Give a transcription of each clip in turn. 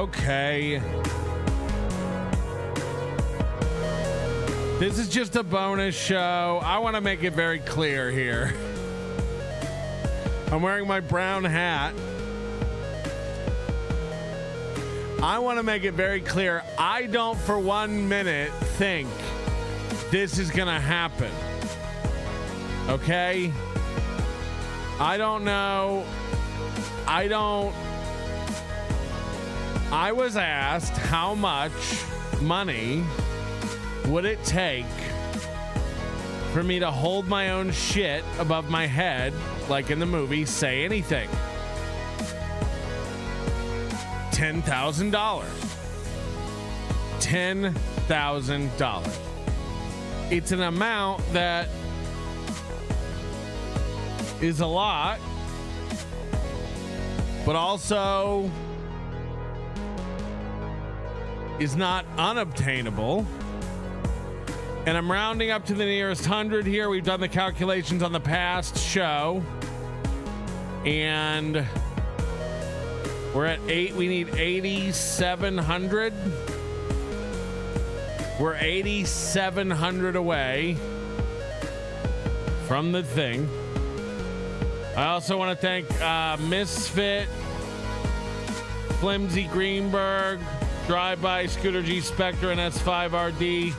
Okay. This is just a bonus show. I want to make it very clear here. I'm wearing my brown hat. I want to make it very clear. I don't for 1 minute think this is going to happen. Okay? I don't know. I was asked how much money would it take for me to hold my own shit above my head, like in the movie Say Anything. $10,000. $10,000. It's an amount that is a lot, but also is not unobtainable. And I'm rounding up to the nearest 100 here. We've done the calculations on the past show. And we're at 8. We need 8,700. We're 8,700 away from the thing. I also want to thank Misfit, Flimsy Greenberg, Drive-By, Scooter G Spectre, and S5RD,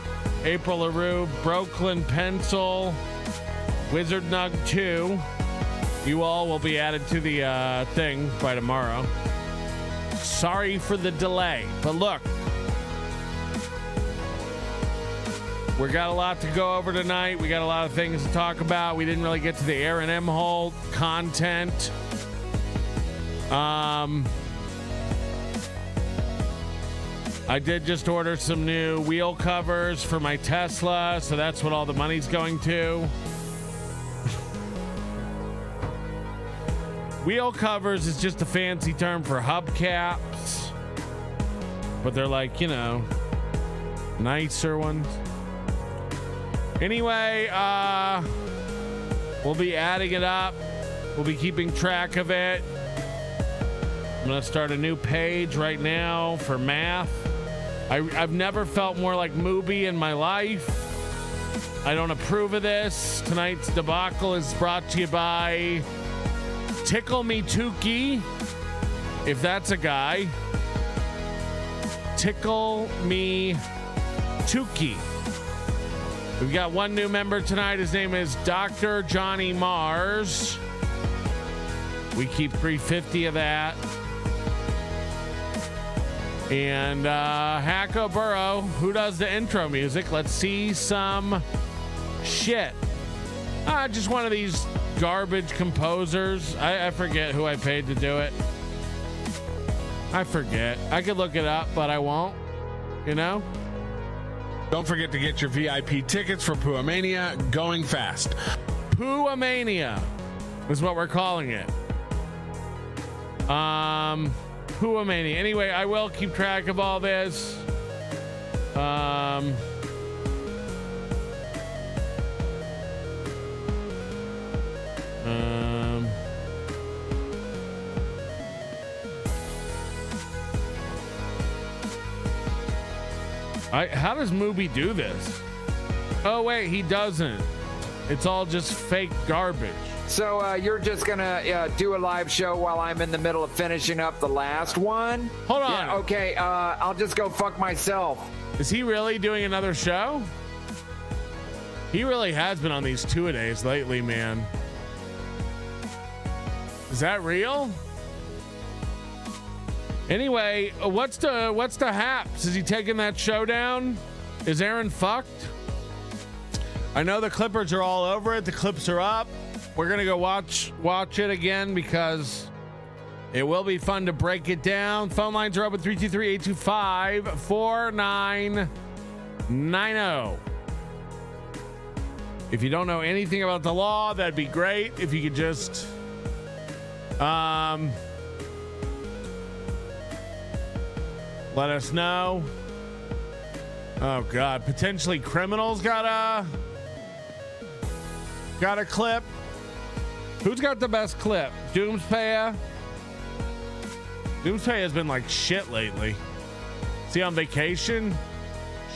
April LaRue, Brooklyn Pencil, Wizard Nug 2. You all will be added to the thing by tomorrow. Sorry for the delay, but look, we got a lot to go over tonight. We got a lot of things to talk about. We didn't really get to the Aaron M. Holt content. I did just order some new wheel covers for my Tesla, so that's what all the money's going to. Wheel covers is just a fancy term for hubcaps, but they're like, you know, nicer ones. Anyway, we'll be adding it up. We'll be keeping track of it. I'm going to start a new page right now for math. I've never felt more like Mooby in my life. I don't approve of this. Tonight's debacle is brought to you by Tickle Me Tukey, if that's a guy. Tickle Me Tukey. We've got one new member tonight. His name is Dr. Johnny Mars. We keep 350 of that. And Hacko Burrow, who does the intro music. Let's see some shit. Just one of these garbage composers. I forget who I paid to do it. I forget. I could look it up, but I won't. You know? Don't forget to get your VIP tickets for Poo-A-Mania going fast. Poo-A-Mania is what we're calling it. Poo-A-Mania. Anyway, I will keep track of all this. How does Mooby do this? Oh, wait, he doesn't. It's all just fake garbage. So you're just gonna do a live show while I'm in the middle of finishing up the last one? Hold on. Yeah, okay, I'll just go fuck myself. Is he really doing another show? He really has been on these two-a-days lately, man. Is that real? Anyway, what's the haps? Is he taking that show down? Is Aaron fucked? I know the Clippers are all over it. The clips are up. We're gonna go watch it again because it will be fun to break it down. Phone lines are open 323-825-4990. If you don't know anything about the law, that'd be great. If you could just let us know. Oh God, potentially criminals got a clip. Who's got the best clip? Doomspaya? Doomsday has been like shit lately. Is he on vacation?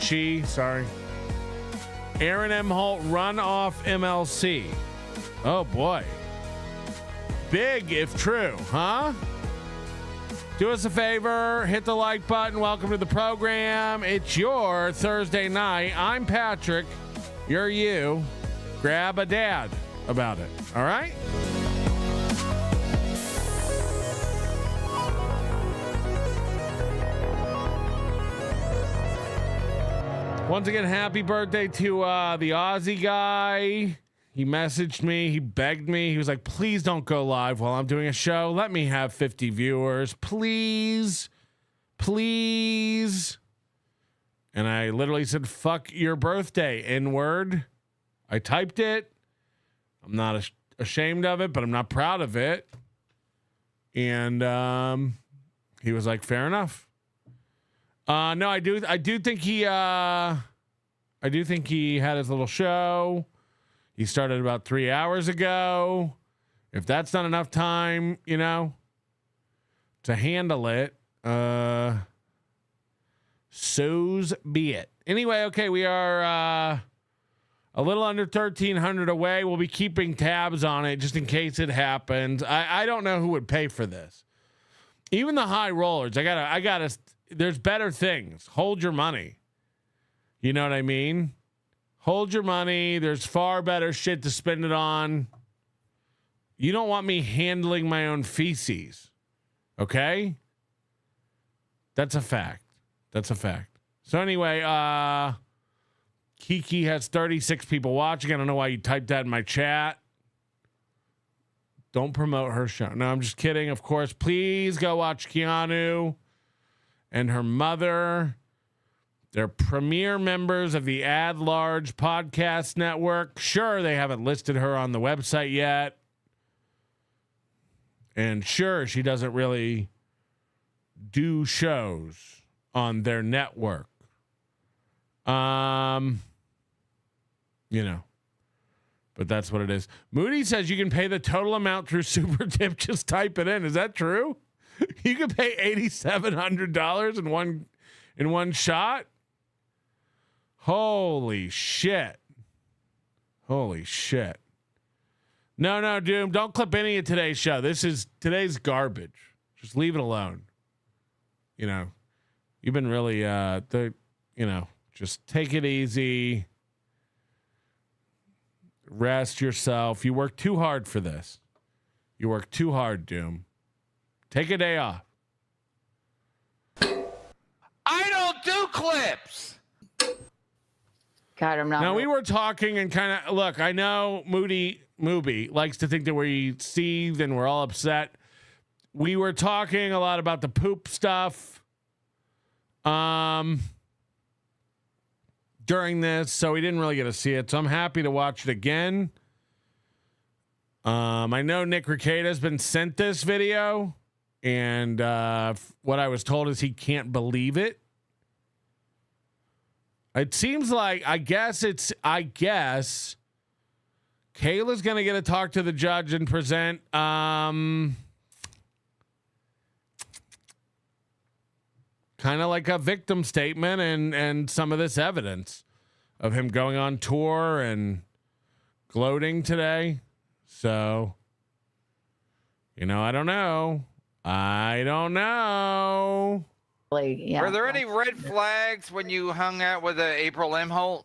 Sorry. Aaron M. Holt run off MLC. Oh boy. Big if true, huh? Do us a favor, hit the like button. Welcome to the program. It's your Thursday night. I'm Patrick. You're you. Grab a dad about it. All right? Once again, happy birthday to the Aussie guy. He messaged me. He begged me. He was like, please don't go live while I'm doing a show. Let me have 50 viewers. Please. Please. And I literally said, fuck your birthday, N-word. I typed it. I'm not ashamed of it, but I'm not proud of it. And he was like, fair enough. No, I do think he had his little show. He started about 3 hours ago. If that's not enough time, to handle it, so's be it. Anyway, okay, we are a little under 1,300 away. We'll be keeping tabs on it just in case it happens. I don't know who would pay for this. Even the high rollers. I gotta. There's better things. Hold your money. You know what I mean? Hold your money. There's far better shit to spend it on. You don't want me handling my own feces. Okay? That's a fact. So anyway, Kiki has 36 people watching. I don't know why you typed that in my chat. Don't promote her show. No, I'm just kidding. Of course, please go watch Keanu and her mother. They're premier members of the Ad Large Podcast Network. Sure, they haven't listed her on the website yet. And sure, she doesn't really do shows on their network. But that's what it is. Moody says you can pay the total amount through Super Tip. Just type it in. Is that true? You can pay $8,700 in one shot. Holy shit. No, Doom. Don't clip any of today's show. Today's garbage. Just leave it alone. You've been really, just take it easy. Rest yourself. You work too hard for this. You work too hard, Doom. Take a day off. I don't do clips. God, I'm not. Now, we were talking and kind of, look, I know Moody likes to think that we seethe and we're all upset. We were talking a lot about the poop stuff during this, so we didn't really get to see it. So I'm happy to watch it again. I know Nick Ricada has been sent this video, and what I was told is he can't believe it. It seems like, I guess Kayla's going to get to talk to the judge and present kind of like a victim statement and some of this evidence of him going on tour and gloating today. So, I don't know. Yeah. Were there any red flags when you hung out with April M. Holt?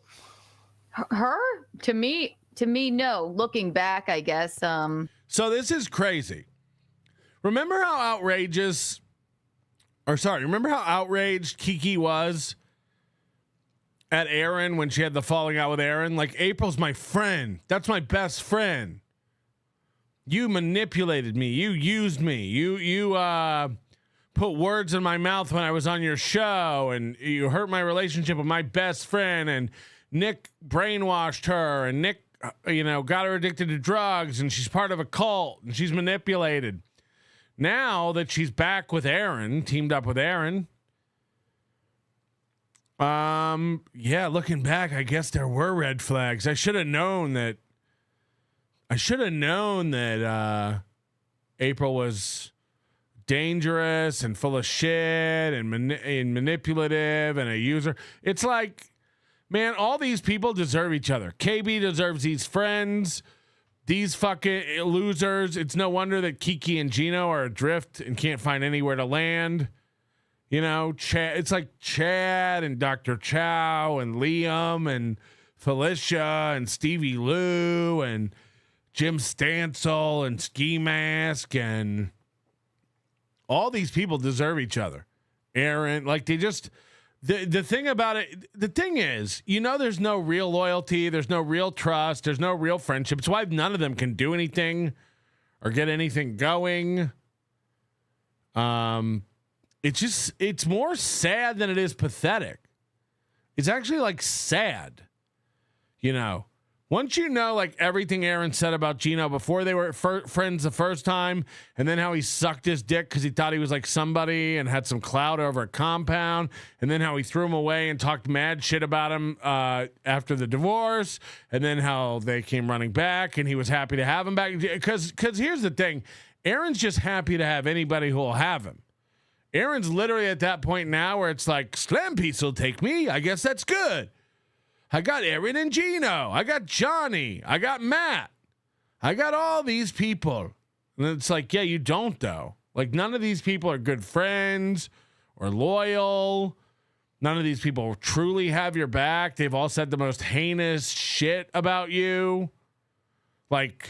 Her? To me, no. Looking back, I guess. So this is crazy. Remember how outraged Kiki was at Aaron when she had the falling out with Aaron? Like, April's my friend. That's my best friend. You manipulated me. You used me. You put words in my mouth when I was on your show, and you hurt my relationship with my best friend, and Nick brainwashed her, and Nick, got her addicted to drugs, and she's part of a cult, and she's manipulated. Now that she's back with Aaron, teamed up with Aaron, looking back, I guess there were red flags. I should have known that April was dangerous and full of shit and, and manipulative and a user. It's like, man, all these people deserve each other. KB deserves these friends. These fucking losers. It's no wonder that Kiki and Gino are adrift and can't find anywhere to land. You know, Chad, it's like Chad and Dr. Chow and Liam and Felicia and Stevie Lou and Jim Stansel and Ski Mask, and all these people deserve each other. Aaron, like they just, the thing about it, the thing is, you know, there's no real loyalty, there's no real trust, there's no real friendship. It's why none of them can do anything or get anything going. It's more sad than it is pathetic. It's actually like sad, you know. Once you know, like everything Aaron said about Gino before they were friends the first time, and then how he sucked his dick because he thought he was like somebody and had some clout over a compound, and then how he threw him away and talked mad shit about him after the divorce, and then how they came running back and he was happy to have him back. Because here's the thing, Aaron's just happy to have anybody who will have him. Aaron's literally at that point now where it's like, Slam Piece will take me. I guess that's good. I got Aaron and Gino. I got Johnny. I got Matt. I got all these people. And it's like, yeah, you don't, though. Like, none of these people are good friends or loyal. None of these people truly have your back. They've all said the most heinous shit about you. Like,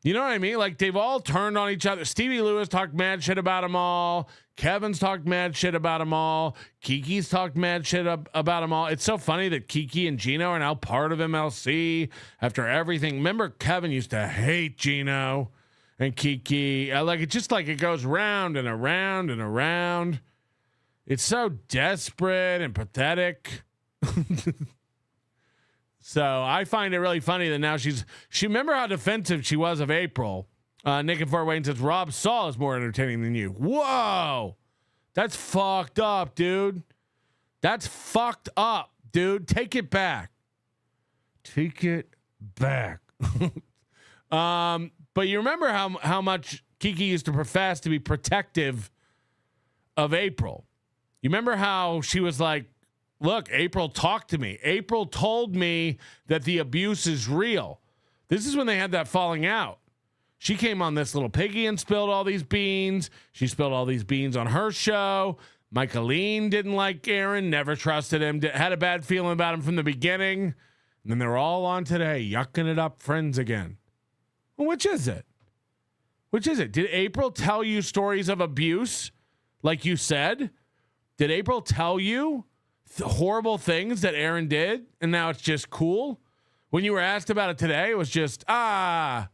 you know what I mean? Like, they've all turned on each other. Stevie Lewis talked mad shit about them all. Kevin's talked mad shit about them all. Kiki's talked mad shit about them all. It's so funny that Kiki and Gino are now part of MLC after everything. Remember, Kevin used to hate Gino and Kiki. Like, it's just like it goes round and around and around. It's so desperate and pathetic. So I find it really funny that now she remember how defensive she was of April. Nick and Fort Wayne says Rob Saul is more entertaining than you. Whoa, that's fucked up, dude. That's fucked up, dude. Take it back. Take it back. But you remember how much Kiki used to profess to be protective of April. You remember how she was like, look, April talked to me. April told me that the abuse is real. This is when they had that falling out. She came on this little piggy and spilled all these beans. She spilled all these beans on her show. Michaeline didn't like Aaron, never trusted him, had a bad feeling about him from the beginning. And then they're all on today, yucking it up, friends again. Well, which is it? Which is it? Did April tell you stories of abuse like you said? Did April tell you horrible things that Aaron did and now it's just cool? When you were asked about it today, it was just, I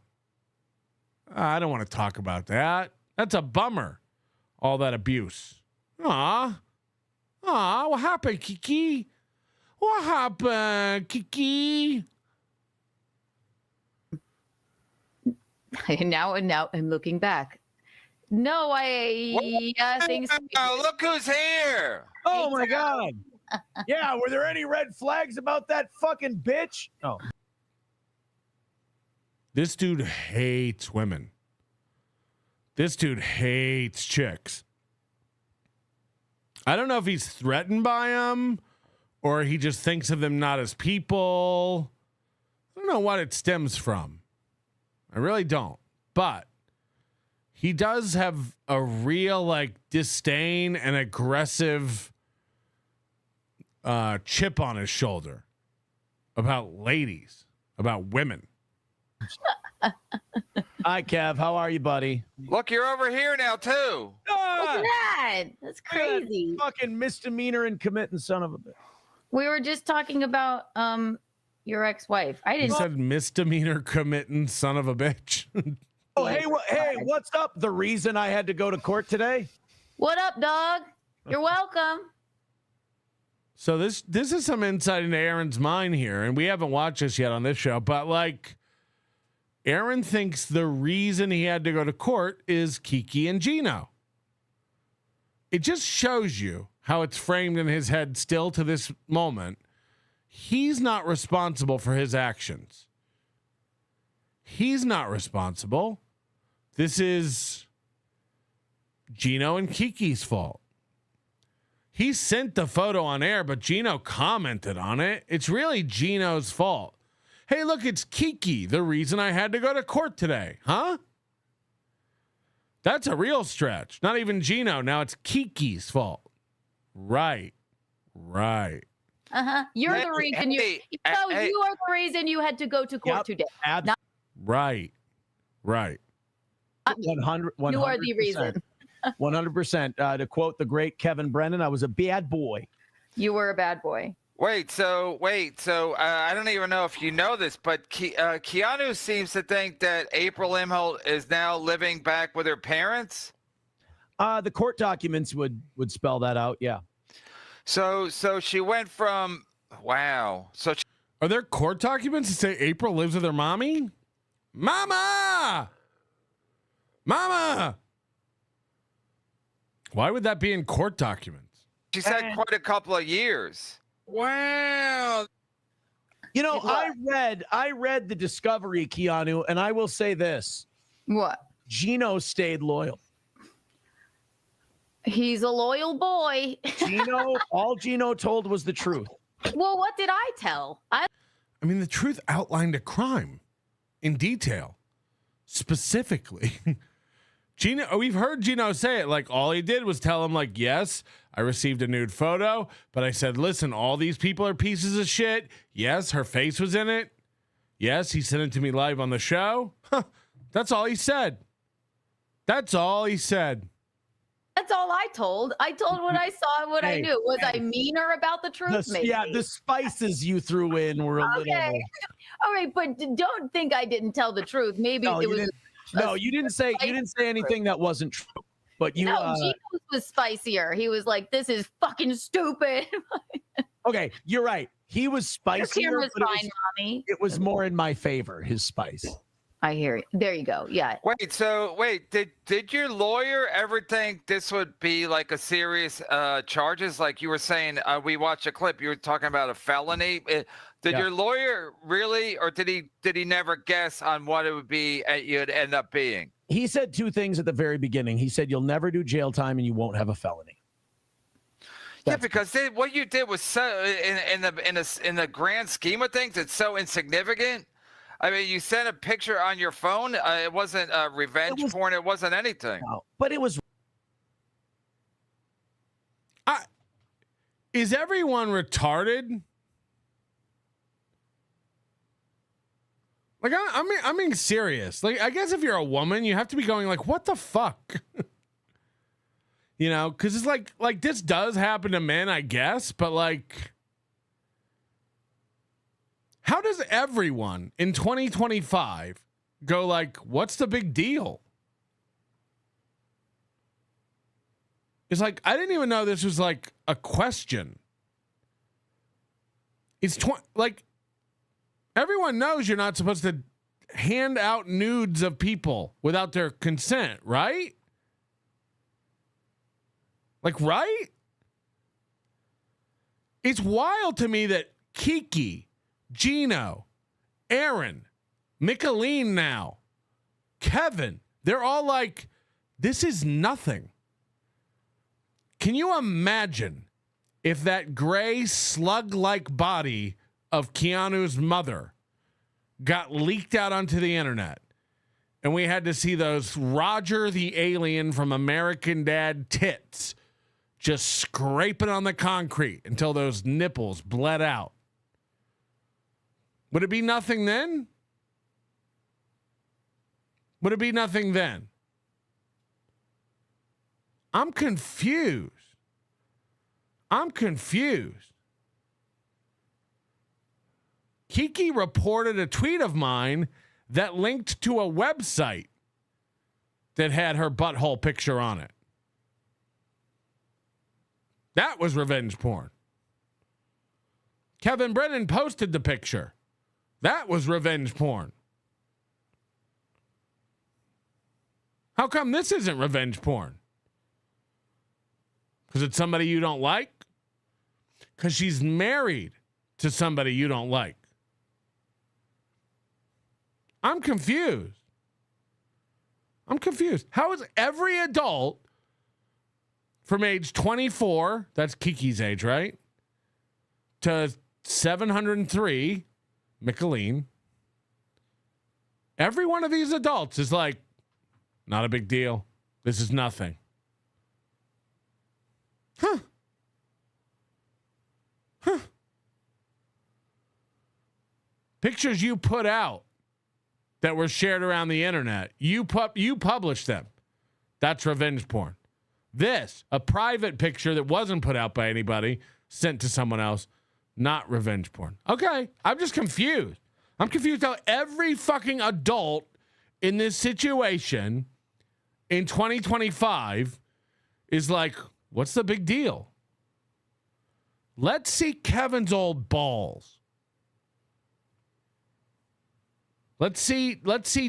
don't want to talk about that. That's a bummer. All that abuse. What happened, Kiki? What happened, Kiki? Now I'm looking back. No, things. Oh, look who's here! Oh my God! Yeah, were there any red flags about that fucking bitch? Oh. This dude hates women. This dude hates chicks. I don't know if he's threatened by them or he just thinks of them not as people. I don't know what it stems from. I really don't. But he does have a real like disdain and aggressive chip on his shoulder about ladies, about women. Hi, Kev. How are you, buddy? Look, you're over here now too. Look at that. That's crazy. Fucking misdemeanor and committing son of a bitch. We were just talking about your ex-wife. I He didn't. said misdemeanor committing son of a bitch. Oh, hey, what's up? The reason I had to go to court today? What up, dog? You're welcome. So this is some insight into Aaron's mind here, and we haven't watched this yet on this show, but like Aaron thinks the reason he had to go to court is Kiki and Gino. It just shows you how it's framed in his head still to this moment. He's not responsible for his actions. He's not responsible. This is Gino and Kiki's fault. He sent the photo on air, but Gino commented on it. It's really Gino's fault. Hey, look, it's Kiki, the reason I had to go to court today. Huh? That's a real stretch. Not even Gino. Now it's Kiki's fault. Right. You're the reason you are the reason you had to go to court today. Right. 100. You are the reason. 100%. To quote the great Kevin Brennan, I was a bad boy. You were a bad boy. Wait, so I don't even know if you know this, but Keanu seems to think that April Imholt is now living back with her parents. The court documents would spell that out. Yeah. So she went from wow. So are there court documents that say April lives with her mommy? Mama. Why would that be in court documents? She said quite a couple of years. Wow. You know, I read the discovery, Keanu, and I will say this. What? Gino stayed loyal. He's a loyal boy. All Gino told was the truth. Well, what did I tell? I mean, the truth outlined a crime in detail, specifically. Gino, we've heard Gino say it. Like, all he did was tell him, like, yes, I received a nude photo, but I said, listen, all these people are pieces of shit. Yes, her face was in it. Yes, he sent it to me live on the show. That's all he said. That's all I told. I told what I saw and what I knew. Was I meaner about the truth? Maybe. Yeah, the spices you threw in were a little. All right, but don't think I didn't tell the truth. Maybe it was. No, you didn't say anything that wasn't true. But you Gino was spicier. He was like, "This is fucking stupid." Okay, you're right. He was spicier. Your camera's fine, mommy. It was more in my favor. His spice. I hear you. There you go. Yeah. Wait, did your lawyer ever think this would be like a serious charges? Like you were saying, we watched a clip. You were talking about a felony. Did your lawyer really, or did he never guess on what it would be? You'd end up being. He said two things at the very beginning. He said, "You'll never do jail time, and you won't have a felony." Yeah, because what you did was so in the grand scheme of things, it's so insignificant. I mean, you sent a picture on your phone. It wasn't revenge porn. It wasn't anything. No, but it was. Is everyone retarded? Like, I'm being serious. Like, I guess if you're a woman, you have to be going like, what the fuck? You know, because it's like this does happen to men, I guess, but like, how does everyone in 2025 go like, what's the big deal? It's like, I didn't even know this was like a question. It's like, everyone knows you're not supposed to hand out nudes of people without their consent, right? Like, right? It's wild to me that Kiki, Gino, Aaron, Micheline now, Kevin, they're all like, this is nothing. Can you imagine if that gray slug-like body of Keanu's mother got leaked out onto the internet and we had to see those Roger the alien from American Dad tits just scraping on the concrete until those nipples bled out? Would it be nothing then? Would it be nothing then? I'm confused. Kiki reported a tweet of mine that linked to a website that had her butthole picture on it. That was revenge porn. Kevin Brennan posted the picture. That was revenge porn. How come this isn't revenge porn? Because it's somebody you don't like? Because she's married to somebody you don't like. I'm confused. How is every adult from age 24, that's Kiki's age, right? To 703, Michelin. Every one of these adults is like, not a big deal. This is nothing. Huh. Pictures you put out that were shared around the internet, you published them. That's revenge porn. This, a private picture that wasn't put out by anybody, sent to someone else, not revenge porn. Okay, I'm just confused. I'm confused how every fucking adult in this situation in 2025 is like, what's the big deal? Let's see Kevin's old balls. Let's see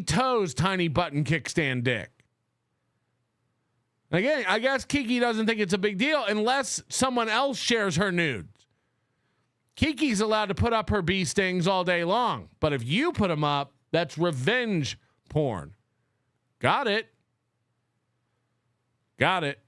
Toe's tiny button kickstand dick. Again, I guess Kiki doesn't think it's a big deal unless someone else shares her nudes. Kiki's allowed to put up her bee stings all day long, but if you put them up, that's revenge porn. Got it. Got it.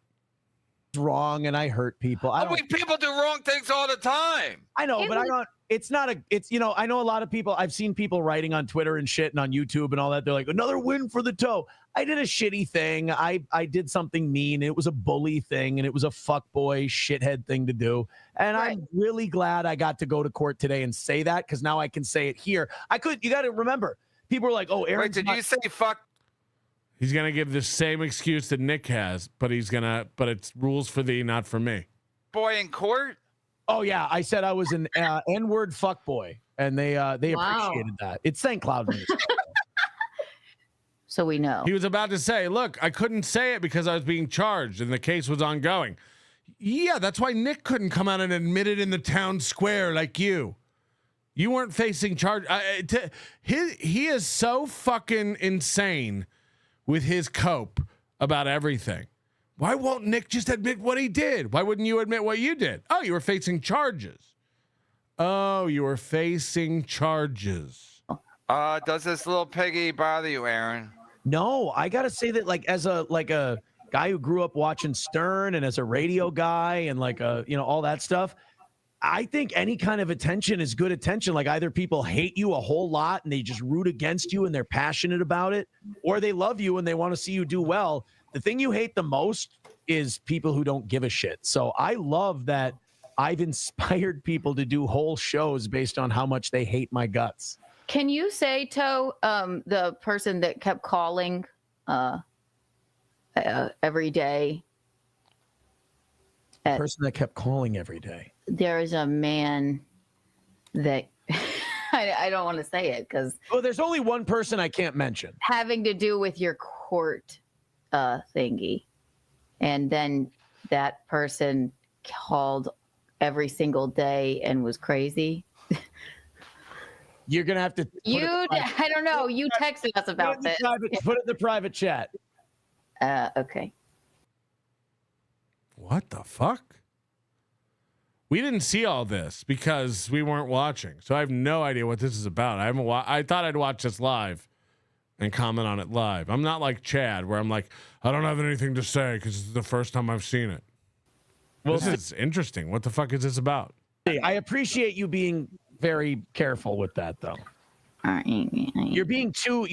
Wrong, and I hurt people. People do wrong things all the time. I know, but I don't. It's not a. It's I know a lot of people. I've seen people writing on Twitter and shit and on YouTube and all that. They're like, another win for the toe. I did a shitty thing. I did something mean. It was a bully thing, and it was a fuckboy shithead thing to do. And right. I'm really glad I got to go to court today and say that, because now I can say it here. You got to remember, people are like, oh, Aaron. Wait, did you say fuck? He's gonna give the same excuse that Nick has, but it's rules for thee, not for me. Boy in court? Oh yeah, I said I was an N-word fuckboy, and they appreciated that. It's St. Cloud. So we know. He was about to say, look, I couldn't say it because I was being charged and the case was ongoing. Yeah, that's why Nick couldn't come out and admit it in the town square like you. You weren't facing charge. He is so fucking insane with his cope about everything. Why won't Nick just admit what he did? Why wouldn't you admit what you did? Oh, you were facing charges. Oh, you were facing charges. Does this little piggy bother you, Aaron? No, I gotta say that, like, as a guy who grew up watching Stern and as a radio guy and all that stuff, I think any kind of attention is good attention. Like, either people hate you a whole lot and they just root against you and they're passionate about it, or they love you and they want to see you do well. The thing you hate the most is people who don't give a shit. So I love that I've inspired people to do whole shows based on how much they hate my guts. Can you say, Toe, the person that kept calling every day? The person that kept calling every day. There is a man that I don't want to say it because. Oh, there's only one person I can't mention. Having to do with your court thingy. And then that person called every single day and was crazy. You're going to have to. I don't know. You texted us about this. Put it in the private chat. Okay. What the fuck? We didn't see all this because we weren't watching. So I have no idea what this is about. I thought I'd watch this live and comment on it live. I'm not like Chad where I'm like, I don't have anything to say because it's the first time I've seen it. Well, this is interesting. What the fuck is this about? I appreciate you being very careful with that, though. You're being too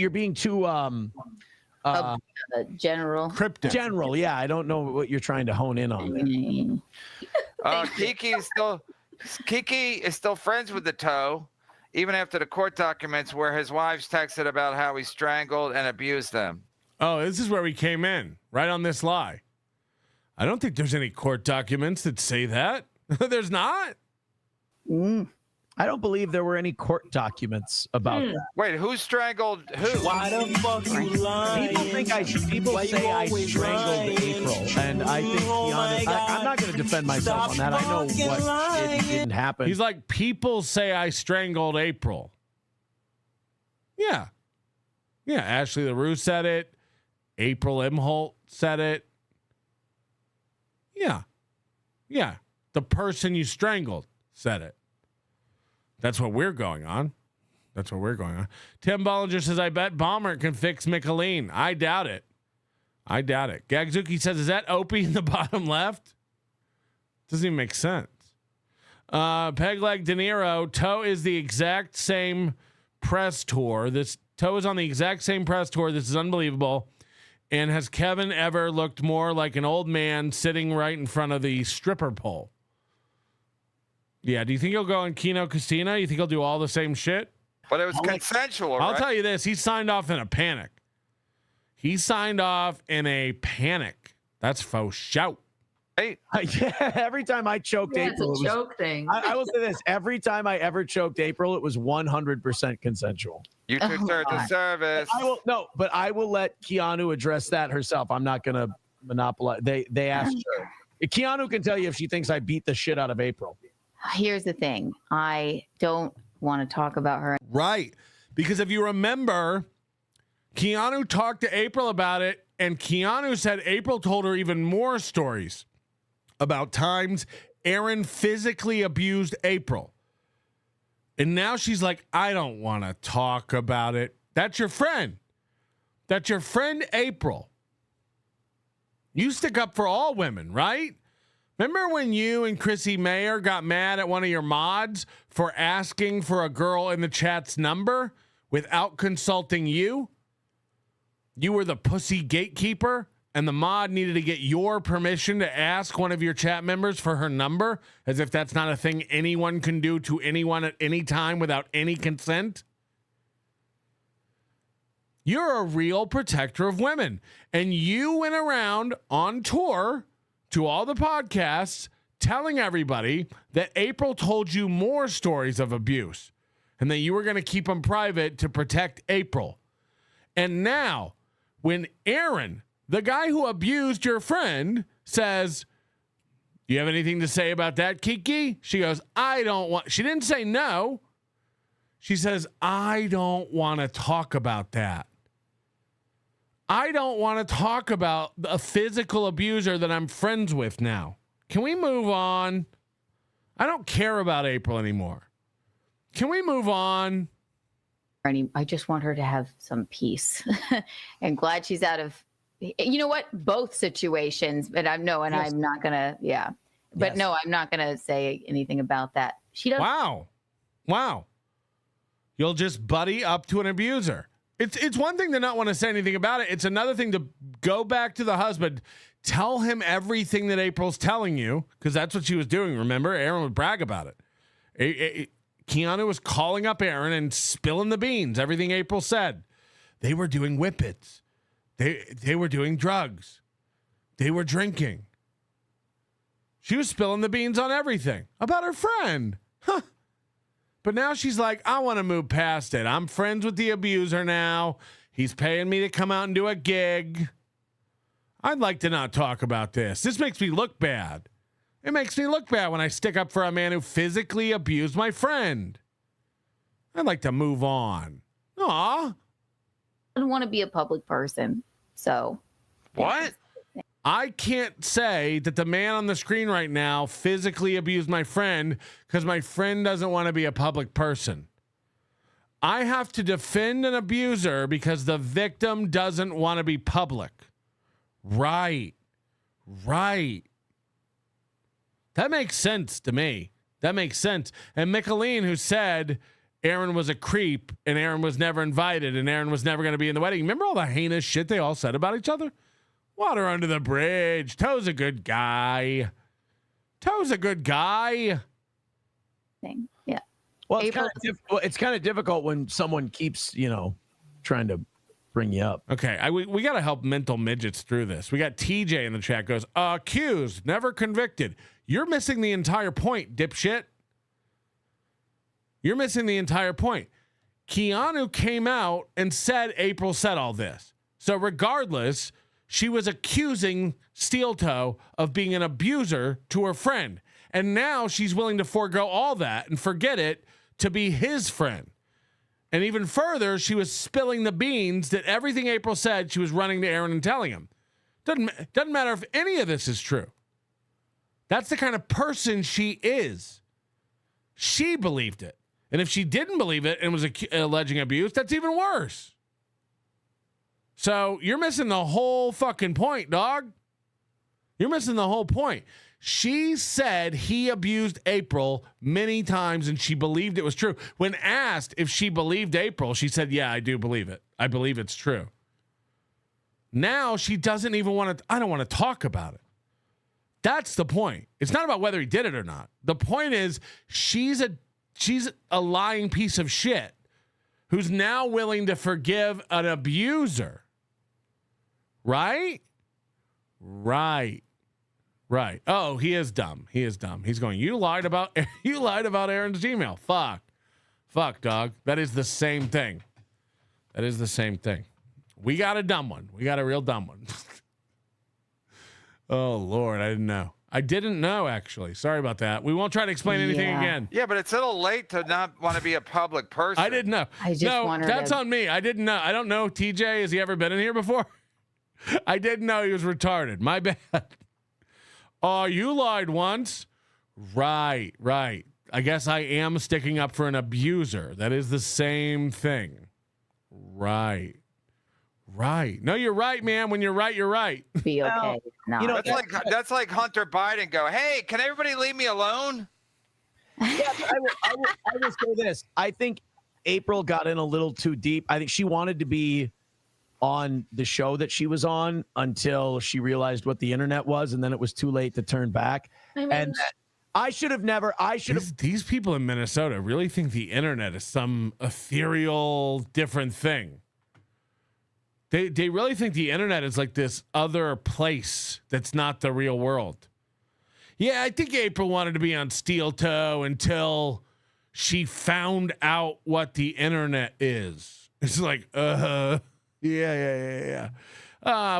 general. Cryptic. General, yeah. I don't know what you're trying to hone in on there. Kiki is still friends with the Toe, even after the court documents where his wives texted about how he strangled and abused them. Oh, this is where we came in, right on this lie. I don't think there's any court documents that say that. There's not. I don't believe there were any court documents about that. Wait, who strangled who? Why the fuck you lying? People say I strangled April, and I think I'm not going to defend myself on that. I know it didn't happen. He's like, people say I strangled April. Yeah. Yeah, Ashley LaRue said it. April Imholt said it. Yeah. Yeah. The person you strangled said it. That's what we're going on. Tim Bollinger says, I bet Balmer can fix Michelin. I doubt it. I doubt it. Gagzuki says, is that Opie in the bottom left? Doesn't even make sense. Pegleg De Niro, Toe is the exact same press tour. Toe is on the exact same press tour. This is unbelievable. And has Kevin ever looked more like an old man sitting right in front of the stripper pole? Yeah. Do you think he'll go on Kino Casino? You think he'll do all the same shit? But it was consensual, I'll right? tell you this. He signed off in a panic. He signed off in a panic. That's faux shout. Hey, Yeah, every time I choked Yeah, April, it's a joke thing. I will say this: every time I ever choked April, it was 100% consensual. you took her to service. I will let Keanu address that herself. I'm not going to monopolize. They asked her. Keanu can tell you if she thinks I beat the shit out of April. Here's the thing. I don't want to talk about her. Right. Because if you remember, Keanu talked to April about it, and Keanu said April told her even more stories about times Aaron physically abused April. And now she's like, I don't want to talk about it. That's your friend. That's your friend, April. You stick up for all women, right? Remember when you and Chrissy Mayer got mad at one of your mods for asking for a girl in the chat's number without consulting you? You were the pussy gatekeeper, and the mod needed to get your permission to ask one of your chat members for her number, as if that's not a thing anyone can do to anyone at any time without any consent. You're a real protector of women, and you went around on tour to all the podcasts telling everybody that April told you more stories of abuse and that you were going to keep them private to protect April. And now, when Aaron, the guy who abused your friend, says, do you have anything to say about that, Kiki? She goes, I don't want, she didn't say no. She says, I don't want to talk about that. I don't want to talk about a physical abuser that I'm friends with now. Can we move on? I don't care about April anymore. Can we move on? I just want her to have some peace. And glad she's out of, you know what? Both situations, but I'm not gonna, yeah. But Yes. no, I'm not gonna say anything about that. She doesn't. Wow. You'll just buddy up to an abuser. It's one thing to not want to say anything about it. It's another thing to go back to the husband, tell him everything that April's telling you, because that's what she was doing. Remember, Aaron would brag about it. Keanu was calling up Aaron and spilling the beans. Everything April said. They were doing whippets. They were doing drugs. They were drinking. She was spilling the beans on everything about her friend. Huh. But now she's like, I want to move past it. I'm friends with the abuser now. He's paying me to come out and do a gig. I'd like to not talk about this. This makes me look bad. It makes me look bad when I stick up for a man who physically abused my friend. I'd like to move on. Aw. I don't want to be a public person. So. What? I can't say that the man on the screen right now physically abused my friend because my friend doesn't want to be a public person. I have to defend an abuser because the victim doesn't want to be public. Right. That makes sense to me. That makes sense. And Micheline, who said Aaron was a creep and Aaron was never invited and Aaron was never going to be in the wedding. Remember all the heinous shit they all said about each other? Water under the bridge. Toe's a good guy. Yeah. Well, April- it's kind of difficult when someone keeps, trying to bring you up. Okay, we got to help mental midgets through this. We got TJ in the chat goes, accused, never convicted. You're missing the entire point, dipshit. You're missing the entire point. Keanu came out and said April said all this. So regardless, she was accusing Steel Toe of being an abuser to her friend. And now she's willing to forego all that and forget it to be his friend. And even further, she was spilling the beans that everything April said, she was running to Aaron and telling him. Doesn't matter if any of this is true. That's the kind of person she is. She believed it. And if she didn't believe it and was alleging abuse, that's even worse. So you're missing the whole fucking point, dog. You're missing the whole point. She said he abused April many times and she believed it was true. When asked if she believed April, she said, yeah, I do believe it. I believe it's true. Now she doesn't even want to, I don't want to talk about it. That's the point. It's not about whether he did it or not. The point is she's a lying piece of shit who's now willing to forgive an abuser. Right? Right. Right. Oh, he is dumb. He is dumb. He's going, you lied about Aaron's email. Fuck, dog. That is the same thing. That is the same thing. We got a dumb one. We got a real dumb one. Oh, Lord. I didn't know, actually. Sorry about that. We won't try to explain anything again. Yeah, but it's a little late to not want to be a public person. I didn't know. That's on me. I didn't know. I don't know. TJ, has he ever been in here before? I didn't know he was retarded. My bad. Oh, you lied once. Right. I guess I am sticking up for an abuser. That is the same thing. Right. No, you're right, man. When you're right, you're right. Be okay. No. You know, That's like Hunter Biden go, hey, can everybody leave me alone? Yeah, I will say this. I think April got in a little too deep. I think she wanted to be on the show that she was on until she realized what the internet was, and then it was too late to turn back. And I should have never. These people in Minnesota really think the internet is some ethereal, different thing. They really think the internet is like this other place that's not the real world. Yeah, I think April wanted to be on Steel Toe until she found out what the internet is. It's like, yeah.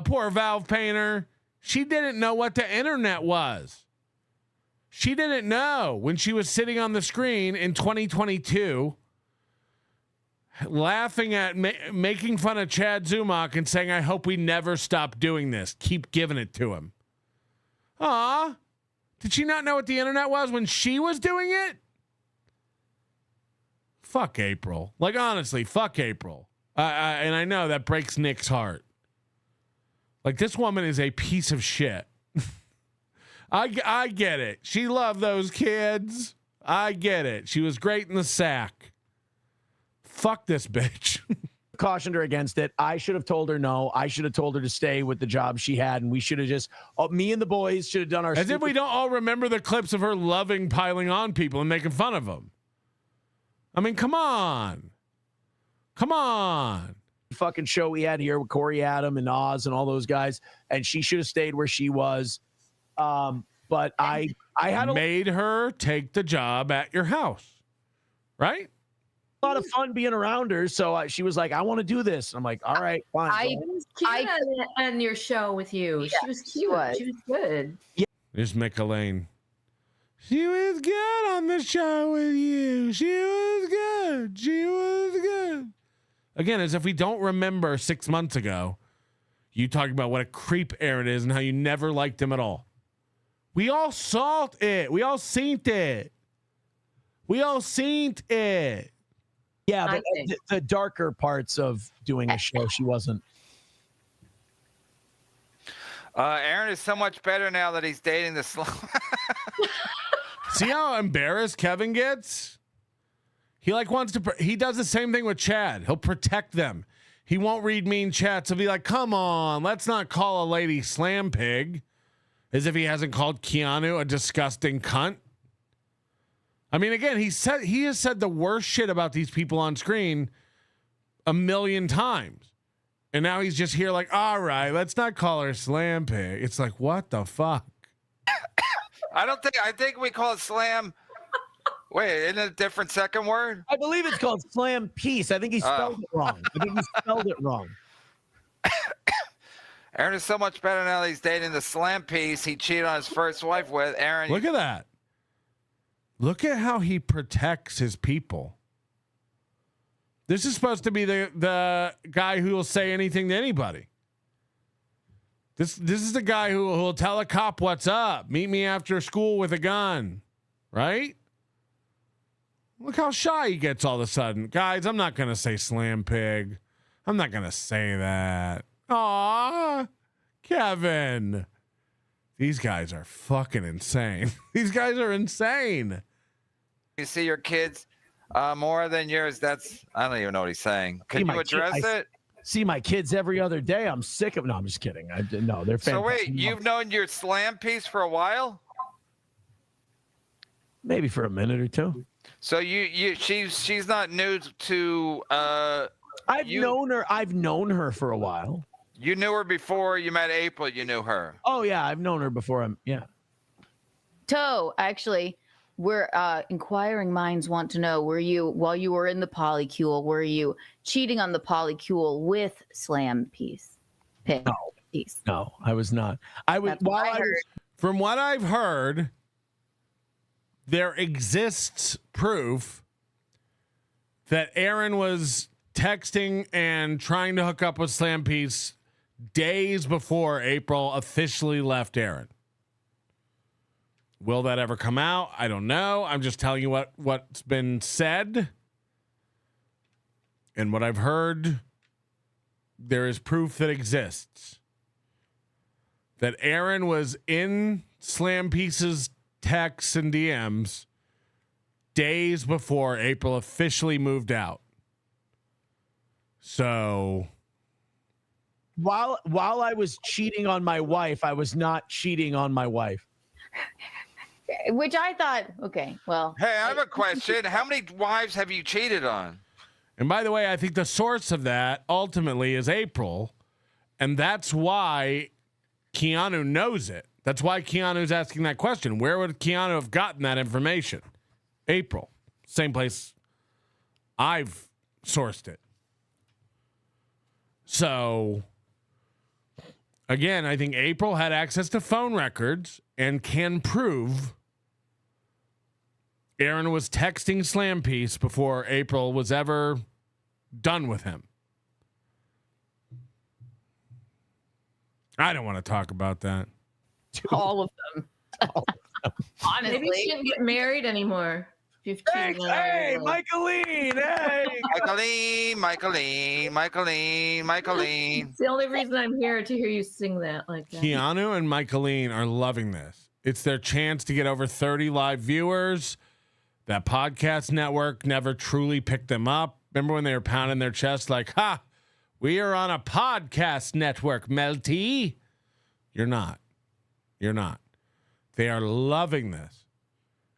Poor Valve Painter. She didn't know what the internet was. She didn't know when she was sitting on the screen in 2022, laughing at, making fun of Chad Zumach and saying, I hope we never stop doing this. Keep giving it to him. Aw. Did she not know what the internet was when she was doing it? Fuck April. Like, honestly, fuck April. And I know that breaks Nick's heart. Like, this woman is a piece of shit. I get it. She loved those kids. I get it. She was great in the sack. Fuck this bitch. Cautioned her against it. I should have told her no. I should have told her to stay with the job she had, and we should have just, me and the boys should have done our. As if we don't all remember the clips of her loving piling on people and making fun of them. I mean, come on. Fucking show we had here with Corey Adam and Oz and all those guys, and she should have stayed where she was. But I had made her take the job at your house, right? A lot of fun being around her, so she was like, I want to do this. I'm like, all right, fine. I was cute on your show with you. Yeah, she was cute. She was good. Yeah. There's Mick Elaine. She was good on the show with you. She was good. Again, as if we don't remember 6 months ago, you talking about what a creep Aaron is and how you never liked him at all. We all saw it. We all seen it. Yeah, but the darker parts of doing a show, she wasn't. Aaron is so much better now that he's dating the See how embarrassed Kevin gets? He wants to. He does the same thing with Chad. He'll protect them. He won't read mean chats. He'll be like, "Come on, let's not call a lady slam pig," as if he hasn't called Keanu a disgusting cunt. I mean, again, he has said the worst shit about these people on screen 1,000,000 times. And now he's just here like, all right, let's not call her slam pig. It's like, what the fuck? I think we call it slam. Wait, isn't it a different second word? I believe it's called slam piece. I think he spelled it wrong. Aaron is so much better now that he's dating the slam piece he cheated on his first wife with. Aaron, look at that. Look at how he protects his people. This is supposed to be the guy who will say anything to anybody. This is the guy who will tell a cop what's up. Meet me after school with a gun, right? Look how shy he gets all of a sudden. Guys, I'm not going to say slam pig. I'm not going to say that. Aw, Kevin. These guys are fucking insane. These guys are insane. You see your kids more than yours. That's, I don't even know what he's saying. Can you address it? See my kids every other day. I'm sick of. No, I'm just kidding. No, they're fantastic. So wait, you've known your slam piece for a while? Maybe for a minute or two. So she's not new to. I've known her for a while. You knew her before you met April. You knew her. Oh yeah, I've known her before. Actually, we're inquiring minds want to know: were you, while you were in the polycule, were you cheating on the polycule with slam piece? No, I was not. From what I've heard, there exists proof that Aaron was texting and trying to hook up with Slam Piece days before April officially left Aaron. Will that ever come out? I don't know. I'm just telling you what's been said. And what I've heard, there is proof that exists. That Aaron was in Slam Piece's texts and DMs days before April officially moved out. So while I was cheating on my wife, I was not cheating on my wife. Which I thought, okay, well. Hey, I have a question. How many wives have you cheated on? And by the way, I think the source of that ultimately is April. And that's why Keanu knows it. That's why Keanu's asking that question. Where would Keanu have gotten that information? April. Same place I've sourced it. So, again, I think April had access to phone records and can prove Aaron was texting Slam Piece before April was ever done with him. I don't want to talk about that. All of them. Honestly. Maybe you shouldn't get married anymore. Hey, Michaeline. Hey. Michaeline. It's the only reason I'm here, to hear you sing that like that. Keanu and Michaeline are loving this. It's their chance to get over 30 live viewers. That podcast network never truly picked them up. Remember when they were pounding their chest like, ha, we are on a podcast network, Melty. You're not. You're not. They are loving this.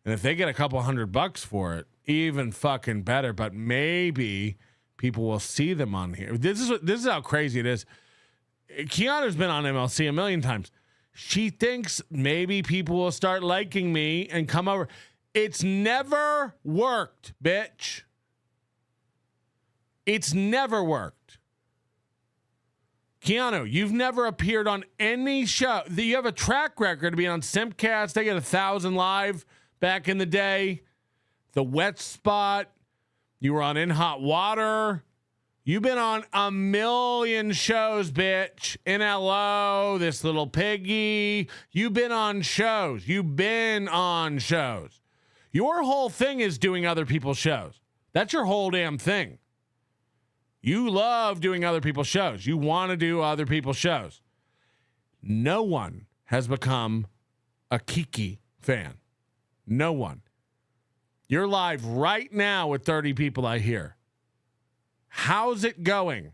And if they get a couple $100 for it, even fucking better. But maybe people will see them on here. This is how crazy it is. Keanu's been on MLC a million times. She thinks maybe people will start liking me and come over. It's never worked, bitch. It's never worked. Keanu, you've never appeared on any show. You have a track record to be on Simpcast. They get 1,000 live back in the day. The Wet Spot. You were on In Hot Water. You've been on a million shows, bitch. NLO, This Little Piggy. You've been on shows. You've been on shows. Your whole thing is doing other people's shows. That's your whole damn thing. You love doing other people's shows. You want to do other people's shows. No one has become a Kiki fan. No one. You're live right now with 30 people, I hear. How's it going?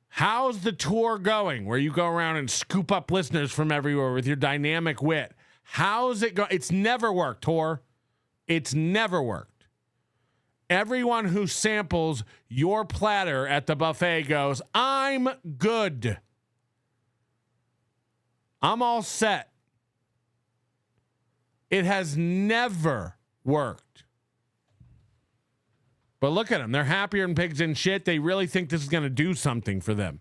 How's the tour going where you go around and scoop up listeners from everywhere with your dynamic wit? How's it go? It's never worked, Tor. It's never worked. Everyone who samples your platter at the buffet goes, I'm good. I'm all set. It has never worked. But look at them. They're happier than pigs in shit. They really think this is going to do something for them.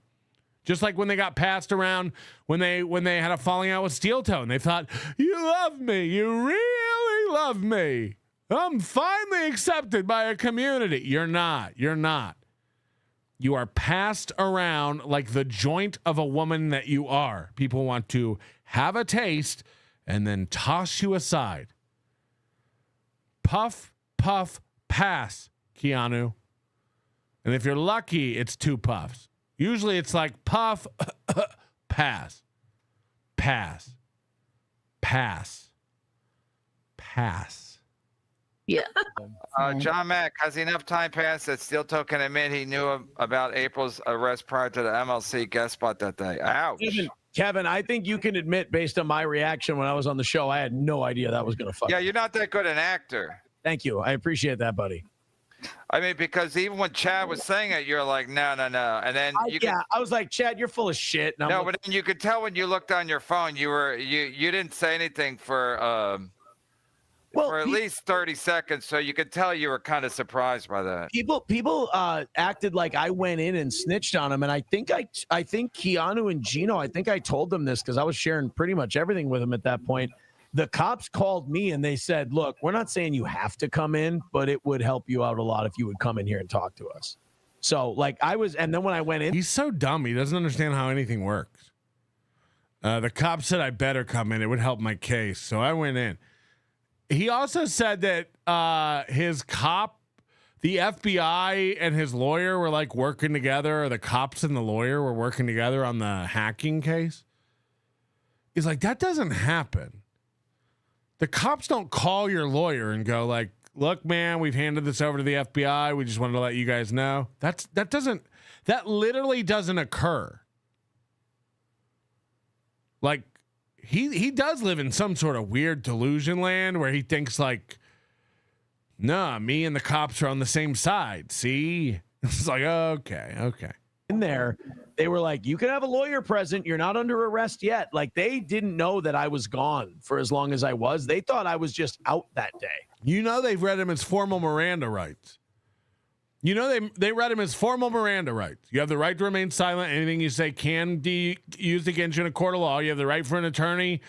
Just like when they got passed around, when they had a falling out with Steel Toe, and they thought, you love me. You really love me. I'm finally accepted by a community. You're not. You're not. You are passed around like the joint of a woman that you are. People want to have a taste and then toss you aside. Puff, puff, pass, Keanu. And if you're lucky, it's 2 puffs. Usually it's like puff, pass, pass, pass, pass. Yeah. John Mack, has enough time passed that Steel Toe can admit he knew about April's arrest prior to the MLC guest spot that day? Ouch. Kevin, I think you can admit, based on my reaction when I was on the show, I had no idea that was going to fuck. Yeah, you're not that good an actor. Thank you. I appreciate that, buddy. I mean, because even when Chad was saying it, you're like, no. And then I was like, Chad, you're full of shit. And but then you could tell when you looked on your phone, you didn't say anything for at least 30 seconds, so you could tell you were kind of surprised by that. People acted like I went in and snitched on him, and I think Keanu and Gino, I think I told them this because I was sharing pretty much everything with them at that point. The cops called me and they said, look, we're not saying you have to come in, but it would help you out a lot if you would come in here and talk to us. So like and then when I went in, he's so dumb. He doesn't understand how anything works. The cop said I better come in. It would help my case. So I went in. He also said that the FBI and his lawyer were like working together, or the cops and the lawyer were working together on the hacking case. He's like, that doesn't happen. The cops don't call your lawyer and go like, look, man, we've handed this over to the FBI. We just wanted to let you guys know. That literally doesn't occur. Like, he does live in some sort of weird delusion land where he thinks like, nah, me and the cops are on the same side. See? It's like, okay. In there, they were like, you can have a lawyer present. You're not under arrest yet. Like, they didn't know that I was gone for as long as I was. They thought I was just out that day. You know, they've read him as formal Miranda rights. You know, they read him as formal Miranda rights. You have the right to remain silent. Anything you say can be used against you in a court of law. You have the right for an attorney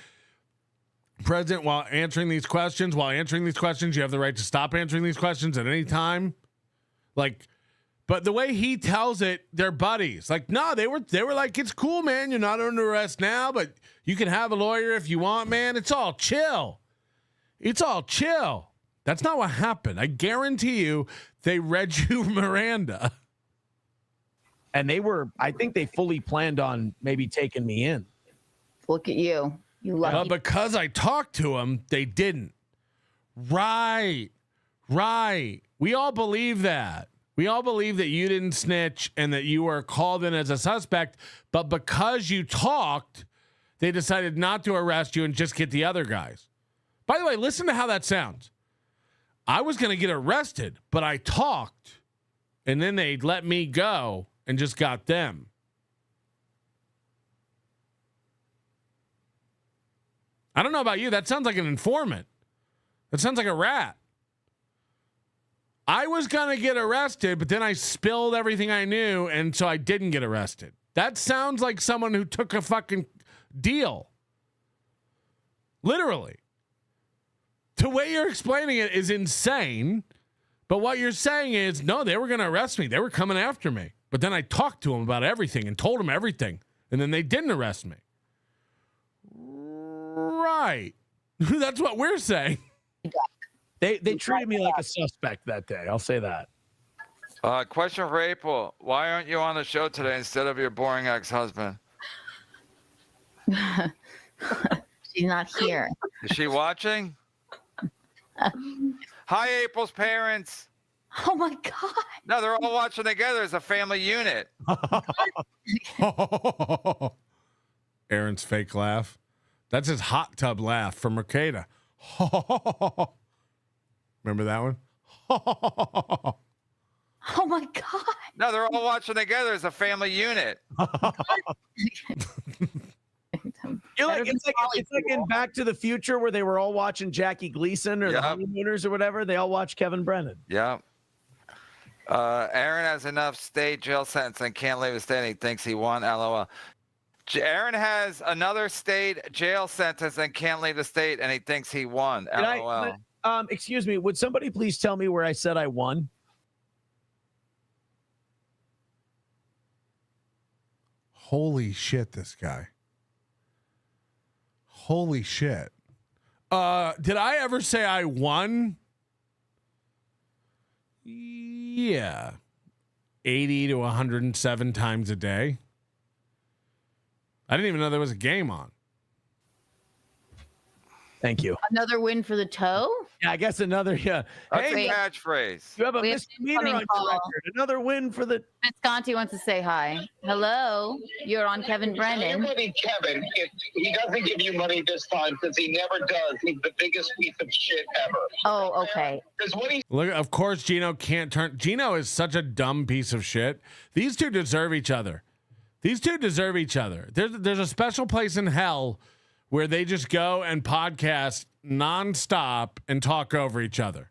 present while answering these questions. While answering these questions, you have the right to stop answering these questions at any time. Like, but the way he tells it, they're buddies. Like, no, they were like, it's cool, man. You're not under arrest now, but you can have a lawyer if you want, man. It's all chill. It's all chill. That's not what happened. I guarantee you they read you Miranda. And I think they fully planned on maybe taking me in. Look at you. You lucky. But because I talked to him, they didn't. Right. We all believe that. We all believe that you didn't snitch and that you were called in as a suspect, but because you talked, they decided not to arrest you and just get the other guys. By the way, listen to how that sounds. I was going to get arrested, but I talked, and then they let me go and just got them. I don't know about you. That sounds like an informant. That sounds like a rat. I was going to get arrested, but then I spilled everything I knew, and so I didn't get arrested. That sounds like someone who took a fucking deal. Literally. The way you're explaining it is insane, but what you're saying is, no, they were going to arrest me. They were coming after me. But then I talked to them about everything and told them everything, and then they didn't arrest me. Right. That's what we're saying. They treated me like a suspect that day. I'll say that. Question for April. Why aren't you on the show today instead of your boring ex-husband? She's not here. Is she watching? Hi, April's parents. Oh my God. No, they're all watching together as a family unit. Aaron's fake laugh. That's his hot tub laugh from Mercada. Remember that one? Oh my God. No, they're all watching together as a family unit. It's like in Back to the Future where they were all watching Jackie Gleason or the Honeymooners or whatever. They all watch Kevin Brennan. Yeah. Aaron has enough state jail sentence and can't leave the state. And he thinks he won. LOL. Aaron has another state jail sentence and can't leave the state, and he thinks he won. LOL. Excuse me. Would somebody please tell me where I said I won? Holy shit, this guy. Holy shit. Did I ever say I won? Yeah. 80 to 107 times a day. I didn't even know there was a game on. Thank you. Another win for the toe? Yeah, I guess another. Yeah. That's Hey, a catchphrase. you have a We have misdemeanor on incoming your call. record. Another win for the. Visconti wants to say hi. Hello, you're on Kevin Brennan. Kevin, if he doesn't give you money this time, because he never does, he's the biggest piece of shit ever. Oh, okay. Because what he Look, of course, Gino can't turn. Gino is such a dumb piece of shit. These two deserve each other. These two deserve each other. There's a special place in hell where they just go and podcast nonstop and talk over each other.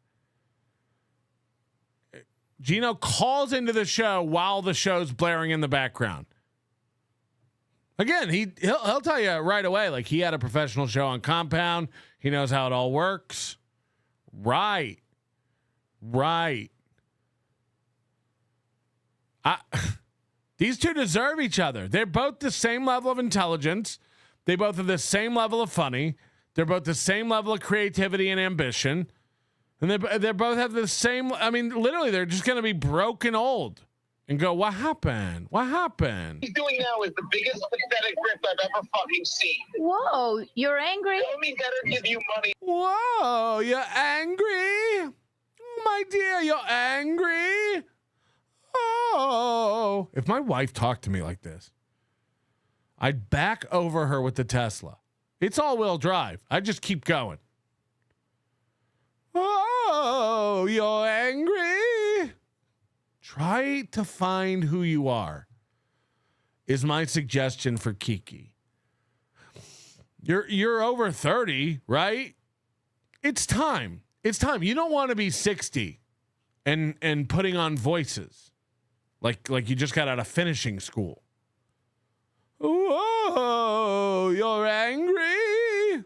Gino calls into the show while the show's blaring in the background. Again, he'll tell you right away, like he had a professional show on Compound. He knows how it all works. Right. These two deserve each other. They're both the same level of intelligence. They both have the same level of funny. They're both the same level of creativity and ambition. And they both have the same, I mean, literally, they're just going to be broken old and go, what happened? What happened? he's doing now is the biggest pathetic rip I've ever fucking seen. Whoa, you're angry? Tell me better give you money. Whoa, you're angry? Oh, my dear, you're angry? Oh. If my wife talked to me like this, I'd back over her with the Tesla. It's all-wheel drive. I just keep going. Oh, you're angry? Try to find who you are, is my suggestion for Kiki. You're over 30, right? It's time. It's time. You don't want to be 60 and putting on voices like you just got out of finishing school. Whoa, you're angry?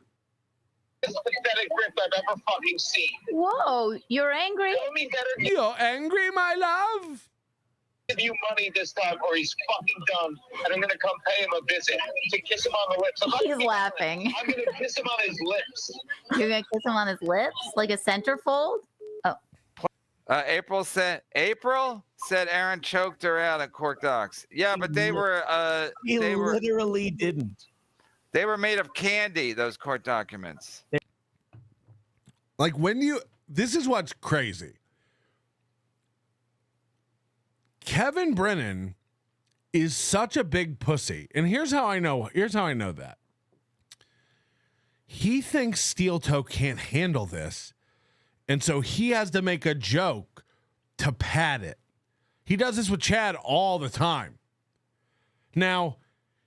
Biggest pathetic rip I've ever fucking seen. Whoa, you're angry? Tell me better give You're angry, my love? you money this time, or he's fucking done, and I'm gonna come pay him a visit to kiss him on the lips. He's laughing. I'm gonna kiss him on his lips. You're going to kiss him on his lips? Like a centerfold? April said Aaron choked her out at court docs. Yeah, but they were He literally didn't. they were made of candy, those court documents. Like this is what's crazy. Kevin Brennan is such a big pussy. And here's how I know that. He thinks Steel Toe can't handle this. And so he has to make a joke to pad it. He does this with Chad all the time. Now,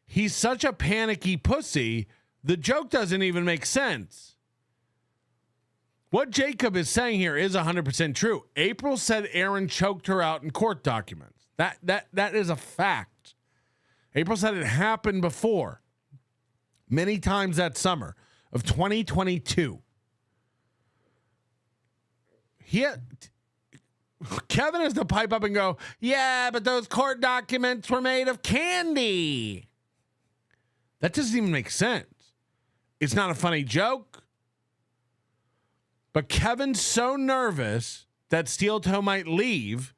he's such a panicky pussy, the joke doesn't even make sense. What Jacob is saying here is 100% true. April said Aaron choked her out in court documents. That is a fact. April said it happened before, many times that summer of 2022. Kevin has to pipe up and go, yeah, but those court documents were made of candy. That doesn't even make sense. It's not a funny joke. But Kevin's so nervous that Steel Toe might leave,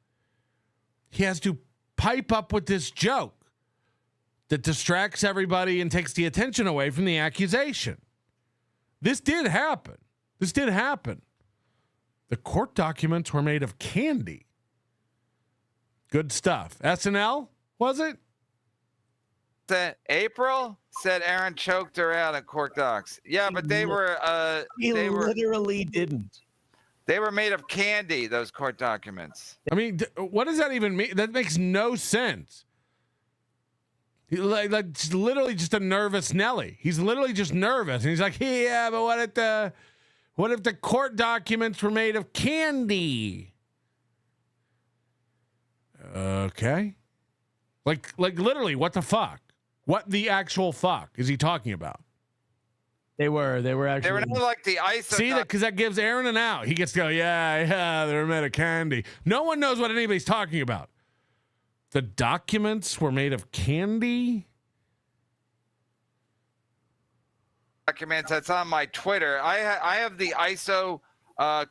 he has to pipe up with this joke that distracts everybody and takes the attention away from the accusation. This did happen. The court documents were made of candy. Good stuff. SNL, was it? April said Aaron choked her out at court docs. Yeah, but they were He literally didn't. they were made of candy, those court documents. I mean, what does that even mean? That makes no sense. Like it's literally just a nervous Nelly. He's literally just nervous. And he's like, yeah, but what if the court documents were made of candy? Okay. Like literally, what the fuck? What the actual fuck is he talking about? They were actually. They were not like the ice. See that, because that gives Aaron an out. He gets to go, yeah, they were made of candy. No one knows what anybody's talking about. The documents were made of candy? Documents that's on my Twitter. I have the ISO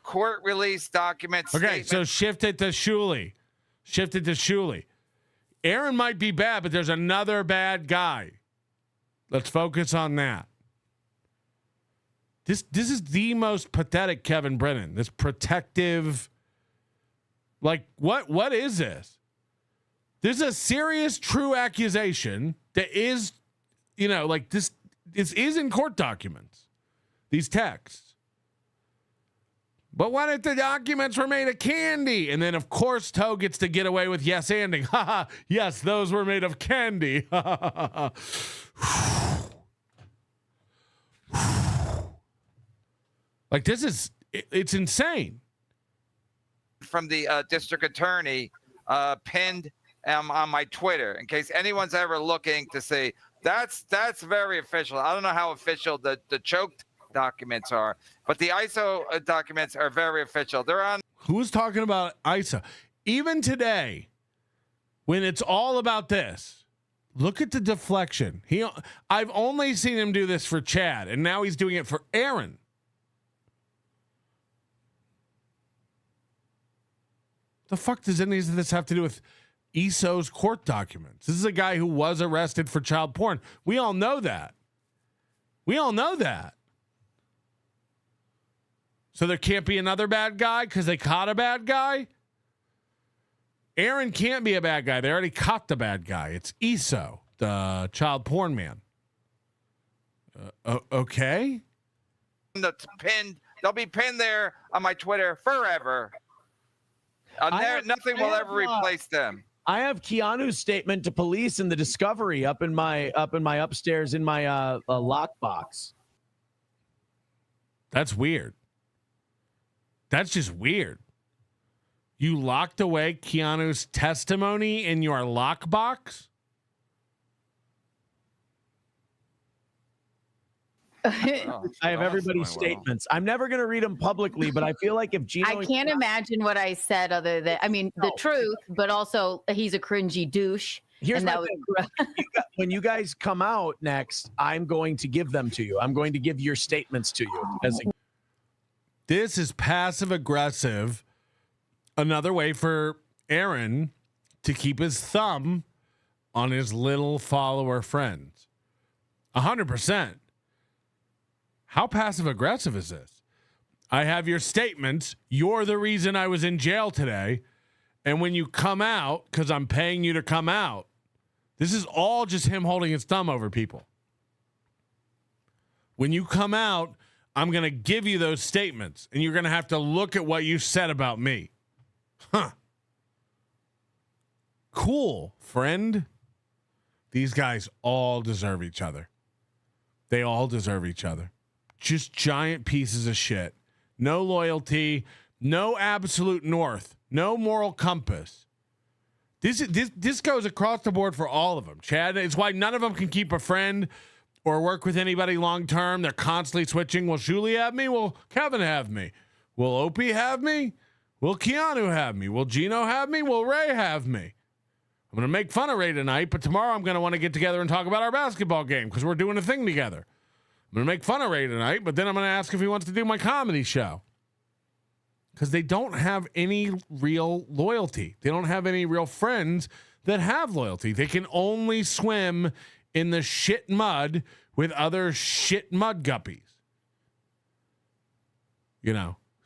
court release documents. Okay, so shift it to Shuli. shifted to Shuli. Aaron might be bad, but there's another bad guy. Let's focus on that. This is the most pathetic Kevin Brennan. This protective, like, what is this? This is a serious, true accusation that is, like this is in court documents, these texts. But what if the documents were made of candy? And then, of course, Toe gets to get away with yes-anding. Haha, yes, those were made of candy. Like, it's insane. From the district attorney pinned on my Twitter, in case anyone's ever looking to see. That's very official. I don't know how official the choked documents are, but the ISO documents are very official. They're on. Who's talking about ISO? Even today, when it's all about this, look at the deflection. I've only seen him do this for Chad, and now he's doing it for Aaron. The fuck does any of this have to do with ISO's court documents? This is a guy who was arrested for child porn. We all know that. So there can't be another bad guy because they caught a bad guy? Aaron can't be a bad guy. They already caught the bad guy. It's ISO, the child porn man. Okay. They'll be pinned there on my Twitter forever. Nothing will ever replace them. I have Keanu's statement to police in the Discovery up in my upstairs in my lockbox. That's weird. That's just weird. You locked away Keanu's testimony in your lockbox? I have everybody's statements. I'm never going to read them publicly, but I feel like if Gino... I can't imagine what I said other than, the truth, but also he's a cringy douche. Here's my thing. When you guys come out next, I'm going to give them to you. I'm going to give your statements to you. This is passive aggressive. Another way for Aaron to keep his thumb on his little follower friends. 100%. How passive aggressive is this? I have your statements. You're the reason I was in jail today. And when you come out, because I'm paying you to come out, this is all just him holding his thumb over people. When you come out, I'm going to give you those statements, and you're going to have to look at what you said about me. Huh. Cool, friend. These guys all deserve each other. They all deserve each other. Just giant pieces of shit. No loyalty, no absolute north, no moral compass. This goes across the board for all of them, Chad. It's why none of them can keep a friend or work with anybody long term. They're constantly switching. Will Shuli have me? Will Kevin have me? Will Opie have me? Will Keanu have me? Will Gino have me? Will Ray have me? I'm going to make fun of Ray tonight, but tomorrow I'm going to want to get together and talk about our basketball game because we're doing a thing together. I'm going to make fun of Ray tonight, but then I'm going to ask if he wants to do my comedy show. Because they don't have any real loyalty. They don't have any real friends that have loyalty. They can only swim in the shit mud with other shit mud guppies.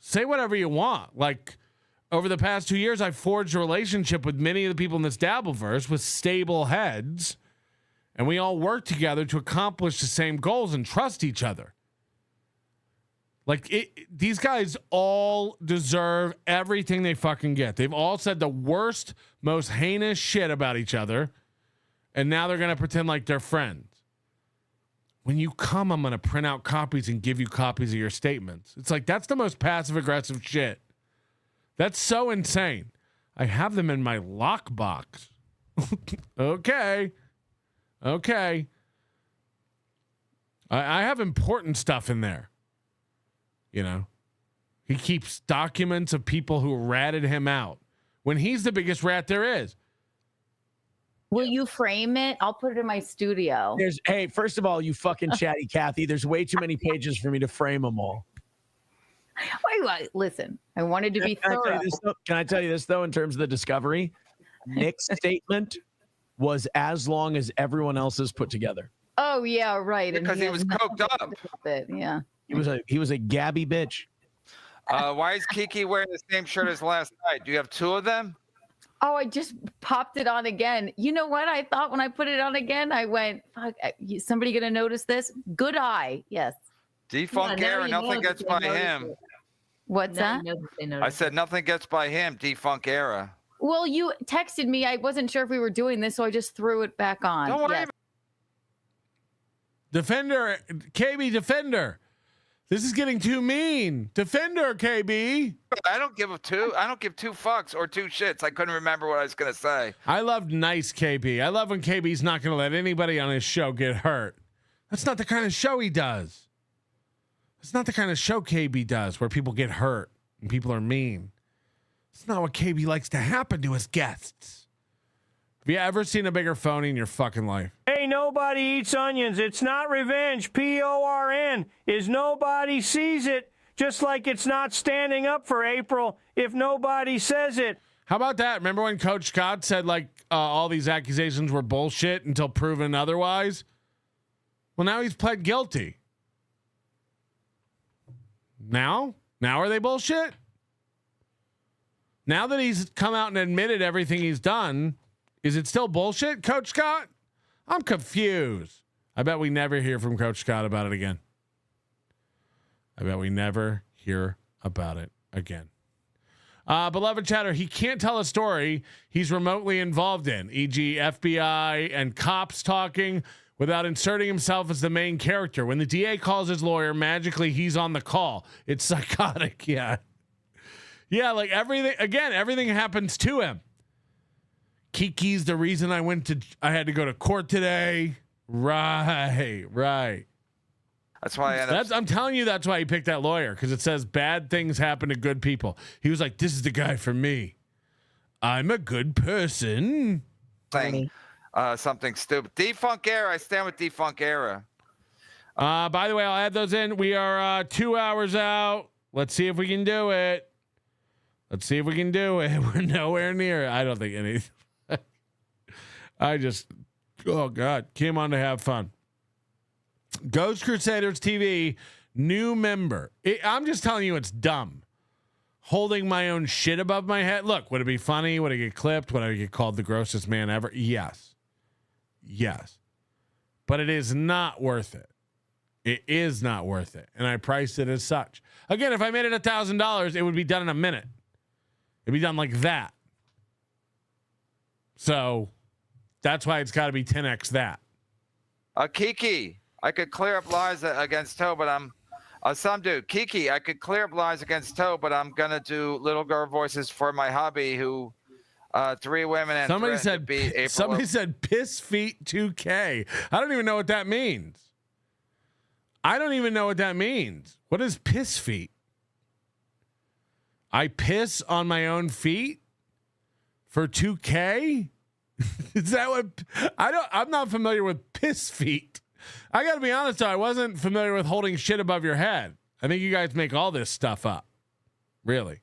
Say whatever you want. Like, over the past 2 years, I've forged a relationship with many of the people in this Dabbleverse with stable heads. And we all work together to accomplish the same goals and trust each other. These guys all deserve everything they fucking get. They've all said the worst, most heinous shit about each other. And now they're going to pretend like they're friends. When you come, I'm going to print out copies and give you copies of your statements. It's like, that's the most passive aggressive shit. That's so insane. I have them in my lockbox. Okay. I have important stuff in there. He keeps documents of people who ratted him out when he's the biggest rat there is. Will you frame it? I'll put it in my studio. Hey, first of all, you fucking chatty Kathy, there's way too many pages for me to frame them all. Wait, listen, I wanted to be thorough. Can I tell you this, though, in terms of the Discovery? Nick's statement was as long as everyone else's put together. Oh yeah, right. Because he was coked up. Yeah. He was a gabby bitch. Why is Kiki wearing the same shirt as last night? Do you have two of them? Oh, I just popped it on again. You know what? I thought when I put it on again, I went, fuck, somebody gonna notice this? Good eye. Yes. Defunct era, nothing gets by him. What's that? I said nothing gets by him, defunct era. Well, you texted me. I wasn't sure if we were doing this, so I just threw it back on. Don't worry about Defender, KB, defender. This is getting too mean. Defender, KB. I don't give two fucks or two shits. I couldn't remember what I was gonna say. I love nice KB. I love when KB's not going to let anybody on his show get hurt. That's not the kind of show he does. It's not the kind of show KB does where people get hurt and people are mean. It's not what KB likes to happen to his guests. Have you ever seen a bigger phony in your fucking life? Hey, nobody eats onions. It's not revenge. PORN is nobody sees it, just like it's not standing up for April if nobody says it. How about that? Remember when Coach Scott said like all these accusations were bullshit until proven otherwise? Well, now he's pled guilty. Now are they bullshit? Now that he's come out and admitted everything he's done, is it still bullshit, Coach Scott? I'm confused. I bet we never hear from Coach Scott about it again. Beloved chatter, he can't tell a story he's remotely involved in, e.g. FBI and cops talking, without inserting himself as the main character. When the DA calls his lawyer, magically he's on the call. It's psychotic, yeah. Yeah, like everything happens to him. Kiki's the reason I had to go to court today. Right. That's why I'm telling you, that's why he picked that lawyer, because it says bad things happen to good people. He was like, this is the guy for me. I'm a good person. Something stupid. Defunct era. I stand with defunct era. By the way, I'll add those in. We are 2 hours out. Let's see if we can do it. We're nowhere near. I don't think any. Oh God, came on to have fun. Ghost Crusaders TV, new member. I'm just telling you, it's dumb. Holding my own shit above my head. Look, would it be funny? Would I get clipped? Would I get called the grossest man ever? Yes. But it is not worth it. It is not worth it. And I priced it as such. Again, if I made it $1,000, it would be done in a minute. It'd be done like that. So that's why it's got to be 10x that. Kiki, I could clear up lies against Toe, but I'm some dude. Kiki, I could clear up lies against Toe, but I'm gonna do little girl voices for my hubby who 3 women and somebody said piss feet 2K. I don't even know what that means. What is piss feet? I piss on my own feet for 2K? Is that what I'm not familiar with piss feet. I got to be honest, though, I wasn't familiar with holding shit above your head. I think you guys make all this stuff up. Really.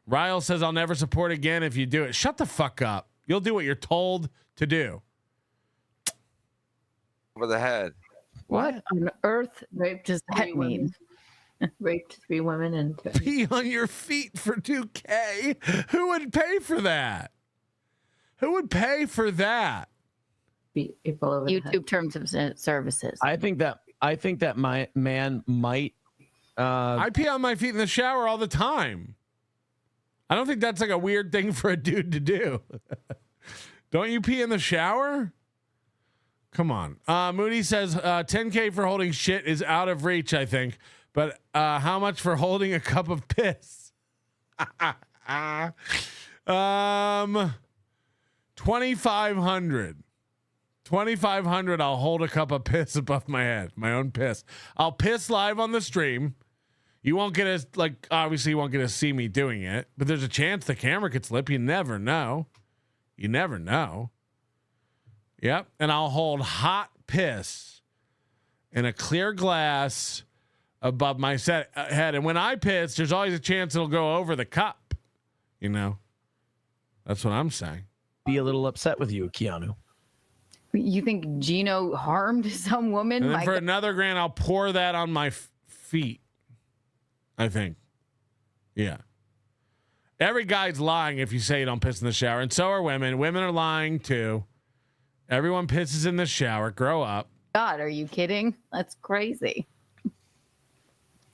Ryle says, I'll never support again if you do it. Shut the fuck up. You'll do what you're told to do. Over the head. What on earth Raped does that mean? Raped 3 women and Pee on your feet for 2K? Who would pay for that? people over the head. YouTube terms of services. I think that my man might. I pee on my feet in the shower all the time. I don't think that's like a weird thing for a dude to do. Don't you pee in the shower? Come on. Moody says 10K for holding shit is out of reach, I think. But how much for holding a cup of piss? 2,500. 2,500. I'll hold a cup of piss above my head. My own piss. I'll piss live on the stream. You won't get to obviously you won't get to see me doing it, but there's a chance the camera could slip. You never know. Yep. And I'll hold hot piss in a clear glass above my head. And when I piss, there's always a chance it'll go over the cup. You know, that's what I'm saying. be a little upset with you, Keanu. You think Gino harmed some woman? And then for another grand, I'll pour that on my feet. I think. Yeah. Every guy's lying if you say you don't piss in the shower. And so are women. Women are lying too. Everyone pisses in the shower. Grow up. God, are you kidding? That's crazy.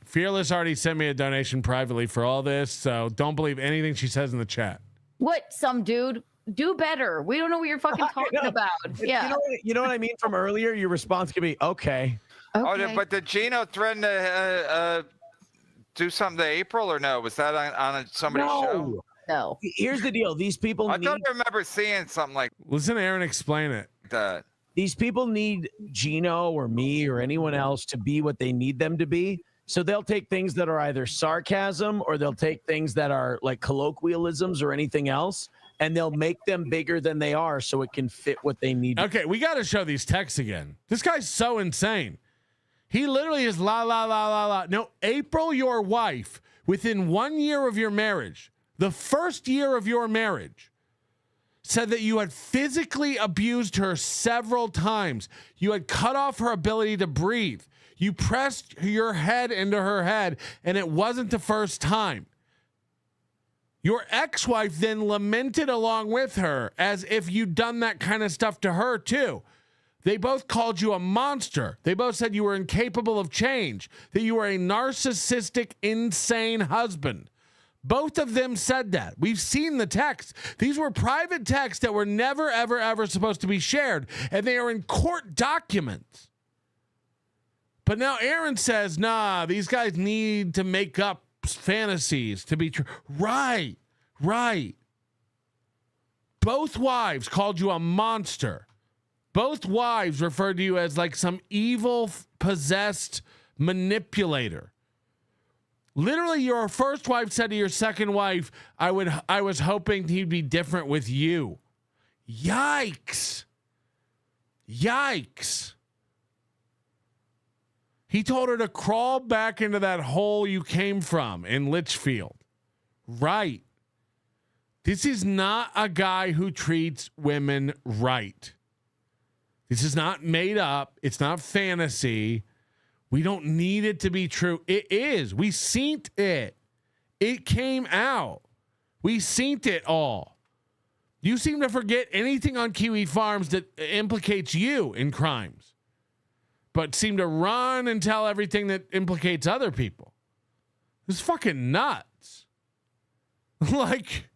Fearless already sent me a donation privately for all this, so don't believe anything she says in the chat. What, some dude? Do better. We don't know what you're fucking talking about. Yeah. You know what I mean from earlier? Your response could be, okay. Oh, but did Gino threaten to do something to April or no? Was that on somebody's show? No. Here's the deal. These people I don't remember seeing something like Listen to Aaron explain it. that. These people need Gino or me or anyone else to be what they need them to be. So they'll take things that are either sarcasm or they'll take things that are like colloquialisms or anything else, and they'll make them bigger than they are so it can fit what they need. Okay, we got to show these texts again. This guy's so insane. He literally is la, la, la, la, la. No, April, your wife, within 1 year of your marriage, the first year of your marriage, said that you had physically abused her several times. You had cut off her ability to breathe. You pressed your head into her head, and it wasn't the first time. Your ex-wife then lamented along with her as if you'd done that kind of stuff to her too. They both called you a monster. They both said you were incapable of change, that you were a narcissistic, insane husband. Both of them said that. We've seen the texts. These were private texts that were never, ever, ever supposed to be shared, and they are in court documents. But now Aaron says, nah, these guys need to make up fantasies to be true. Right. Both wives called you a monster. Both wives referred to you as like some evil, possessed manipulator. Literally, your first wife said to your second wife, I was hoping he'd be different with you. Yikes. He told her to crawl back into that hole you came from in Litchfield. Right. This is not a guy who treats women right. This is not made up. It's not fantasy. We don't need it to be true. It is. We synced it. It came out. We synced it all. You seem to forget anything on Kiwi Farms that implicates you in crimes, but seem to run and tell everything that implicates other people. It's fucking nuts. Like,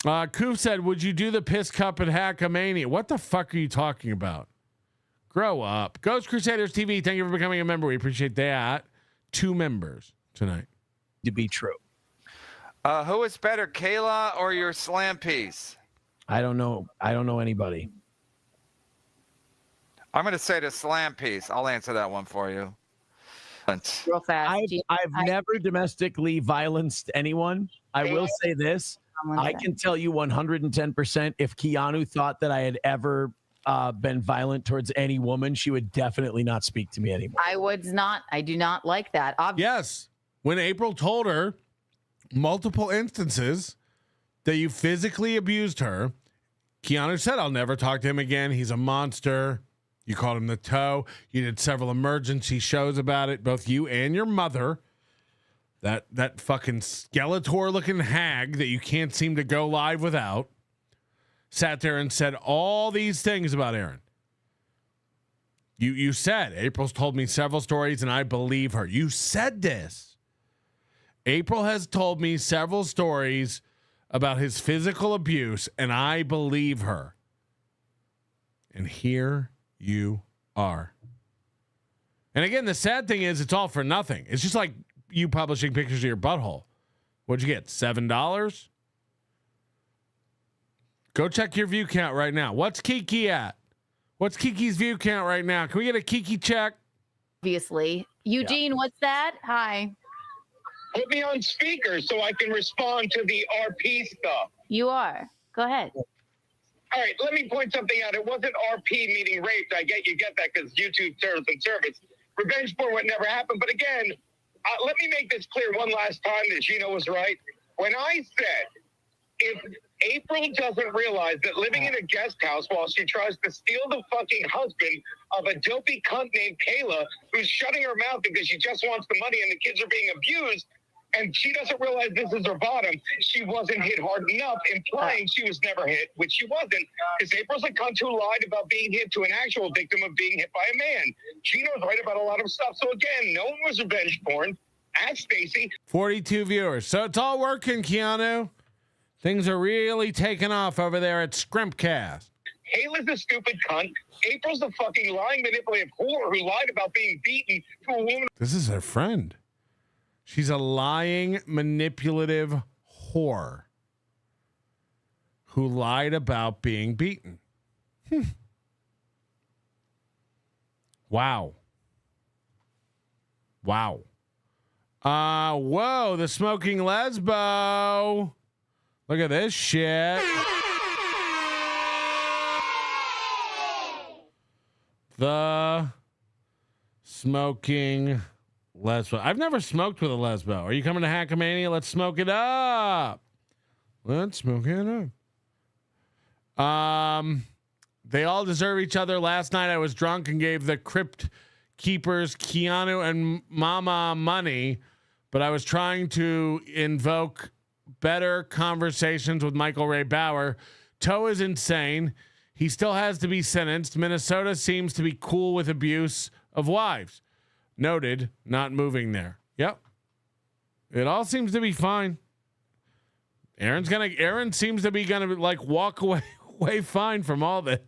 Koof said, would you do the piss cup at Hackamania? What the fuck are you talking about? Grow up. Ghost Crusaders TV, thank you for becoming a member. We appreciate that. 2 members tonight. To be true. Who is better, Kayla or your slam piece? I don't know anybody. I'm going to say the slam piece. I'll answer that one for you. Real fast. I've never domestically violenced anyone. I will say this. I can tell you 110% if Keanu thought that I had ever been violent towards any woman, she would definitely not speak to me anymore. I do not like that. Yes. When April told her multiple instances that you physically abused her, Keanu said, I'll never talk to him again. He's a monster. You called him the toe. You did several emergency shows about it, both you and your mother. That fucking Skeletor looking hag that you can't seem to go live without sat there and said all these things about Aaron. You said, April's told me several stories and I believe her. You said this. April has told me several stories about his physical abuse and I believe her. And here you are. And again, the sad thing is it's all for nothing. It's just like you publishing pictures of your butthole. What'd you get? $7? Go check your view count right now. What's Kiki at? What's Kiki's view count right now? Can we get a Kiki check? Obviously. Eugene, what's that? Hi. Put me on speaker so I can respond to the RP stuff. You are. Go ahead. All right, let me point something out. It wasn't RP meaning raped. You get that because YouTube terms and service. Revenge porn would never happen. But again, let me make this clear one last time that Gino was right. When I said, April doesn't realize that living in a guest house while she tries to steal the fucking husband of a dopey cunt named Kayla, who's shutting her mouth because she just wants the money and the kids are being abused, and she doesn't realize this is her bottom. She wasn't hit hard enough, implying she was never hit, which she wasn't, because April's a cunt who lied about being hit to an actual victim of being hit by a man. Gino's right about a lot of stuff. So again, no one was revenge porn. Ask Stacy. 42 viewers. So it's all working, Keanu. Things are really taking off over there at Scrimpcast. Kayla's a stupid cunt. April's a fucking lying, manipulative whore who lied about being beaten to a woman. This is her friend. She's a lying, manipulative whore who lied about being beaten. Wow. Wow. Whoa, the smoking lesbo. Look at this shit. The smoking lesbo. I've never smoked with a lesbo. Are you coming to Hackamania? Let's smoke it up. Let's smoke it up. They all deserve each other. Last night I was drunk and gave the crypt keepers Keanu and Mama money, but I was trying to invoke better conversations with Michael Ray Bauer. Toe is insane. He still has to be sentenced. Minnesota seems to be cool with abuse of wives. Noted, not moving there. Yep. It all seems to be fine. Aaron seems to be gonna like walk away fine from all this.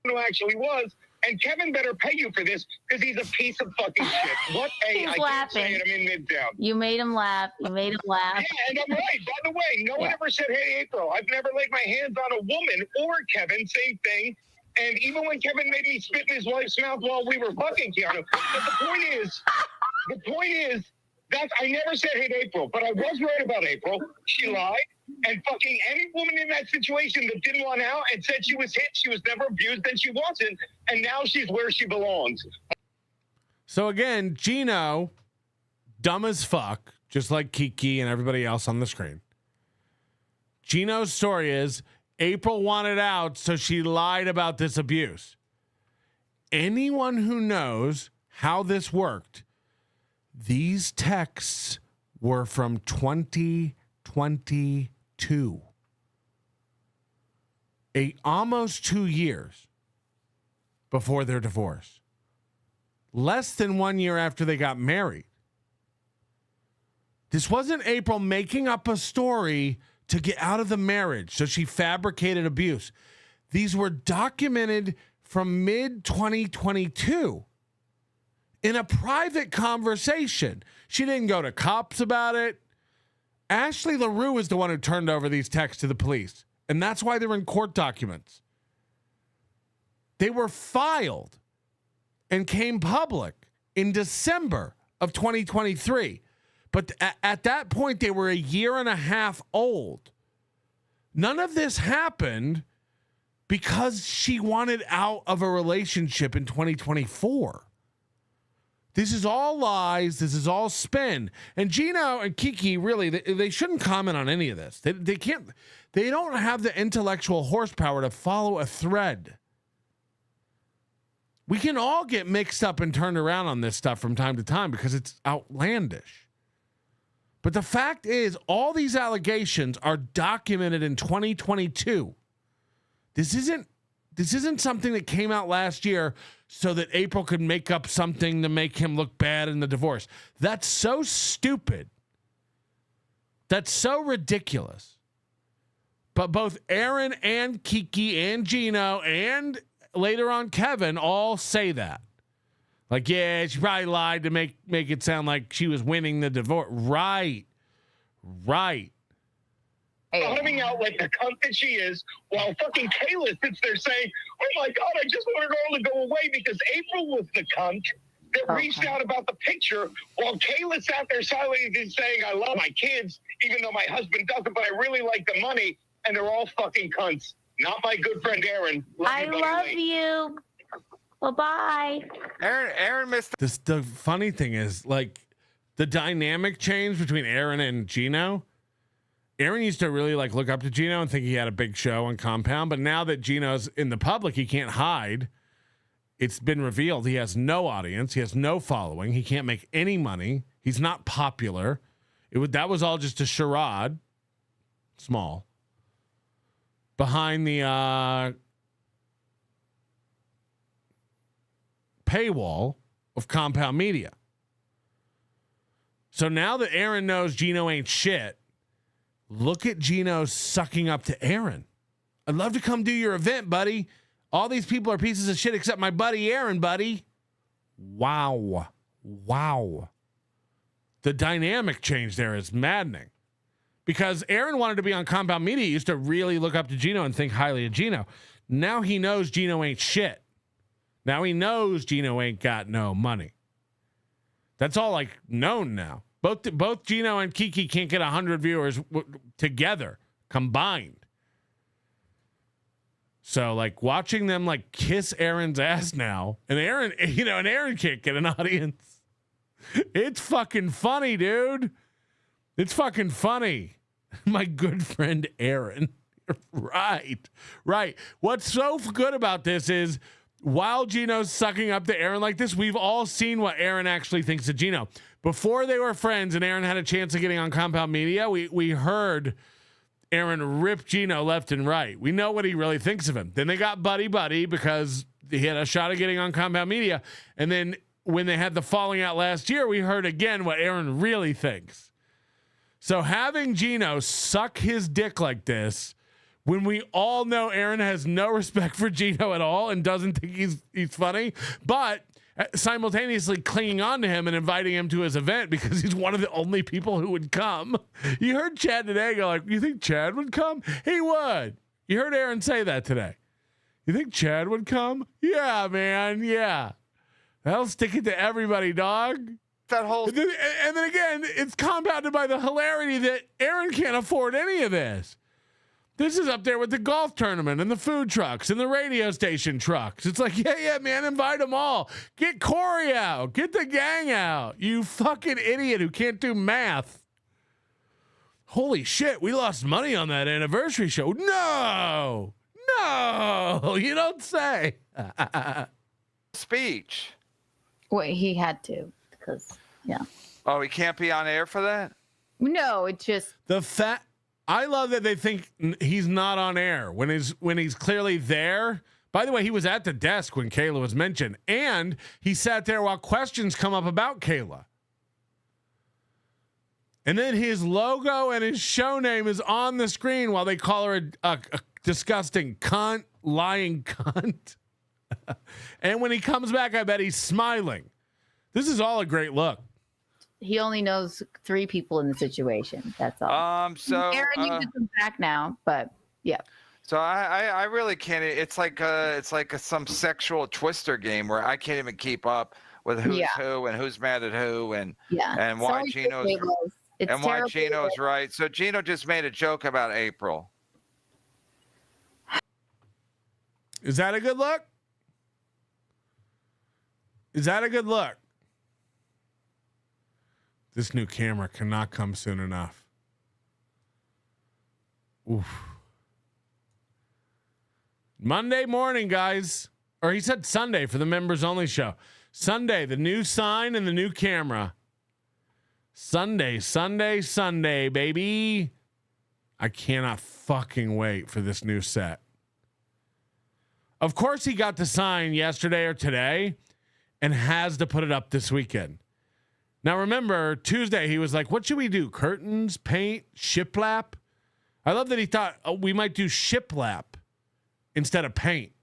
Who actually was, and Kevin better pay you for this because he's a piece of fucking shit. What a He's I laughing. can't say it. I'm in Midtown. You made him laugh. You made him laugh. Yeah, and I'm right. By the way, no one ever said, "Hey, April." I've never laid my hands on a woman or Kevin. Same thing. And even when Kevin made me spit in his wife's mouth while we were fucking, Keanu. But the point is that I never said hit April, but I was right about April. She lied. And fucking any woman in that situation that didn't want out and said she was hit, she was never abused, then she wasn't. And now she's where she belongs. So again, Gino, dumb as fuck, just like Kiki and everybody else on the screen. Gino's story is April wanted out, so she lied about this abuse. Anyone who knows how this worked, these texts were from 2022. Almost 2 years before their divorce. Less than 1 year after they got married. This wasn't April making up a story to get out of the marriage, so she fabricated abuse. These were documented from mid-2022 in a private conversation. She didn't go to cops about it. Ashley LaRue is the one who turned over these texts to the police, and that's why they're in court documents. They were filed and came public in December of 2023. But at that point, they were a year and a half old. None of this happened because she wanted out of a relationship in 2024. This is all lies. This is all spin. And Gino and Kiki, really, they shouldn't comment on any of this. They can't. They don't have the intellectual horsepower to follow a thread. We can all get mixed up and turned around on this stuff from time to time because it's outlandish. But the fact is, all these allegations are documented in 2022. This isn't something that came out last year so that April could make up something to make him look bad in the divorce. That's so stupid. That's so ridiculous. But both Aaron and Kiki and Gino and later on Kevin all say that. Like, yeah, she probably lied to make it sound like she was winning the divorce. Right. Coming out like the cunt that she is, while fucking Kayla sits there saying, "Oh my God, I just wanted her all to go away," because April was the cunt that reached out about the picture, while Kayla sat there silently saying, "I love my kids, even though my husband doesn't, but I really like the money," and they're all fucking cunts. Not my good friend Aaron. I love you. Bye-bye. Aaron missed. The funny thing is, like, the dynamic change between Aaron and Gino Aaron used to really like look up to Gino and think he had a big show on Compound, but now that Gino's in the public, he can't hide. It's been revealed he has no audience, he has no following, he can't make any money, he's not popular. That was all just a charade, small, behind the paywall of Compound Media. So now that Aaron knows Gino ain't shit, look at Gino sucking up to Aaron. I'd love to come do your event, buddy. All these people are pieces of shit except my buddy Aaron, buddy. Wow. The dynamic change there is maddening. Because Aaron wanted to be on Compound Media. He used to really look up to Gino and think highly of Gino. Now he knows Gino ain't shit. Now he knows Gino ain't got no money. That's all like known now. Both Gino and Kiki can't get 100 viewers together, combined. So like watching them like kiss Aaron's ass now, and Aaron can't get an audience. It's fucking funny, dude. It's fucking funny. My good friend Aaron. Right. What's so good about this is while Gino's sucking up to Aaron like this, we've all seen what Aaron actually thinks of Gino. Before they were friends and Aaron had a chance of getting on Compound Media, we heard Aaron rip Gino left and right. We know what he really thinks of him. Then they got buddy because he had a shot of getting on Compound Media. And then when they had the falling out last year, we heard again what Aaron really thinks. So having Gino suck his dick like this, when we all know Aaron has no respect for Gino at all and doesn't think he's funny, but simultaneously clinging on to him and inviting him to his event because he's one of the only people who would come. You heard Chad today go like, you think Chad would come? He would. You heard Aaron say that today. You think Chad would come? Yeah, man. Yeah. That'll stick it to everybody, dog. That whole and then again, it's compounded by the hilarity that Aaron can't afford any of this. This is up there with the golf tournament and the food trucks and the radio station trucks. It's like, yeah, man, invite them all. Get Corey out. Get the gang out. You fucking idiot who can't do math. Holy shit, we lost money on that anniversary show. No, you don't say. speech. Wait, he had to because, yeah. Oh, he can't be on air for that? No, it just. I love that they think he's not on air when he's clearly there. By the way, he was at the desk when Kayla was mentioned, and he sat there while questions come up about Kayla. And then his logo and his show name is on the screen while they call her a disgusting cunt, lying cunt. And when he comes back, I bet he's smiling. This is all a great look. He only knows 3 people in the situation. That's all. So Aaron, you can come back now, but yeah. So I really can't. It's like some sexual twister game where I can't even keep up with who's who and who's mad at who and why Gino's right. So Gino just made a joke about April. Is that a good look? Is that a good look? This new camera cannot come soon enough. Oof. Monday morning, guys. Or he said Sunday for the members only show. Sunday, the new sign and the new camera. Sunday, baby. I cannot fucking wait for this new set. Of course, he got the sign yesterday or today and has to put it up this weekend. Now, remember, Tuesday, he was like, what should we do? Curtains, paint, shiplap? I love that he thought we might do shiplap instead of paint.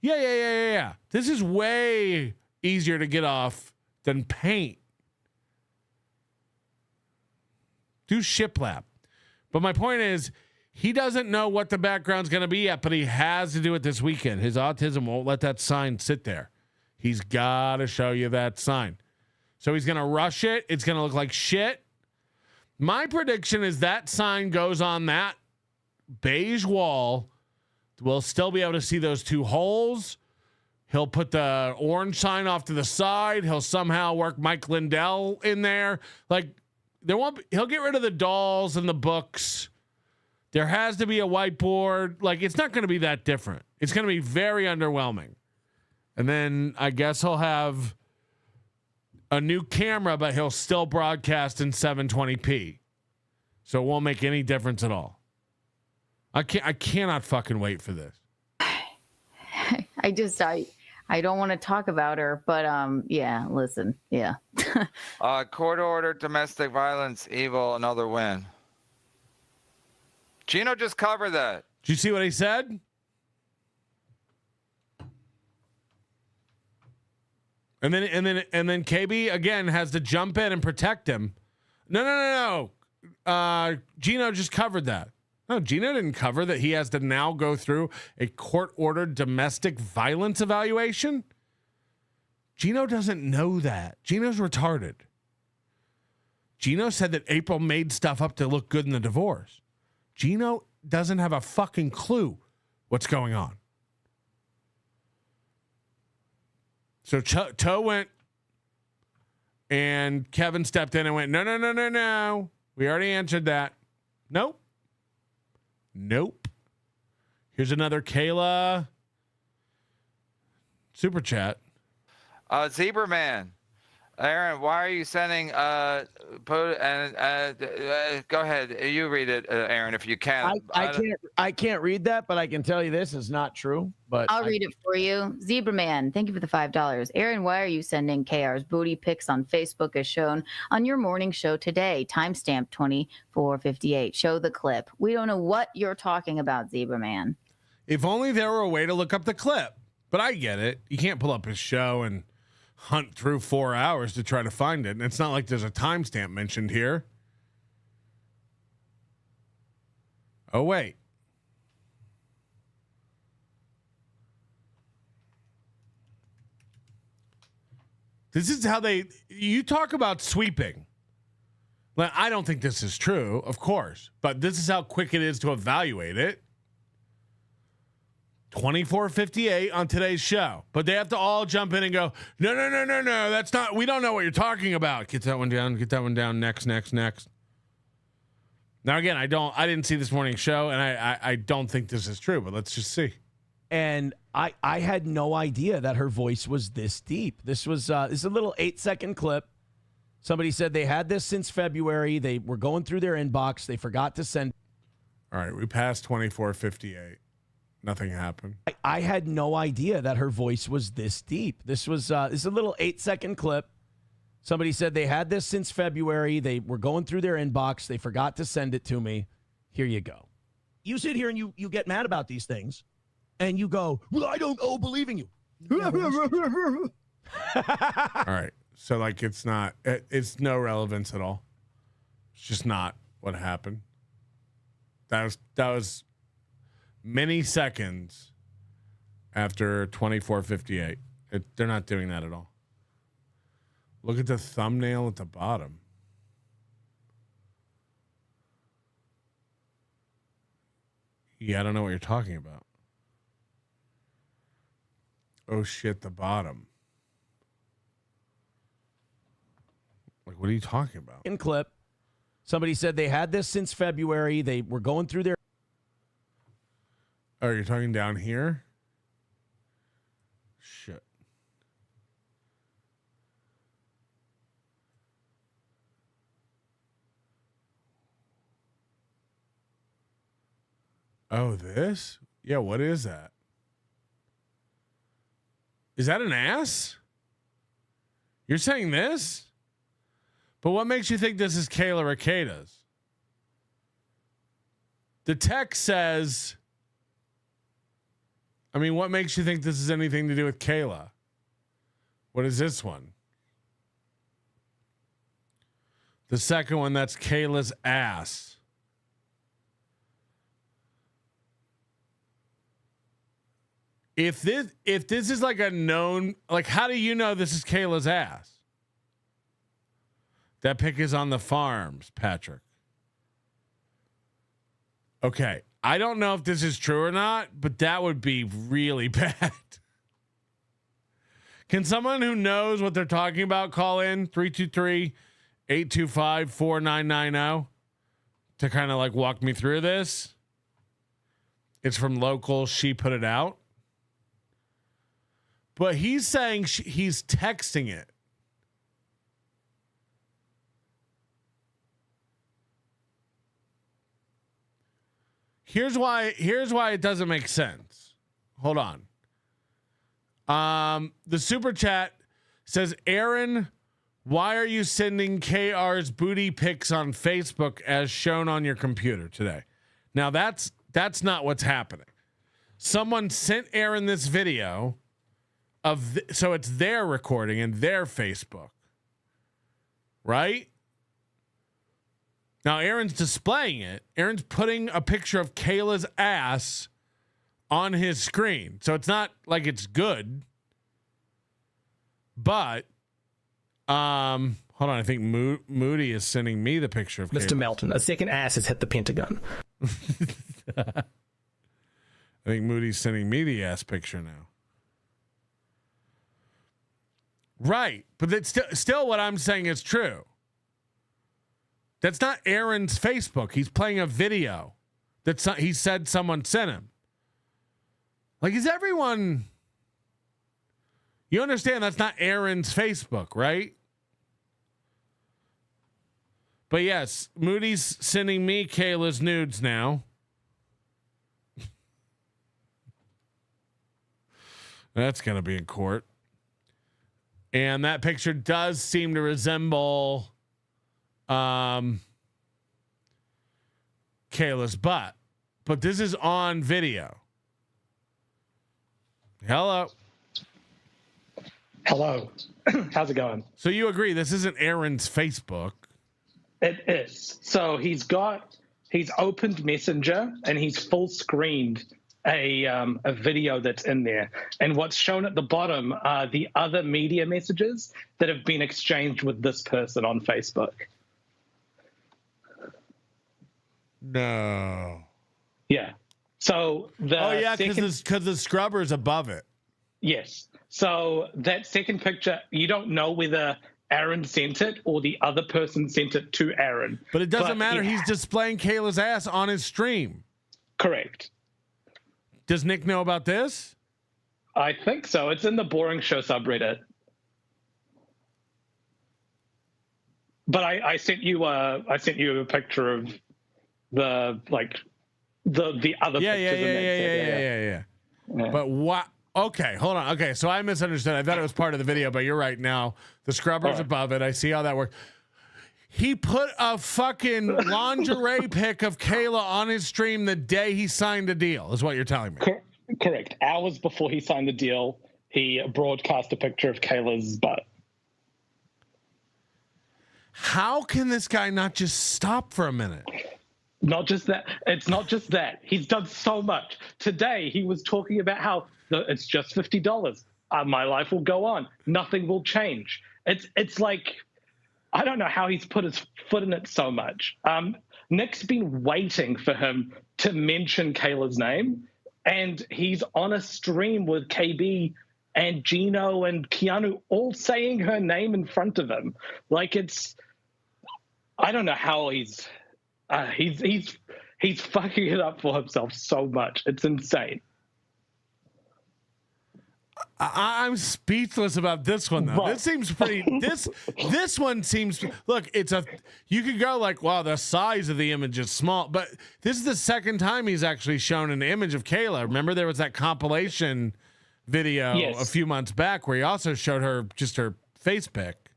Yeah. This is way easier to get off than paint. Do shiplap. But my point is, he doesn't know what the background's going to be yet, but he has to do it this weekend. His autism won't let that sign sit there. He's got to show you that sign. So he's going to rush it. It's going to look like shit. My prediction is that sign goes on that beige wall. We'll still be able to see those 2 holes. He'll put the orange sign off to the side. He'll somehow work Mike Lindell in there. Like, He'll get rid of the dolls and the books. There has to be a whiteboard. Like, it's not going to be that different. It's going to be very underwhelming. And then I guess he'll have a new camera, but he'll still broadcast in 720p. So it won't make any difference at all. I cannot fucking wait for this. I don't want to talk about her, but yeah, listen, yeah. Court order, domestic violence, evil, another win. Gino just covered that. Did you see what he said? And then KB again has to jump in and protect him. No. Gino just covered that. No, Gino didn't cover that he has to now go through a court-ordered domestic violence evaluation. Gino doesn't know that. Gino's retarded. Gino said that April made stuff up to look good in the divorce. Gino doesn't have a fucking clue what's going on. So Toe went, and Kevin stepped in and went, no. We already answered that. Nope. Here's another Kayla super chat. Zebra Man. Aaron, why are you sending go ahead, you read it, Aaron, if you can. I can't read that, but I can tell you this is not true. But I'll read it for you. Zebra Man, thank you for the $5. Aaron, why are you sending KR's booty pics on Facebook as shown on your morning show today? Timestamp 2458. Show the clip. We don't know what you're talking about, Zebra Man. If only there were a way to look up the clip. But I get it. You can't pull up his show and hunt through 4 hours to try to find it. And it's not like there's a timestamp mentioned here. Oh, wait. This is how you talk about sweeping. Well, I don't think this is true, of course, but this is how quick it is to evaluate it. 2458 on today's show, but they have to all jump in and go, no, that's not, we don't know what you're talking about. Get that one down, next. Now, again, I didn't see this morning's show, and I don't think this is true, but let's just see. And I had no idea that her voice was this deep. This is a little 8-second clip. Somebody said they had this since February. They were going through their inbox. They forgot to send. All right, we passed 2458. Nothing happened. I had no idea that her voice was this deep. This is a little 8-second clip. Somebody said they had this since February. They were going through their inbox. They forgot to send it to me. Here you go. You sit here and you get mad about these things, and you go, well, I don't believe in you. All right. So, like, it's no relevance at all. It's just not what happened. That was many seconds after 2458. They're not doing that at all. Look at the thumbnail at the bottom. Yeah, I don't know what you're talking about. Oh, shit, the bottom. Like, what are you talking about? In clip, somebody said they had this since February. They were going through their. Oh, you're talking down here? Shit. Oh, this? Yeah, what is that? Is that an ass? You're saying this? But what makes you think this is Kayla Riqueda's? The text says, I mean, what makes you think this has anything to do with Kayla? What is this one? The second one, that's Kayla's ass. If this is like a known, like, how do you know this is Kayla's ass? That pic is on the farms, Patrick. Okay. I don't know if this is true or not, but that would be really bad. Can someone who knows what they're talking about call in 323-873-1440? 825-4990 to kind of like walk me through this. It's from local. She put it out. But he's saying he's texting it. Here's why it doesn't make sense. Hold on. The super chat says, Aaron, why are you sending KR's booty pics on Facebook as shown on your computer today? Now that's not what's happening. Someone sent Aaron this video so it's their recording and their Facebook, right? Now Aaron's displaying it. Aaron's putting a picture of Kayla's ass on his screen. So it's not like it's good. But hold on, I think Moody is sending me the picture of Mr. Kayla. Melton, a second ass has hit the Pentagon. I think Moody's sending me the ass picture now. Right, but that's still what I'm saying is true. That's not Aaron's Facebook. He's playing a video that he said someone sent him. Like, is everyone... You understand that's not Aaron's Facebook, right? But yes, Moody's sending me Kayla's nudes now. That's going to be in court. And that picture does seem to resemble Kayla's butt. But this is on video. Hello. Hello. How's it going? So you agree this isn't Aaron's Facebook? It is. So he's opened Messenger and he's full screened a video that's in there. And what's shown at the bottom are the other media messages that have been exchanged with this person on Facebook. No. Yeah. So because the scrubber's above it. Yes. So that second picture, you don't know whether Aaron sent it or the other person sent it to Aaron. But it doesn't matter. He's displaying Kayla's ass on his stream. Correct. Does Nick know about this? I think so. It's in the Boring Show subreddit. But I sent you a picture of the other pictures. Yeah. But what? Okay, hold on. Okay, so I misunderstood. I thought it was part of the video, but you're right. Now the scrubber's above it. I see how that works. He put a fucking lingerie pic of Kayla on his stream the day he signed the deal, is what you're telling me. Correct. Hours before he signed the deal, he broadcast a picture of Kayla's butt. How can this guy not just stop for a minute? Not just that. It's not just that. He's done so much. Today, he was talking about how it's just $50. My life will go on. Nothing will change. It's like... I don't know how he's put his foot in it so much. Nick's been waiting for him to mention Kayla's name, and he's on a stream with KB and Gino and Keanu all saying her name in front of him. Like I don't know how he's fucking it up for himself so much. It's insane. I'm speechless about this one though. Right. This seems pretty. This one seems. Look, you could go like, wow, the size of the image is small, but this is the second time he's actually shown an image of Kayla. Remember, there was that compilation video a few months back where he also showed her just her face pic.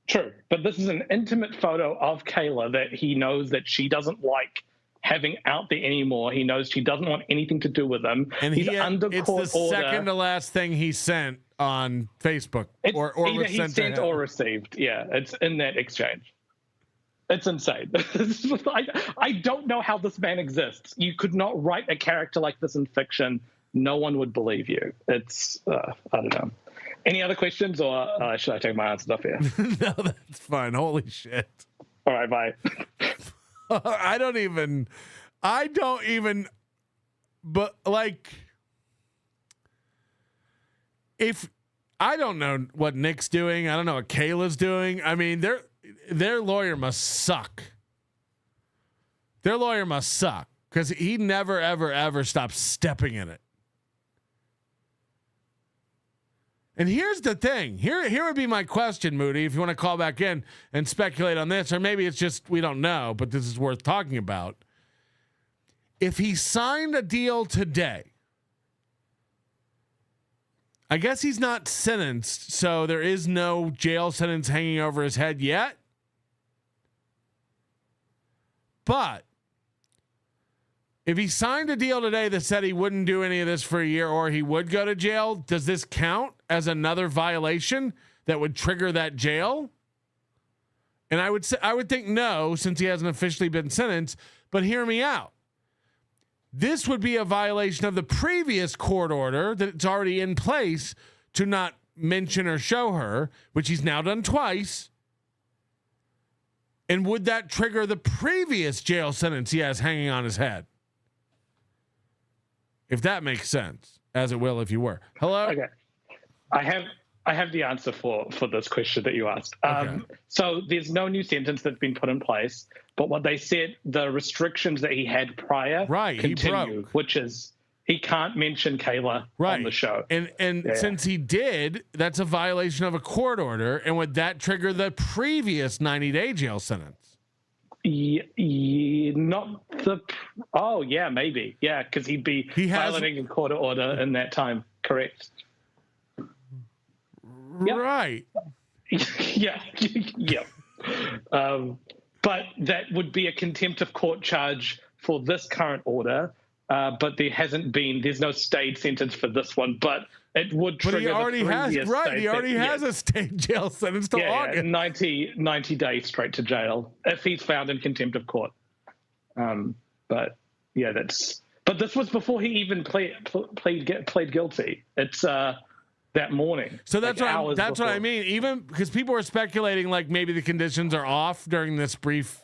True, but this is an intimate photo of Kayla that he knows that she doesn't like having out there anymore. He knows she doesn't want anything to do with him. And he's under court it's the order. second to last thing he sent on Facebook, or either was he sent sent or received. Yeah, it's in that exchange. It's insane. I don't know how this man exists. You could not write a character like this in fiction. No one would believe you. It's I don't know. Any other questions, or should I take my answers off here? No, that's fine. Holy shit. All right, bye. I don't even, but like, if I don't know what Nick's doing, I don't know what Kayla's doing. I mean, their lawyer must suck. Their lawyer must suck because he never, ever, ever stops stepping in it. And here's the thing. Here would be my question, Moody, if you want to call back in and speculate on this, or maybe it's just we don't know, but this is worth talking about. If he signed a deal today, I guess he's not sentenced, so there is no jail sentence hanging over his head yet. But if he signed a deal today that said he wouldn't do any of this for a year or he would go to jail, does this count as another violation that would trigger that jail? And I would think no, since he hasn't officially been sentenced, but hear me out. This would be a violation of the previous court order that's already in place to not mention or show her, which he's now done twice. And would that trigger the previous jail sentence he has hanging on his head? If that makes sense, as it will if you were. Hello? Okay. I have the answer for this question that you asked. Okay. So there's no new sentence that's been put in place, but what they said, the restrictions that he had prior continue, which is he can't mention Kayla on the show. And since he did, that's a violation of a court order. And would that trigger the previous 90-day jail sentence? Maybe. Yeah, because he'd be violating a court order in that time. Correct. Right. Yeah. But that would be a contempt of court charge for this current order. But there's no stayed sentence for this one. But it would trigger. But he already has a state jail sentence to August. 90 days straight to jail if he's found in contempt of court. But this was before he even played guilty. It's that morning. So that's what I mean. Even because people were speculating like maybe the conditions are off during this brief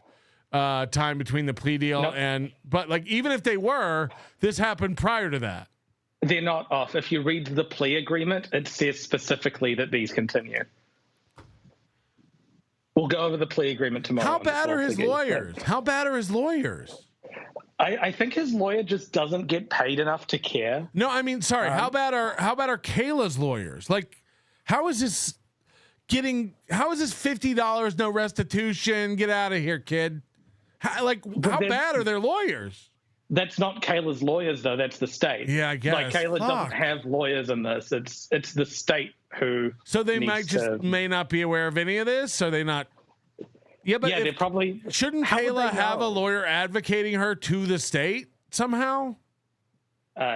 time between the plea deal but like even if they were, this happened prior to that. They're not off. If you read the plea agreement, it says specifically that these continue. We'll go over the plea agreement tomorrow. How bad are his lawyers? I think his lawyer just doesn't get paid enough to care. No, I mean, sorry. How bad are Kayla's lawyers? Like, how is this $50 no restitution? Get out of here, kid. How bad are their lawyers? That's not Kayla's lawyers, though. That's the state. Yeah, I guess. Like Kayla doesn't have lawyers in this. It's the state who. So they may not be aware of any of this. Are they not? Yeah, but they probably shouldn't Kayla have a lawyer advocating her to the state somehow?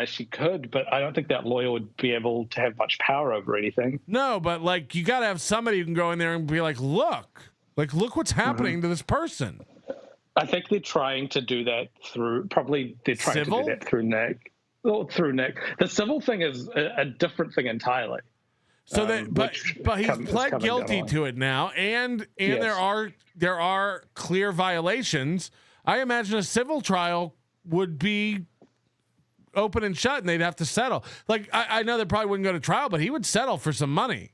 She could, but I don't think that lawyer would be able to have much power over anything. No, but like you got to have somebody who can go in there and be like, look what's happening to this person. I think they're trying to do that through Nick. Through Nick. The civil thing is a different thing entirely. So but he's pled guilty to it now, and yes. there are clear violations. I imagine a civil trial would be open and shut, and they'd have to settle. Like I know they probably wouldn't go to trial, but he would settle for some money.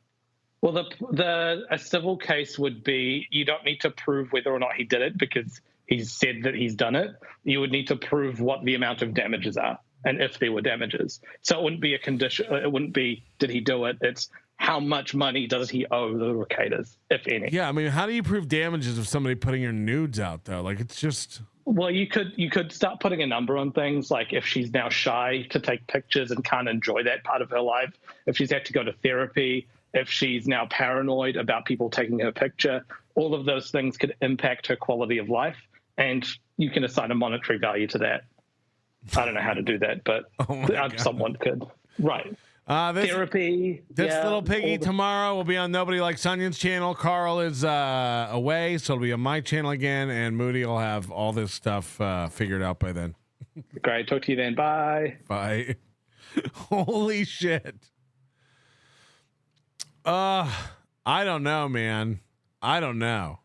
Well, a civil case would be you don't need to prove whether or not he did it because he's said that he's done it. You would need to prove what the amount of damages are and if there were damages. So it wouldn't be a condition. It wouldn't be did he do it. It's how much money does he owe the recators, if any? Yeah, I mean, how do you prove damages of somebody putting your nudes out though? Like it's just. Well, you could start putting a number on things like if she's now shy to take pictures and can't enjoy that part of her life, if she's had to go to therapy, if she's now paranoid about people taking her picture, all of those things could impact her quality of life, and you can assign a monetary value to that. I don't know how to do that, but someone could. Right. Therapy. This little piggy tomorrow will be on Nobody Likes Onions channel. Carl is away, so it'll be on my channel again, and Moody will have all this stuff figured out by then. Great. Talk to you then. Bye. Bye. Holy shit. I don't know, man. I don't know.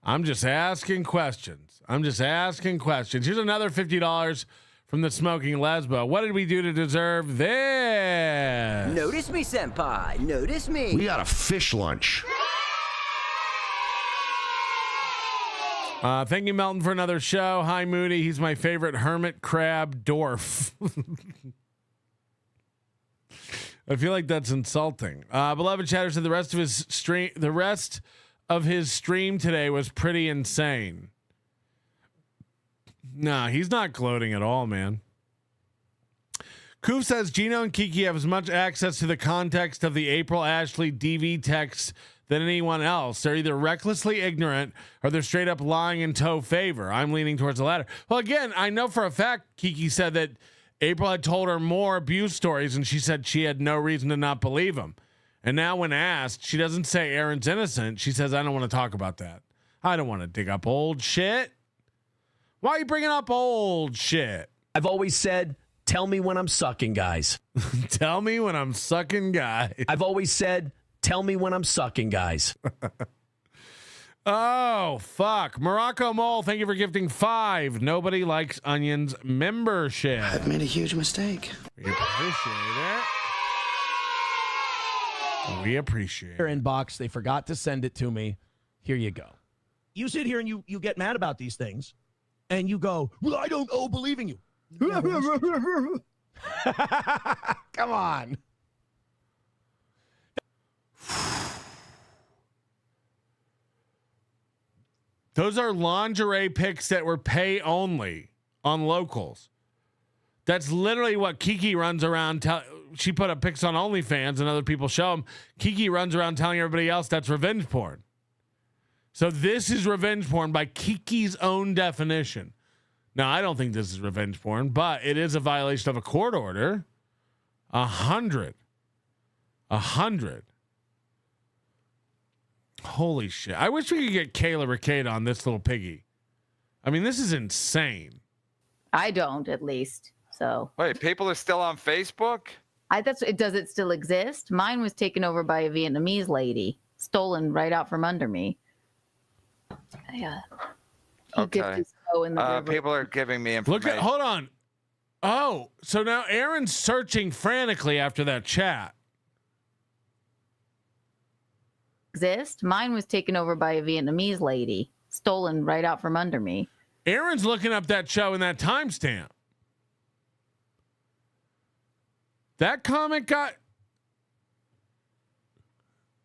I'm just asking questions. Here's another $50 from the Smoking Lesbo. What did we do to deserve this? Notice me, senpai. Notice me. We got a fish lunch. Thank you, Melton, for another show. Hi, Moody. He's my favorite hermit crab dwarf. I feel like that's insulting. Beloved Chatter said the rest of his stream today was pretty insane. Nah, he's not gloating at all, man. Koof says Gino and Kiki have as much access to the context of the April Ashley DV texts than anyone else. They're either recklessly ignorant or they're straight up lying in toe favor. I'm leaning towards the latter. Well, again, I know for a fact Kiki said that April had told her more abuse stories and she said she had no reason to not believe them. And now when asked, she doesn't say Aaron's innocent. She says, I don't want to talk about that. I don't want to dig up old shit. Why are you bringing up old shit? I've always said, tell me when I'm sucking, guys. Tell me when I'm sucking, guys. I've always said, tell me when I'm sucking, guys. Oh, fuck. Morocco Mole, thank you for gifting 5 Nobody Likes Onions membership. I've made a huge mistake. We appreciate it. We appreciate Your it. inbox. They forgot to send it to me. Here you go. You sit here and you get mad about these things. And you go, well, I don't believing you. Come on. Those are lingerie pics that were pay only on locals. That's literally what Kiki runs around. She put up pics on OnlyFans and other people show them. Kiki runs around telling everybody else that's revenge porn. So this is revenge porn by Kiki's own definition. Now, I don't think this is revenge porn, but it is a violation of a court order. 100. Holy shit. I wish we could get Kayla Ricade on this little piggy. I mean, this is insane. I don't, at least. So Wait, people are still on Facebook? Does it still exist? Mine was taken over by a Vietnamese lady, stolen right out from under me. Yeah. He dipped his toe in the river. People are giving me information. Hold on. Oh, so now Aaron's searching frantically after that chat. Exist. Mine was taken over by a Vietnamese lady, stolen right out from under me. Aaron's looking up that show and that timestamp. That comment got.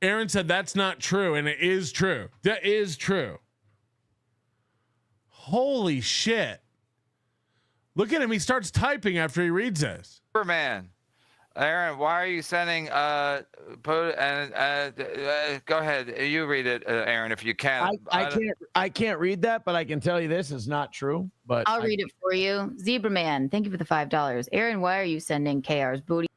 Aaron said that's not true, and it is true. That is true. Holy shit. Look at him. He starts typing after he reads this. Superman. Aaron, why are you sending go ahead. You read it, Aaron, if you can. I can't read that, but I can tell you this is not true. But I'll read it for you. Zebra Man, thank you for the $5. Aaron, why are you sending KR's booty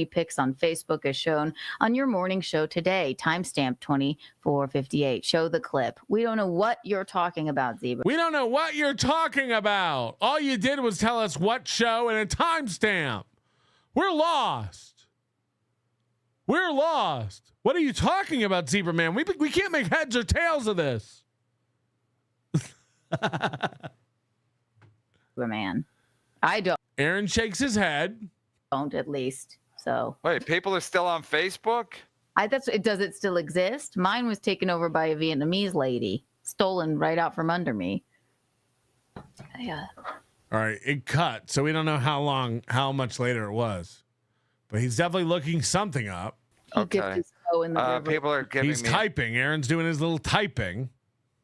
pics on Facebook as shown on your morning show today? Timestamp 2458. Show the clip. We don't know what you're talking about, Zebra. We don't know what you're talking about. All you did was tell us what show and a timestamp. We're lost. We're lost. What are you talking about, Zebra Man? We can't make heads or tails of this. Zebra Man. I don't. Aaron shakes his head. Don't, at least. So wait, people are still on Facebook? Does it still exist? Mine was taken over by a Vietnamese lady, stolen right out from under me. Yeah. All right, it cut, so we don't know how much later it was, but he's definitely looking something up. Okay. People are giving He's me typing. Aaron's doing his little typing.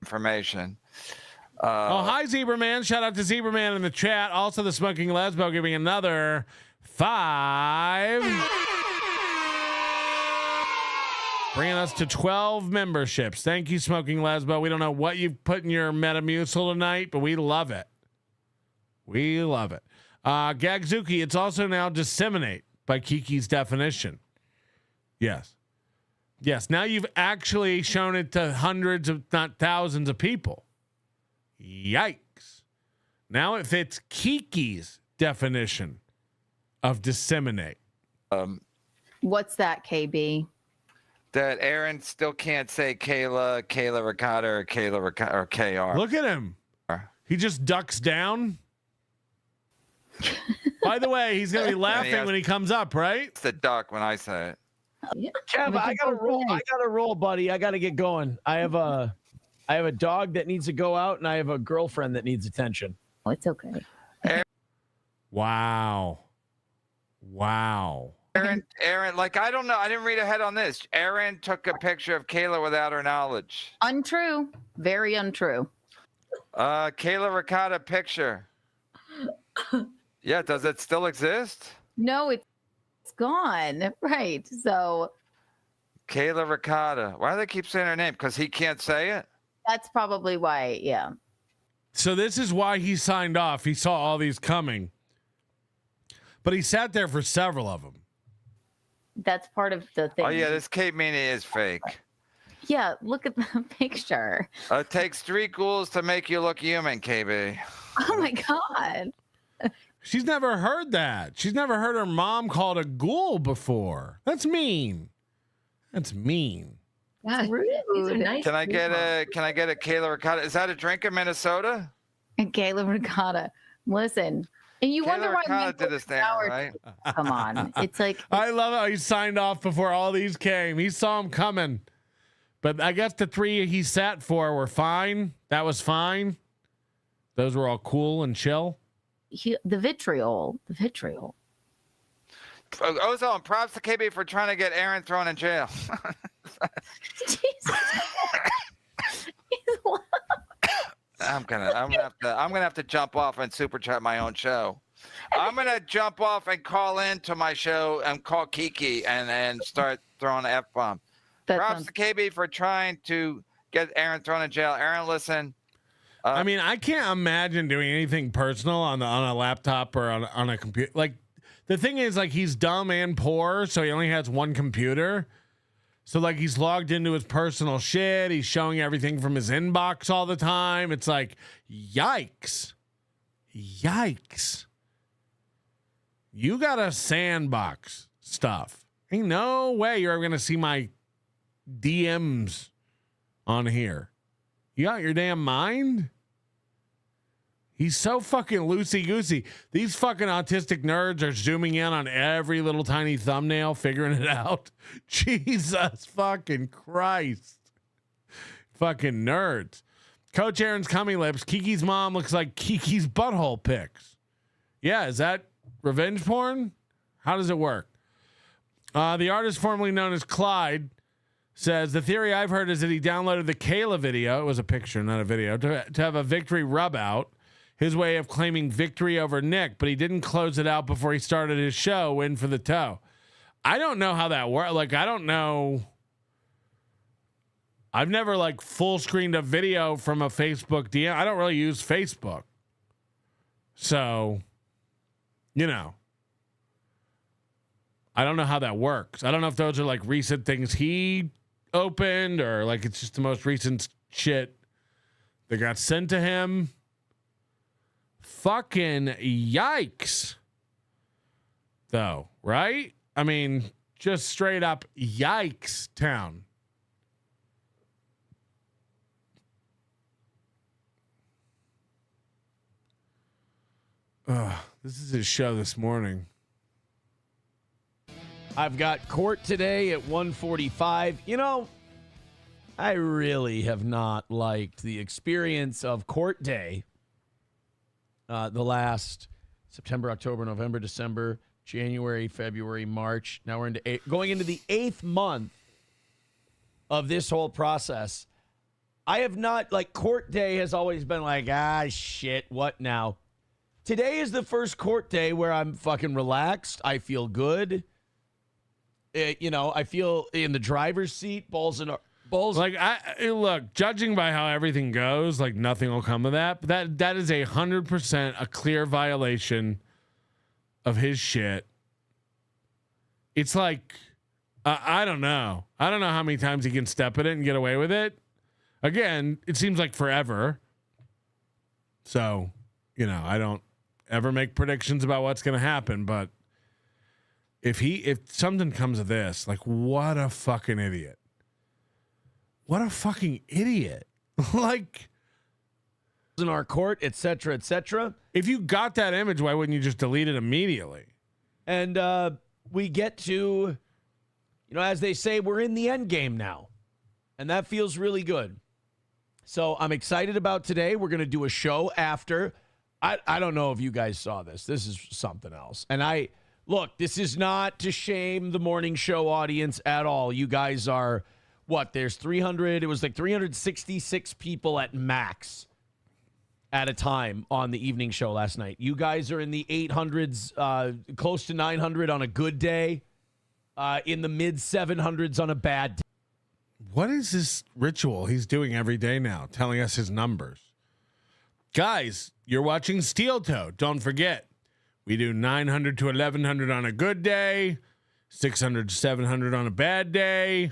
Information. Hi, Zebra Man. Shout out to Zebra Man in the chat. Also, the Smoking Lesbo giving another 5. Bringing us to 12 memberships. Thank you, Smoking Lesbo. We don't know what you've put in your Metamucil tonight, but we love it. We love it. Gagzuki, it's also now disseminate by Kiki's definition. Yes. Yes. Now you've actually shown it to hundreds of, not thousands of people. Yikes. Now it fits Kiki's definition of disseminate. What's that, KB? That Aaron still can't say Kayla Ricotta, or or KR. Look at him. He just ducks down. By the way, he's going to be laughing when he comes up, right? It's the duck when I say it. Kev, I gotta roll, buddy. I gotta get going. I have I have a dog that needs to go out, and I have a girlfriend that needs attention. Oh, it's okay. Wow. Aaron, like, I don't know. I didn't read ahead on this. Aaron took a picture of Kayla without her knowledge. Untrue. Very untrue. Kayla Ricotta picture. Yeah, does it still exist? No, it's gone. Right. So Kayla Ricotta. Why do they keep saying her name? Because he can't say it? that's probably why, yeah. So this is why he signed off. He saw all these coming. But he sat there for several of them. That's part of the thing. Oh, yeah, this Kate Meany is fake. Yeah, look at the picture. It takes 3 ghouls to make you look human, KB. Oh my God. She's never heard that. She's never heard her mom called a ghoul before. That's mean. That's mean. Yeah, these are nice. Can I get a Kayla Ricotta? Is that a drink in Minnesota? And Kayla Ricotta. Listen. And you wonder why Kayla Ricotta did this thing, right? Come on. It's like I love how he signed off before all these came. He saw them coming. But I guess the 3 he sat for were fine. That was fine. Those were all cool and chill. the vitriol. Ozone, props to KB for trying to get Aaron thrown in jail. Jesus. I'm gonna have to jump off and super chat my own show. I'm gonna jump off and call into my show and call Kiki and start throwing an F-bomb. Props to KB for trying to get Aaron thrown in jail. Aaron, listen. I mean, I can't imagine doing anything personal on a laptop or on a computer. Like, the thing is, like, he's dumb and poor, so he only has one computer. So, like, he's logged into his personal shit. He's showing everything from his inbox all the time. It's like, yikes. Yikes. You got to sandbox stuff. Ain't no way you're ever going to see my DMs on here. You got your damn mind? He's so fucking loosey-goosey. These fucking autistic nerds are zooming in on every little tiny thumbnail, figuring it out. Jesus fucking Christ. Fucking nerds. Coach Aaron's cummy lips. Kiki's mom looks like Kiki's butthole pics. Yeah, is that revenge porn? How does it work? The artist formerly known as Clyde says, the theory I've heard is that he downloaded the Kayla video. It was a picture, not a video, to have a victory rub out. His way of claiming victory over Nick, but he didn't close it out before he started his show, In for the Toe. I don't know how that works. Like, I don't know. I've never, like, full screened a video from a Facebook DM. I don't really use Facebook. So, you know. I don't know how that works. I don't know if those are, like, recent things he opened or, like, it's just the most recent shit that got sent to him. Fucking yikes. Though, right? I mean, just straight up yikes town. This is his show this morning. I've got court today at 1:45. You know, I really have not liked the experience of court day. The last September, October, November, December, January, February, March. Now we're going into the 8th month of this whole process. I have not, like, court day has always been like, shit, what now? Today is the first court day where I'm fucking relaxed. I feel good. I feel in the driver's seat, balls. Like, look, judging by how everything goes, like, nothing will come of that. But that is 100% a clear violation of his shit. It's like, I don't know. I don't know how many times he can step in it and get away with it. Again, it seems like forever. So, I don't ever make predictions about what's going to happen. But if something comes of this, like, what a fucking idiot. What a fucking idiot. Like, in our court, et cetera, et cetera. If you got that image, why wouldn't you just delete it immediately? And we get to, as they say, we're in the end game now. And that feels really good. So I'm excited about today. We're going to do a show after. I don't know if you guys saw this. This is something else. And look, this is not to shame the morning show audience at all. You guys are, there's 300. It was like 366 people at max at a time on the evening show last night. You guys are in the 800s, close to 900 on a good day, in the mid 700s on a bad day. What is this ritual he's doing every day now, telling us his numbers? Guys, you're watching Steel Toe. Don't forget, we do 900 to 1100 on a good day, 600 to 700 on a bad day,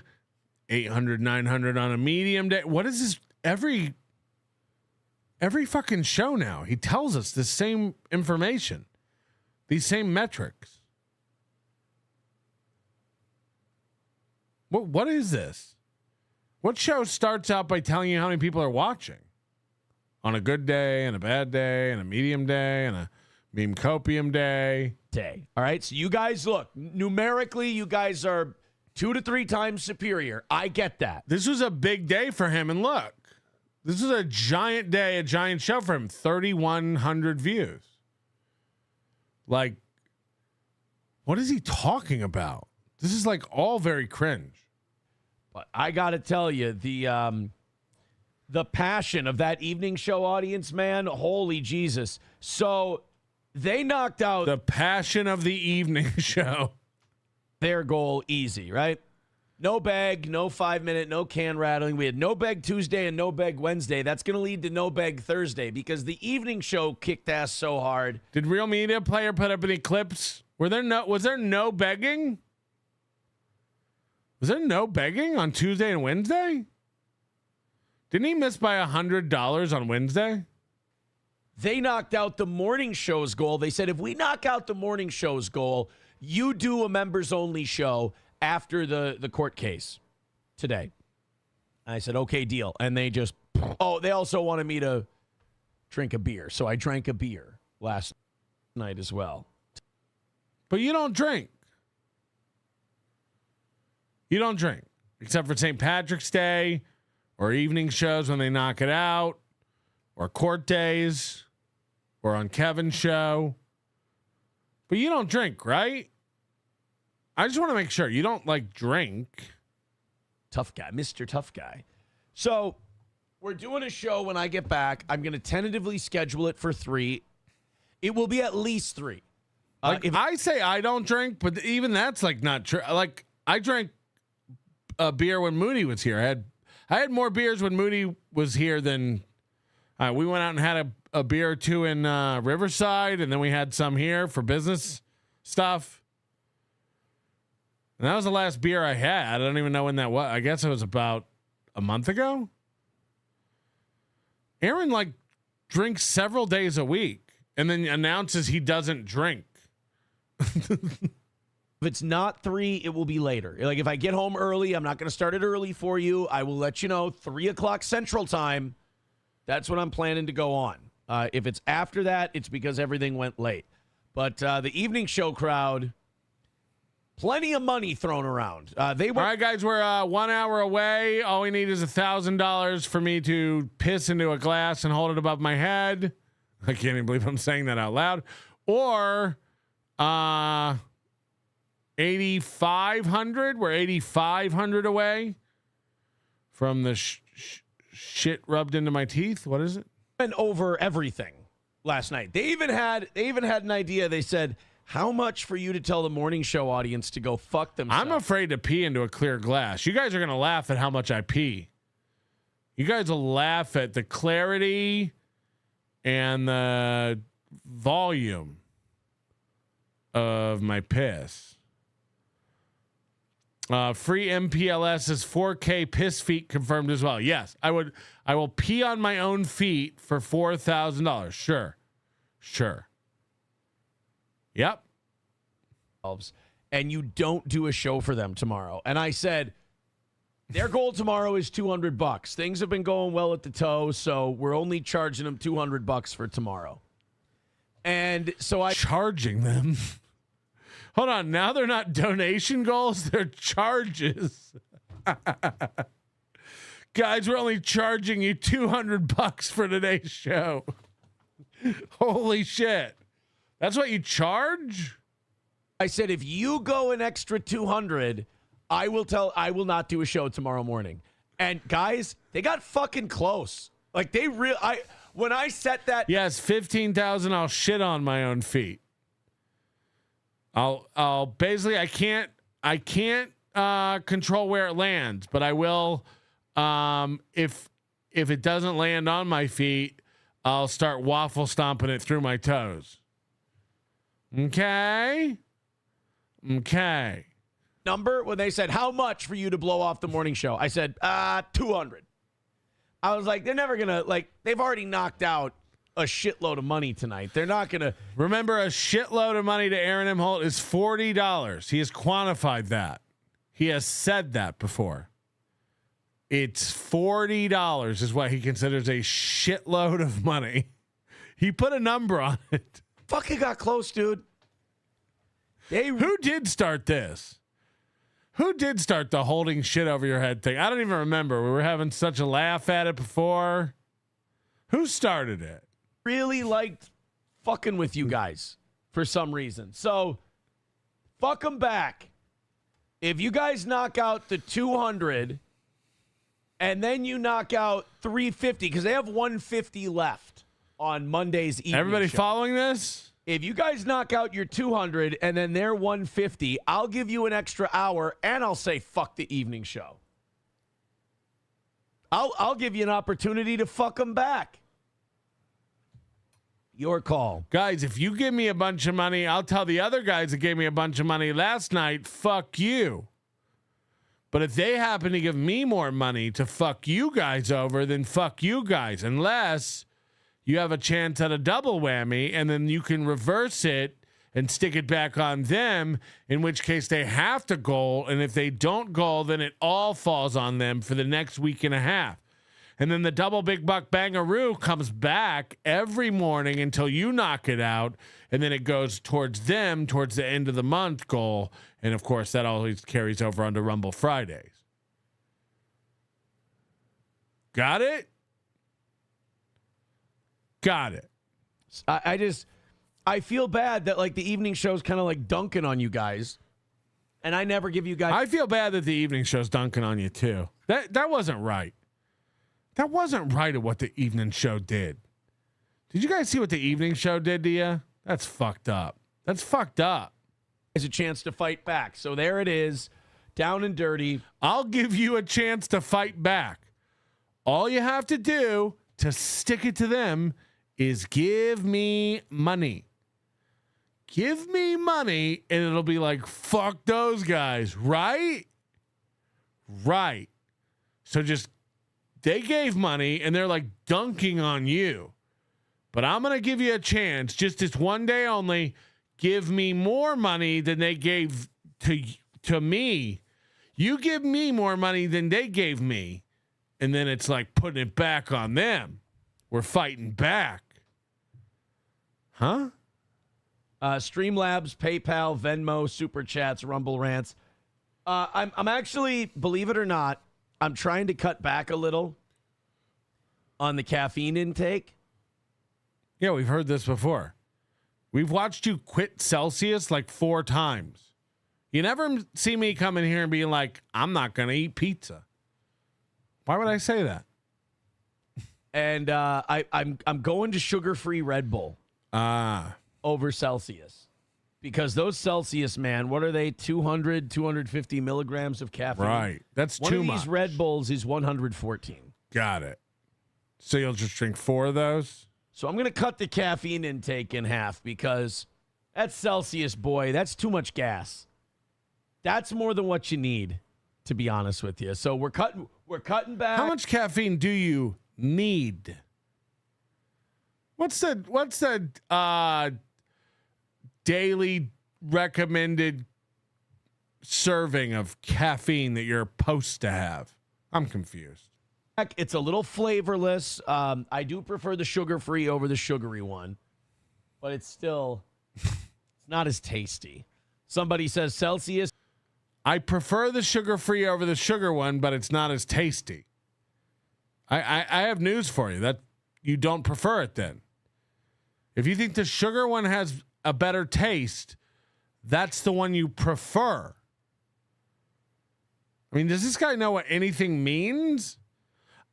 800, 900 on a medium day. What is this? Every fucking show now, he tells us the same information, these same metrics. What is this? What show starts out by telling you how many people are watching on a good day and a bad day and a medium day and a meme copium day? All right. So you guys, look, numerically, you guys are 2 to 3 times superior. I get that. This was a big day for him. And look, this is a giant day, a giant show for him. 3,100 views. Like, what is he talking about? This is like all very cringe. But I got to tell you, the passion of that evening show audience, man, holy Jesus. So they knocked out the passion of the evening show. Their goal easy, right? No bag, no 5-minute, no can rattling. We had no bag Tuesday and no bag Wednesday. That's going to lead to no bag Thursday because the evening show kicked ass so hard. Did Real Media Player put up any clips? Was there no begging? Was there no begging on Tuesday and Wednesday? Didn't he miss by $100 on Wednesday? They knocked out the morning show's goal. They said, if we knock out the morning show's goal, you do a members only show after the court case today. I said, okay, deal. And they they also wanted me to drink a beer. So I drank a beer last night as well. But you don't drink. You don't drink, except for St. Patrick's Day or evening shows when they knock it out or court days or on Kevin's show. But you don't drink, right? I just want to make sure you don't drink. Tough guy, Mr. Tough Guy. So we're doing a show when I get back. I'm going to tentatively schedule it for 3. It will be at least 3. If I say I don't drink, but even that's not true. I drank a beer when Moody was here. I had more beers when Moody was here than we went out and had a beer or 2 in Riverside, and then we had some here for business stuff. And that was the last beer I had. I don't even know when that was. I guess it was about a month ago. Aaron drinks several days a week and then announces he doesn't drink. If it's not 3, it will be later. If I get home early, I'm not going to start it early for you. I will let you know 3:00 Central Time. That's when I'm planning to go on. If it's after that, it's because everything went late. But the evening show crowd, plenty of money thrown around. All right, guys, we're 1 hour away. All we need is $1,000 for me to piss into a glass and hold it above my head. I can't even believe I'm saying that out loud. Or 8,500. We're 8,500 away from the shit rubbed into my teeth. What is it? And over everything last night. They even had an idea. They said, how much for you to tell the morning show audience to go fuck themselves? I'm afraid to pee into a clear glass. You guys are going to laugh at how much I pee. You guys will laugh at the clarity and the volume of my piss. Free MPLS is 4K piss feet confirmed as well. Yes, I will pee on my own feet for $4,000. Sure. Yep. And you don't do a show for them tomorrow. And I said, their goal tomorrow is $200. Things have been going well at the toe, so we're only charging them $200 for tomorrow. And so charging them. Hold on, now they're not donation goals, they're charges. Guys, we're only charging you $200 for today's show. Holy shit. That's what you charge? I said, if you go an extra 200, I will not do a show tomorrow morning. And guys, they got fucking close. Like when I set that. Yes, 15,000. I'll shit on my own feet. I'll basically, I can't control where it lands, but I will. If it doesn't land on my feet, I'll start waffle stomping it through my toes. Okay. Number when they said, how much for you to blow off the morning show? I said, 200. I was like, they're never going to, they've already knocked out a shitload of money tonight. They're not going to. Remember, a shitload of money to Aaron M. Holt is $40. He has quantified that. He has said that before. It's $40 is what he considers a shitload of money. He put a number on it. Fucking got close, dude. Who did start this? Who did start the holding shit over your head thing? I don't even remember. We were having such a laugh at it before. Who started it? Really liked fucking with you guys for some reason. So, fuck them back. If you guys knock out the 200 and then you knock out 350, because they have 150 left on Monday's evening Everybody show. following this? If you guys knock out your 200 and then they're 150, I'll give you an extra hour and I'll say fuck the evening show. I'll give you an opportunity to fuck them back. Your call. Guys, if you give me a bunch of money, I'll tell the other guys that gave me a bunch of money last night, fuck you. But if they happen to give me more money to fuck you guys over, then fuck you guys. Unless you have a chance at a double whammy, and then you can reverse it and stick it back on them, in which case they have to goal. And if they don't goal, then it all falls on them for the next week and a half. And then the double big buck bangaroo comes back every morning until you knock it out. And then it goes towards them towards the end of the month goal. And of course, that always carries over onto Rumble Fridays. Got it? Got it. I feel bad that the evening show's kind of like dunking on you guys. And I never give you guys. I feel bad that the evening show's dunking on you too. That wasn't right. That wasn't right at what the evening show did. Did you guys see what the evening show did to you? That's fucked up. That's fucked up. It's a chance to fight back. So there it is, down and dirty. I'll give you a chance to fight back. All you have to do to stick it to them is give me money. Give me money, and it'll be like, fuck those guys, right? Right. So just, they gave money, and they're like dunking on you. But I'm going to give you a chance, just this one day only. Give me more money than they gave to me. You give me more money than they gave me. And then it's like putting it back on them. We're fighting back. Huh? Streamlabs, PayPal, Venmo, Super Chats, Rumble Rants. I'm actually, believe it or not, I'm trying to cut back a little on the caffeine intake. Yeah, we've heard this before. We've watched you quit Celsius like 4 times. You never see me come in here and being like, I'm not going to eat pizza. Why would I say that? And I'm going to sugar-free Red Bull over Celsius. Because those Celsius, man, what are they? 200, 250 milligrams of caffeine? Right. That's One too of much. these Red Bulls is 114. Got it. So you'll just drink 4 of those? So I'm going to cut the caffeine intake in half because that's Celsius, boy. That's too much gas. That's more than what you need, to be honest with you. So we're cutting back. How much caffeine do you need? What's the daily recommended serving of caffeine that you're supposed to have? I'm confused. It's a little flavorless. I do prefer the sugar-free over the sugary one, but it's not as tasty. Somebody says Celsius. I prefer the sugar-free over the sugar one, but it's not as tasty. I have news for you that you don't prefer it then. If you think the sugar one has a better taste, that's the one you prefer. I mean, does this guy know what anything means?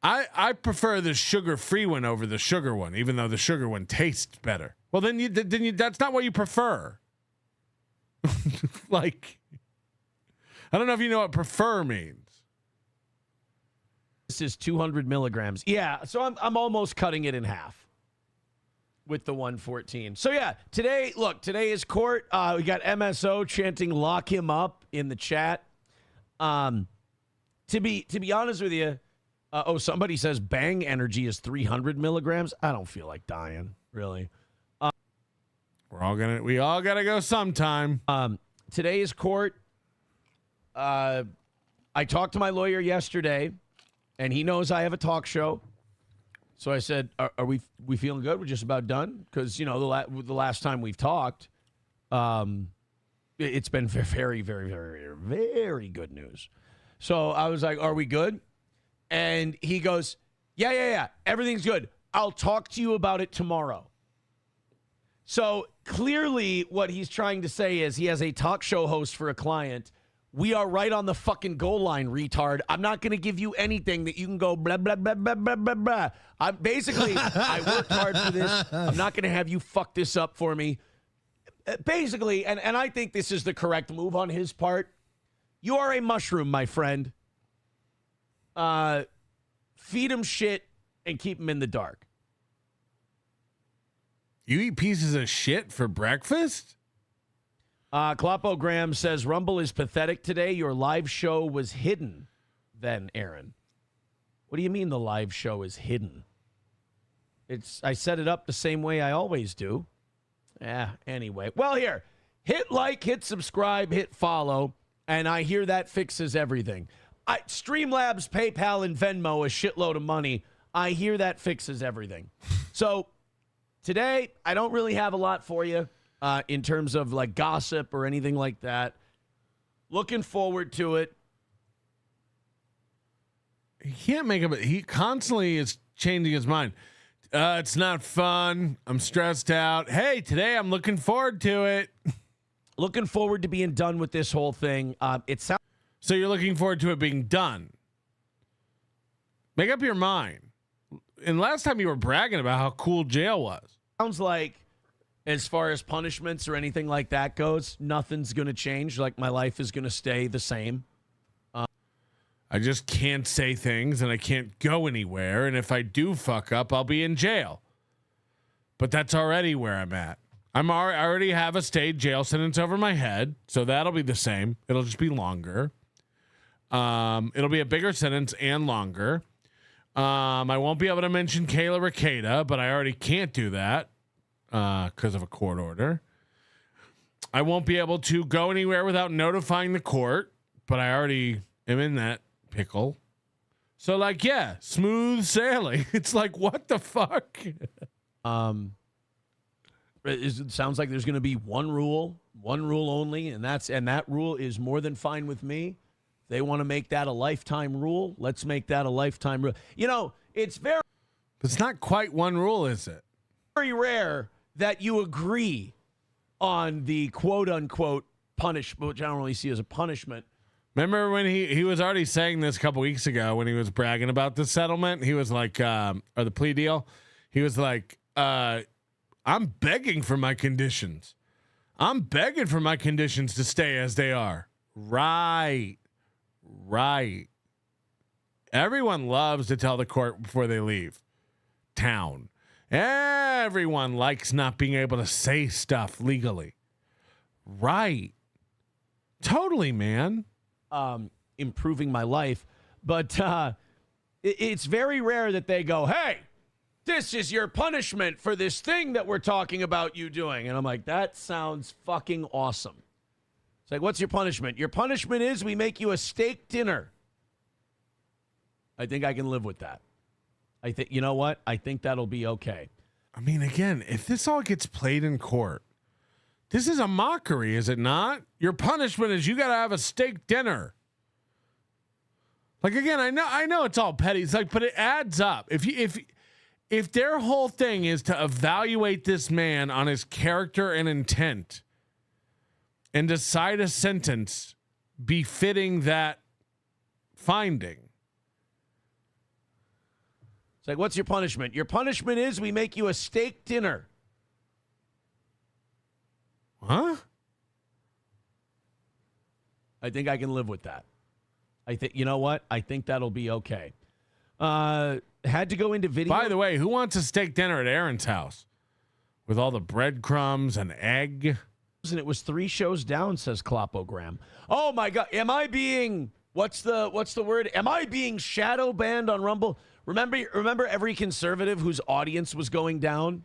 I prefer the sugar-free one over the sugar one, even though the sugar one tastes better. Well, then you that's not what you prefer. Like, I don't know if you know what prefer means. This is 200 milligrams. Yeah, so I'm almost cutting it in half with the 114. So yeah, today is court. We got MSO chanting "lock him up" in the chat. To be honest with you, somebody says Bang Energy is 300 milligrams. I don't feel like dying, really. We all gotta go sometime. Today is court. I talked to my lawyer yesterday, and he knows I have a talk show. So I said, "Are we feeling good? We're just about done." Because the last time we've talked, it's been very, very, very, very good news. So I was like, "Are we good?" And he goes, "Yeah, everything's good. I'll talk to you about it tomorrow." So clearly what he's trying to say is he has a talk show host for a client. We are right on the fucking goal line, retard. I'm not going to give you anything that you can go blah, blah, blah, blah, blah, blah, blah. I worked hard for this. I'm not going to have you fuck this up for me. Basically, and I think this is the correct move on his part. You are a mushroom, my friend. Feed him shit and keep him in the dark. You eat pieces of shit for breakfast? Kloppo Graham says, Rumble is pathetic today. Your live show was hidden then, Aaron. What do you mean the live show is hidden? I set it up the same way I always do. Anyway. Well, here. Hit like, hit subscribe, hit follow, and I hear that fixes everything. Streamlabs, PayPal, and Venmo a shitload of money. I hear that fixes everything. So today, I don't really have a lot for you in terms of like gossip or anything like that. Looking forward to it. He can't make up. He constantly is changing his mind. It's not fun. I'm stressed out. Hey, today I'm looking forward to it. Looking forward to being done with this whole thing. So you're looking forward to it being done. Make up your mind. And last time you were bragging about how cool jail was. Sounds like as far as punishments or anything like that goes, nothing's going to change. Like my life is going to stay the same. I just can't say things and I can't go anywhere. And if I do fuck up, I'll be in jail. But that's already where I'm at. I already have a state jail sentence over my head. So that'll be the same. It'll just be longer. It'll be a bigger sentence and longer. I won't be able to mention Kayla Ricada, but I already can't do that because of a court order. I won't be able to go anywhere without notifying the court, but I already am in that pickle. So, like, yeah, smooth sailing. It's like, what the fuck? It sounds like there's going to be one rule only, and that rule is more than fine with me. They want to make that a lifetime rule. Let's make that a lifetime rule. It's not quite one rule, is it? Very rare that you agree on the quote unquote punishment, which I don't really see as a punishment. Remember when he was already saying this a couple weeks ago when he was bragging about the settlement? He was like, or the plea deal. He was like, I'm begging for my conditions. I'm begging for my conditions to stay as they are. Right. Everyone loves to tell the court before they leave town. Everyone likes not being able to say stuff legally. Right. Totally, man. Improving my life. But it's very rare that they go, hey, this is your punishment for this thing that we're talking about you doing. And I'm like, that sounds fucking awesome. It's like, what's your punishment? Your punishment is we make you a steak dinner. I think I can live with that. I think, you know what? I think that'll be okay. I mean, again, if this all gets played in court, this is a mockery, is it not? Your punishment is you got to have a steak dinner. Like, again, I know it's all petty. It's like, but it adds up. If their whole thing is to evaluate this man on his character and intent and decide a sentence befitting that finding. It's like, what's your punishment? Your punishment is we make you a steak dinner. Huh? I think I can live with that. I think, you know what? I think that'll be okay. Had to go into video. By the way, who wants a steak dinner at Aaron's house with all the breadcrumbs and egg? And it was 3 shows down, says Clopogram. Oh my God. Am I being, what's the word? Am I being shadow banned on Rumble? Remember every conservative whose audience was going down?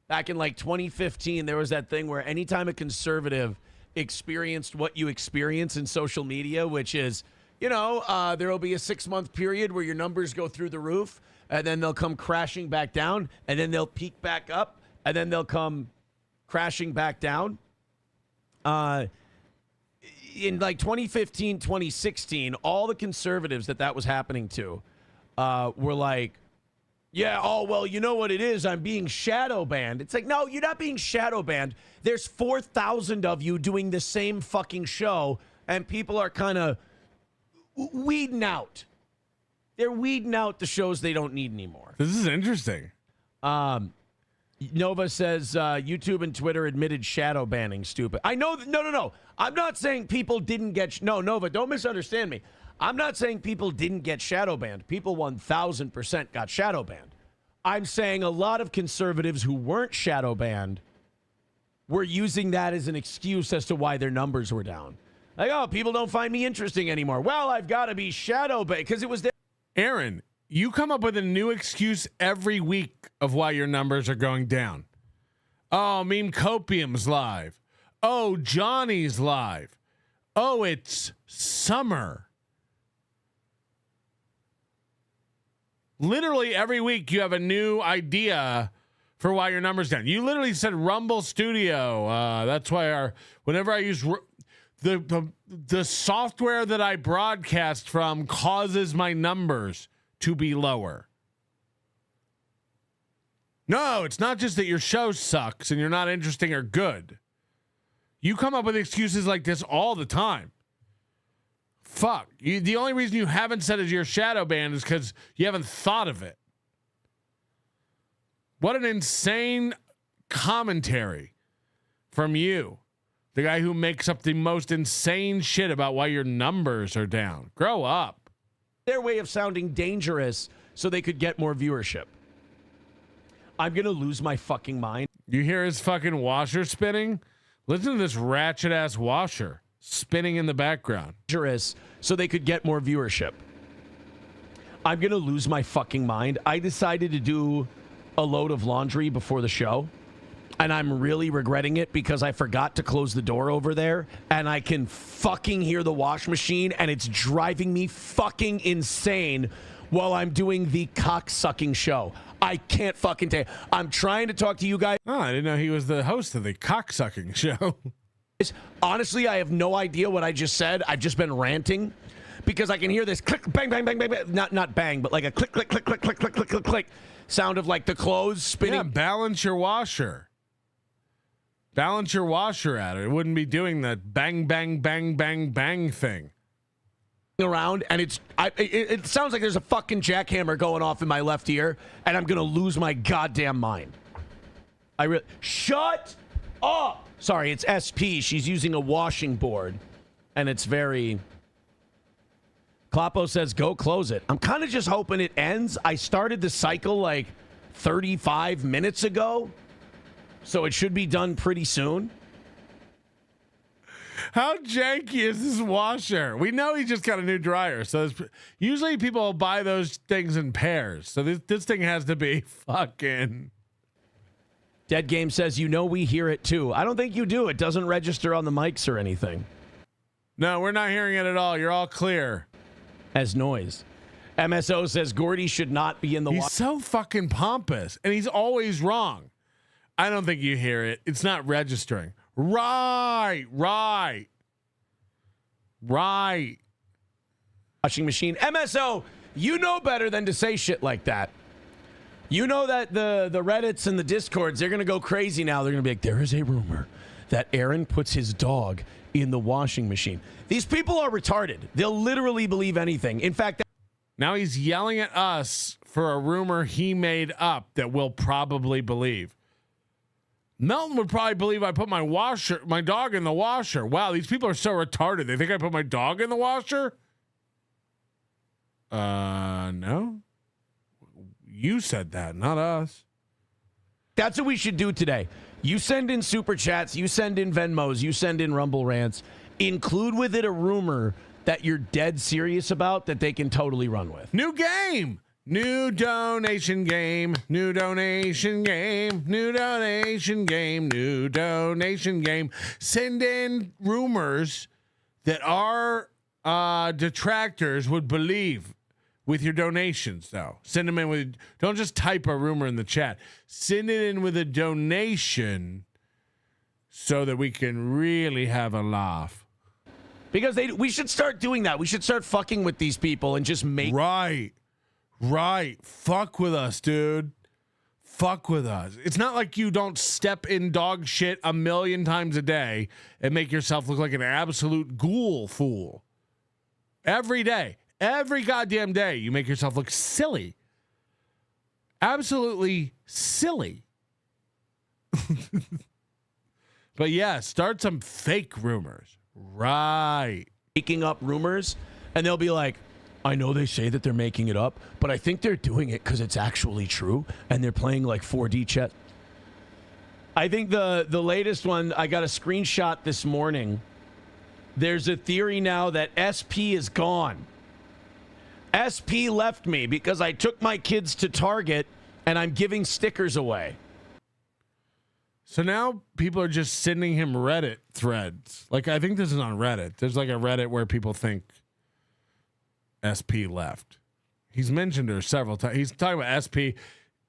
Back in like 2015, there was that thing where anytime a conservative experienced what you experience in social media, which is, there will be a 6-month period where your numbers go through the roof, and then they'll come crashing back down, and then they'll peak back up, and then they'll come crashing back down. In like 2015, 2016, all the conservatives that was happening to were like, yeah, oh, well, you know what it is? I'm being shadow banned. It's like, no, you're not being shadow banned. There's 4,000 of you doing the same fucking show, and people are kind of weeding out. They're weeding out the shows they don't need anymore. This is interesting. Nova says YouTube and Twitter admitted shadow banning. Stupid. I know. No. I'm not saying people didn't get. No, Nova, don't misunderstand me. I'm not saying people didn't get shadow banned. People 1,000% got shadow banned. I'm saying a lot of conservatives who weren't shadow banned were using that as an excuse as to why their numbers were down. Like, oh, people don't find me interesting anymore. Well, I've got to be shadow banned because it was there. Aaron, you come up with a new excuse every week of why your numbers are going down. Oh, Meme Copium's live. Oh, Johnny's live. Oh, it's summer. Literally every week you have a new idea for why your number's down. You literally said Rumble Studio. That's why whenever I use the software that I broadcast from causes my numbers to be lower. No, it's not just that your show sucks and you're not interesting or good. You come up with excuses like this all the time. Fuck. The only reason you haven't said it you're shadow banned is because you haven't thought of it. What an insane commentary from you. The guy who makes up the most insane shit about why your numbers are down. Grow up. Their way of sounding dangerous so they could get more viewership. I'm going to lose my fucking mind. You hear his fucking washer spinning? Listen to this ratchet ass washer spinning in the background. Dangerous so they could get more viewership. I'm going to lose my fucking mind. I decided to do a load of laundry before the show, and I'm really regretting it because I forgot to close the door over there, and I can fucking hear the wash machine, and it's driving me fucking insane while I'm doing the cock-sucking show. I can't fucking tell you. I'm trying to talk to you guys. Oh, I didn't know he was the host of the cock-sucking show. Honestly, I have no idea what I just said. I've just been ranting because I can hear this click, bang, bang, bang, bang, bang. Not bang, but like a click, click, click, click, click, click, click, click, click sound of like the clothes spinning. Yeah, balance your washer. Balance your washer at it. It wouldn't be doing that bang, bang, bang, bang, bang thing. Around, and it sounds like there's a fucking jackhammer going off in my left ear, and I'm gonna lose my goddamn mind. Shut up. Sorry, it's SP. She's using a washing board, and it's very. Kloppo says, go close it. I'm kind of just hoping it ends. I started the cycle like 35 minutes ago, so it should be done pretty soon. How janky is this washer? We know he just got a new dryer, so usually people will buy those things in pairs. So this thing has to be fucking. Dead Game says, we hear it too. I don't think you do. It doesn't register on the mics or anything. No, we're not hearing it at all. You're all clear. As noise. MSO says Gordy should not be in the He's so fucking pompous, and he's always wrong. I don't think you hear it. It's not registering. Right. washing machine. MSO, you know better than to say shit like that. You know that the Reddits and the Discords, they're going to go crazy now. They're going to be like, there is a rumor that Aaron puts his dog in the washing machine. These people are retarded. They'll literally believe anything. In fact, now he's yelling at us for a rumor he made up that we'll probably believe. Melton would probably believe I put my dog in the washer. Wow, these people are so retarded. They think I put my dog in the washer? No. You said that, not us. that's what we should do today. You send in super chats, you send in Venmos, you send in Rumble rants. Include with it a rumor that you're dead serious about that they can totally run with. New game. New donation game. New donation game. New donation game. New donation game. Send in rumors that our detractors would believe with your donations, though. Send them in with, don't just type a rumor in the chat. Send it in with a donation so that we can really have a laugh. Because we should start doing that. We should start fucking with these people and just make... Right. Fuck with us, dude. Fuck with us. It's not like you don't step in dog shit 1,000,000 times a day and make yourself look like an absolute ghoul fool. Every day. Every goddamn day, you make yourself look silly. Absolutely silly. But yeah, start some fake rumors. Right. Making up rumors, and they'll be like, I know they say that they're making it up, but I think they're doing it because it's actually true, and they're playing like 4D chess. I think the latest one, I got a screenshot this morning. There's a theory now that SP is gone. SP left me because I took my kids to Target, and I'm giving stickers away. So now people are just sending him Reddit threads. Like, I think this is on Reddit. There's like a Reddit where people think SP left. He's mentioned her several times. He's talking about SP.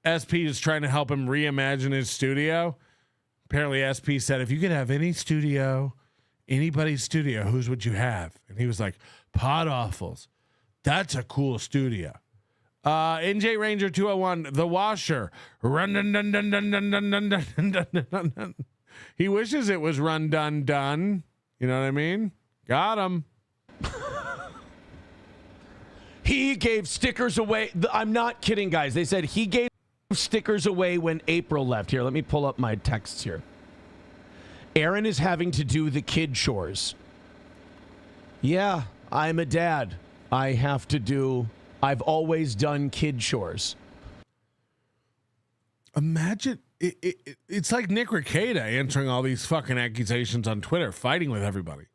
SP is trying to help him reimagine his studio. Apparently SP said, if you could have any studio, anybody's studio, whose would you have? And he was like, Pod Awfuls. That's a cool studio. NJ Ranger 201, The Washer. Run dun dun dun dun dun dun dun dun dun dun dun. He wishes it was run dun dun. You know what I mean? Got him. He gave stickers away. I'm not kidding, guys. They said he gave stickers away when April left. Here, let me pull up my texts here. Aaron is having to do the kid chores. Yeah, I'm a dad. I've always done kid chores. Imagine it's like Nick Rekieta answering all these fucking accusations on Twitter, fighting with everybody.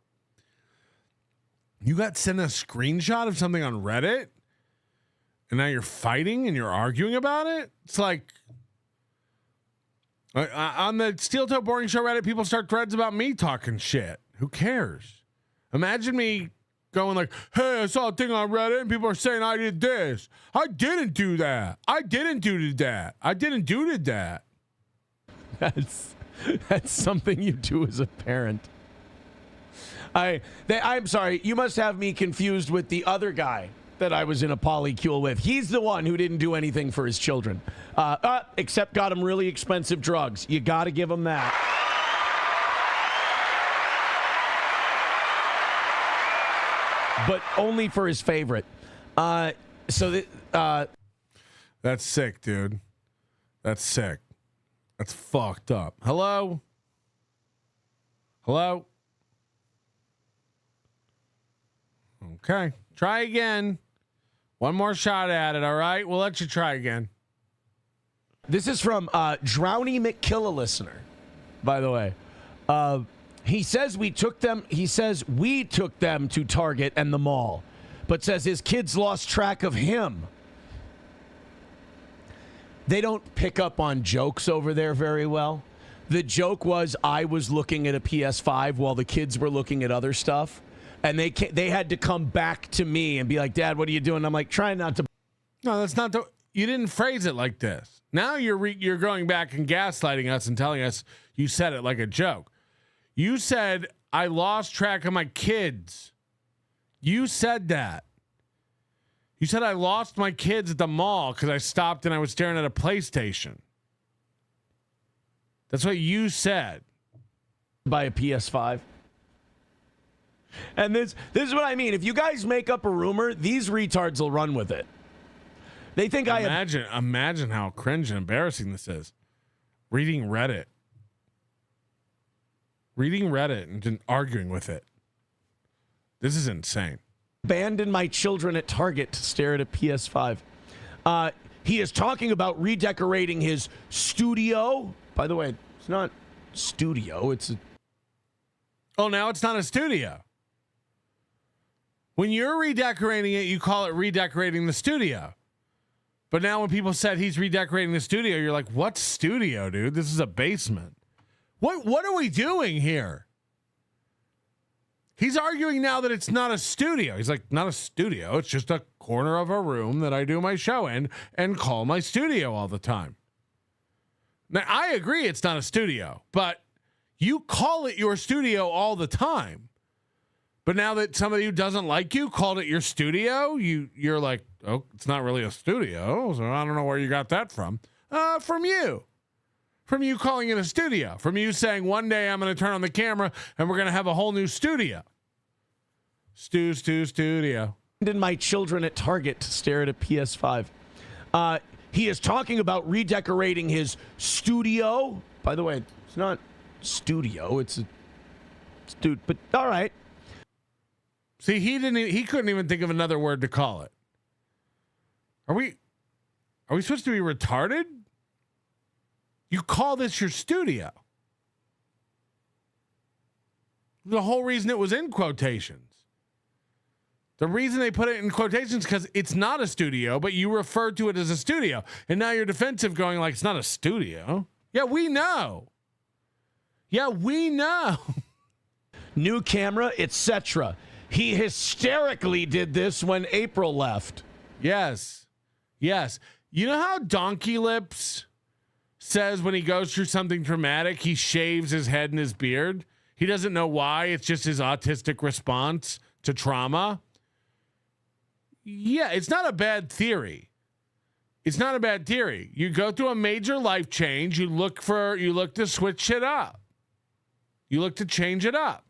You got sent a screenshot of something on Reddit, and now you're fighting and you're arguing about it? It's like on the Steel Toe Boring Show Reddit, people start threads about me talking shit. Who cares? Imagine me going like, hey, I saw a thing on Reddit and people are saying I did this. I didn't do that. I didn't do that. I didn't do that. That's something you do as a parent. I'm sorry. You must have me confused with the other guy that I was in a polycule with. He's the one who didn't do anything for his children, except got him really expensive drugs. You got to give him that. But only for his favorite. That's sick, dude. That's sick. That's fucked up. Hello? Okay. Try again. One more shot at it, all right? We'll let you try again. This is from Drowny McKill, a listener, by the way. He says we took them to Target and the mall, but says his kids lost track of him. They don't pick up on jokes over there very well. The joke was I was looking at a PS5 while the kids were looking at other stuff, and they had to come back to me and be like, Dad, what are you doing? I'm like, trying not to. No, that's not the. You didn't phrase it like this. Now you're going back and gaslighting us and telling us you said it like a joke. You said, I lost track of my kids. You said that. You said I lost my kids at the mall because I stopped and I was staring at a PlayStation. That's what you said. By a PS5. And this is what I mean. If you guys make up a rumor, these retards will run with it. They think imagine how cringe and embarrassing this is. Reading Reddit and then arguing with it. This is insane. Abandoned my children at Target to stare at a PS5. He is talking about redecorating his studio. By the way, it's not studio. Now it's not a studio. When you're redecorating it, you call it redecorating the studio. But now when people said he's redecorating the studio, you're like, what studio, dude? This is a basement. What are we doing here? He's arguing now that it's not a studio. He's like, not a studio. It's just a corner of a room that I do my show in and call my studio all the time. Now, I agree it's not a studio, but you call it your studio all the time. But now that somebody who doesn't like you called it your studio, you're like, oh, it's not really a studio. So I don't know where you got that from. From you. From you calling it a studio. From you saying one day I'm going to turn on the camera and we're going to have a whole new studio. Studio. Abandoned my children at Target to stare at a PS5. He is talking about redecorating his studio. By the way, it's not studio. It's but all right. See, he couldn't even think of another word to call it. Are we supposed to be retarded? You call this your studio. The whole reason it was in quotations. The reason they put it in quotations because it's not a studio, but you referred to it as a studio. And now you're defensive going like, it's not a studio. Yeah, we know. New camera, etc. He hysterically did this when April left. Yes. You know how Donkey Lips says when he goes through something traumatic, he shaves his head and his beard? He doesn't know why. It's just his autistic response to trauma. Yeah, it's not a bad theory. You go through a major life change. You look to switch it up. You look to change it up.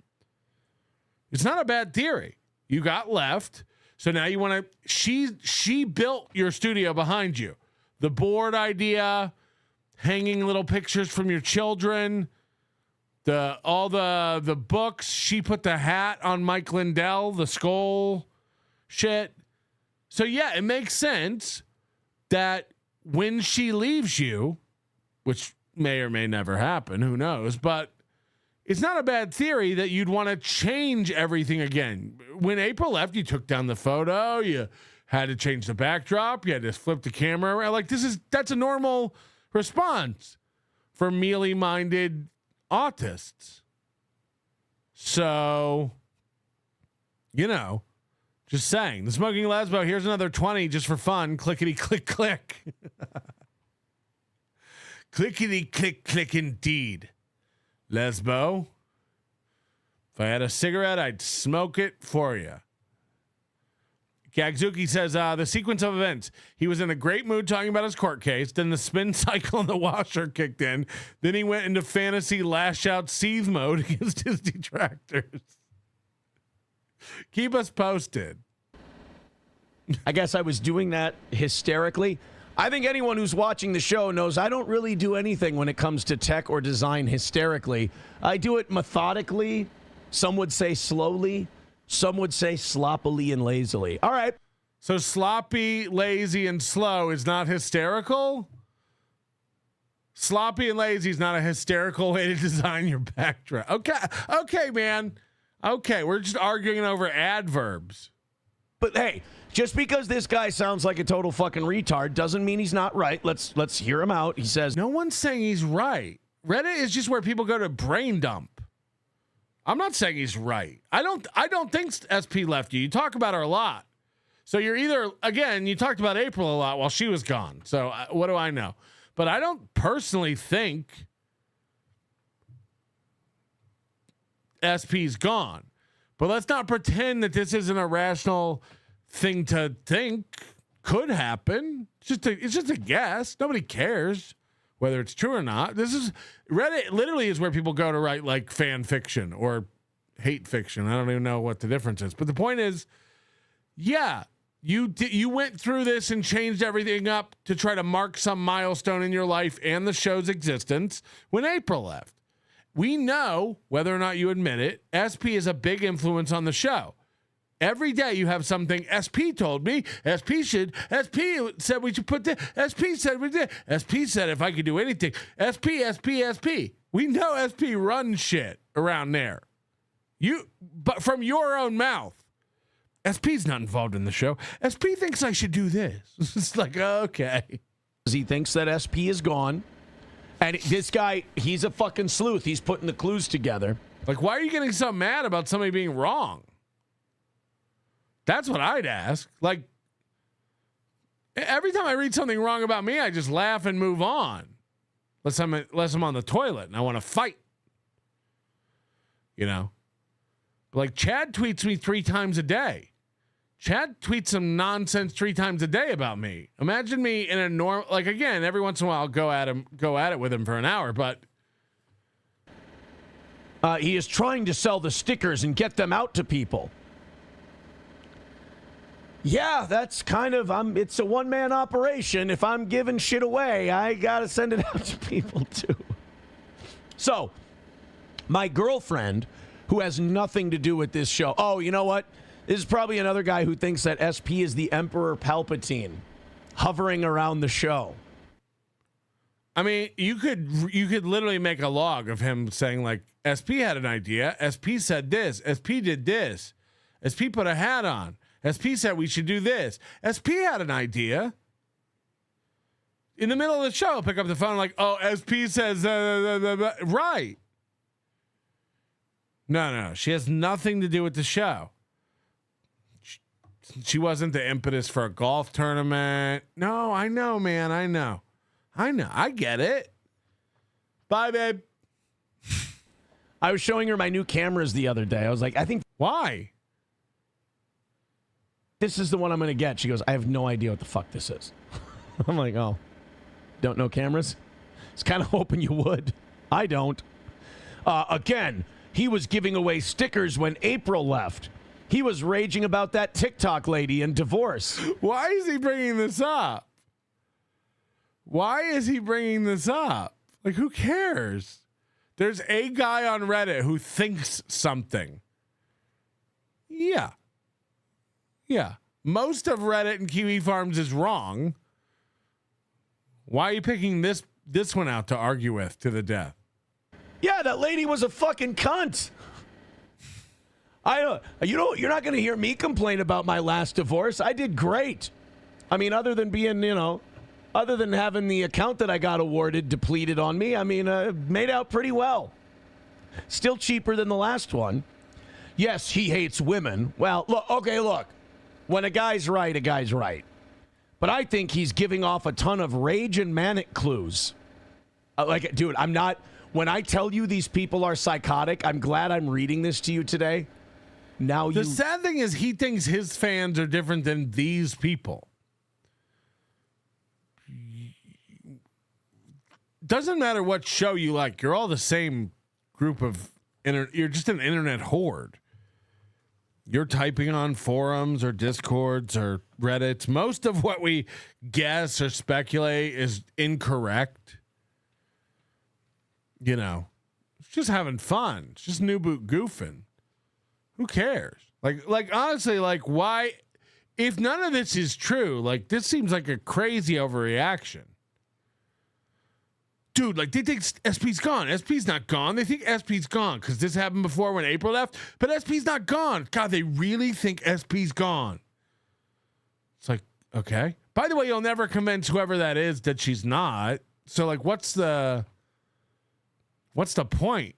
It's not a bad theory. You got left. So now you want to, she built your studio behind you. The board idea, hanging little pictures from your children, all the books. She put the hat on Mike Lindell, the skull shit. So yeah, it makes sense that when she leaves you, which may or may never happen, who knows, but it's not a bad theory that you'd want to change everything again. When April left, you took down the photo, you had to change the backdrop, you had to flip the camera around. Like that's a normal response for mealy-minded autists. So, just saying. The Smoking Lesbo, here's another 20 just for fun. Clickety click click. Clickety click click indeed. Lesbo, if I had a cigarette, I'd smoke it for you. Gagzuki says, the sequence of events. He was in a great mood talking about his court case. Then the spin cycle in the washer kicked in. Then he went into fantasy lash out seethe mode against his detractors. Keep us posted. I guess I was doing that hysterically. I think anyone who's watching the show knows I don't really do anything when it comes to tech or design hysterically. I do it methodically. Some would say slowly. Some would say sloppily and lazily. All right. So sloppy, lazy, and slow is not hysterical? Sloppy and lazy is not a hysterical way to design your backdrop. Okay, man. Okay, we're just arguing over adverbs. But hey, just because this guy sounds like a total fucking retard doesn't mean he's not right. Let's hear him out. He says, no one's saying he's right. Reddit is just where people go to brain dump. I'm not saying he's right. I don't think SP left you. You talk about her a lot. So you're either, again, you talked about April a lot while she was gone. So what do I know? But I don't personally think SP's gone. But let's not pretend that this isn't a rational thing to think could happen. It's just a guess. Nobody cares whether it's true or not. This is Reddit. Literally, is where people go to write like fan fiction or hate fiction. I don't even know what the difference is. But the point is, yeah, you went through this and changed everything up to try to mark some milestone in your life and the show's existence when April left. We know, whether or not you admit it, SP is a big influence on the show. Every day you have something. SP told me. SP said we should put this. SP said we did. SP said if I could do anything. SP. We know SP runs shit around there. But from your own mouth. SP's not involved in the show. SP thinks I should do this. It's like, okay. He thinks that SP is gone. And this guy, he's a fucking sleuth. He's putting the clues together. Like, why are you getting so mad about somebody being wrong? That's what I'd ask. Like, every time I read something wrong about me, I just laugh and move on. Unless I'm on the toilet and I want to fight. You know? Like, Chad tweets me 3 times a day. Chad tweets some nonsense 3 times a day about me. Imagine me in a normal, like, again, every once in a while I'll go at it with him for an hour, but he is trying to sell the stickers and get them out to people. Yeah, that's kind of, it's a one-man operation. If I'm giving shit away, I got to send it out to people too. So, my girlfriend, who has nothing to do with this show. Oh, you know what? This is probably another guy who thinks that SP is the Emperor Palpatine hovering around the show. I mean, you could literally make a log of him saying like, SP had an idea. SP said this. SP did this. SP put a hat on. SP said we should do this. SP had an idea. In the middle of the show, pick up the phone like, oh, SP says, right. No. She has nothing to do with the show. She wasn't the impetus for a golf tournament. No, I know, man. I know. I get it. Bye, babe. I was showing her my new cameras the other day. I was like, I think. Why? This is the one I'm going to get. She goes, I have no idea what the fuck this is. I'm like, oh, don't know cameras? I was kind of hoping you would. I don't. Again, he was giving away stickers when April left. He was raging about that TikTok lady and divorce. Why is he bringing this up? Why is he bringing this up? Like, who cares? There's a guy on Reddit who thinks something. Yeah. Most of Reddit and Kiwi Farms is wrong. Why are you picking this one out to argue with to the death? Yeah, that lady was a fucking cunt. You're not going to hear me complain about my last divorce. I did great. I mean, other than having the account that I got awarded depleted on me, I mean, made out pretty well. Still cheaper than the last one. Yes, he hates women. Well, look. When a guy's right, a guy's right. But I think he's giving off a ton of rage and manic clues. Dude, I'm not. When I tell you these people are psychotic, I'm glad I'm reading this to you today. The sad thing is he thinks his fans are different than these people. Doesn't matter what show you like. You're all the same group of you're just an internet horde. You're typing on forums or Discords or Reddits. Most of what we guess or speculate is incorrect. You know, it's just having fun. It's just new boot goofing. Who cares? Like honestly, like why? If none of this is true, like this seems like a crazy overreaction. Dude, like they think SP's gone. SP's not gone. They think SP's gone because this happened before when April left. But SP's not gone. God, they really think SP's gone. It's like, okay. By the way, you'll never convince whoever that is that she's not. So like, what's the point?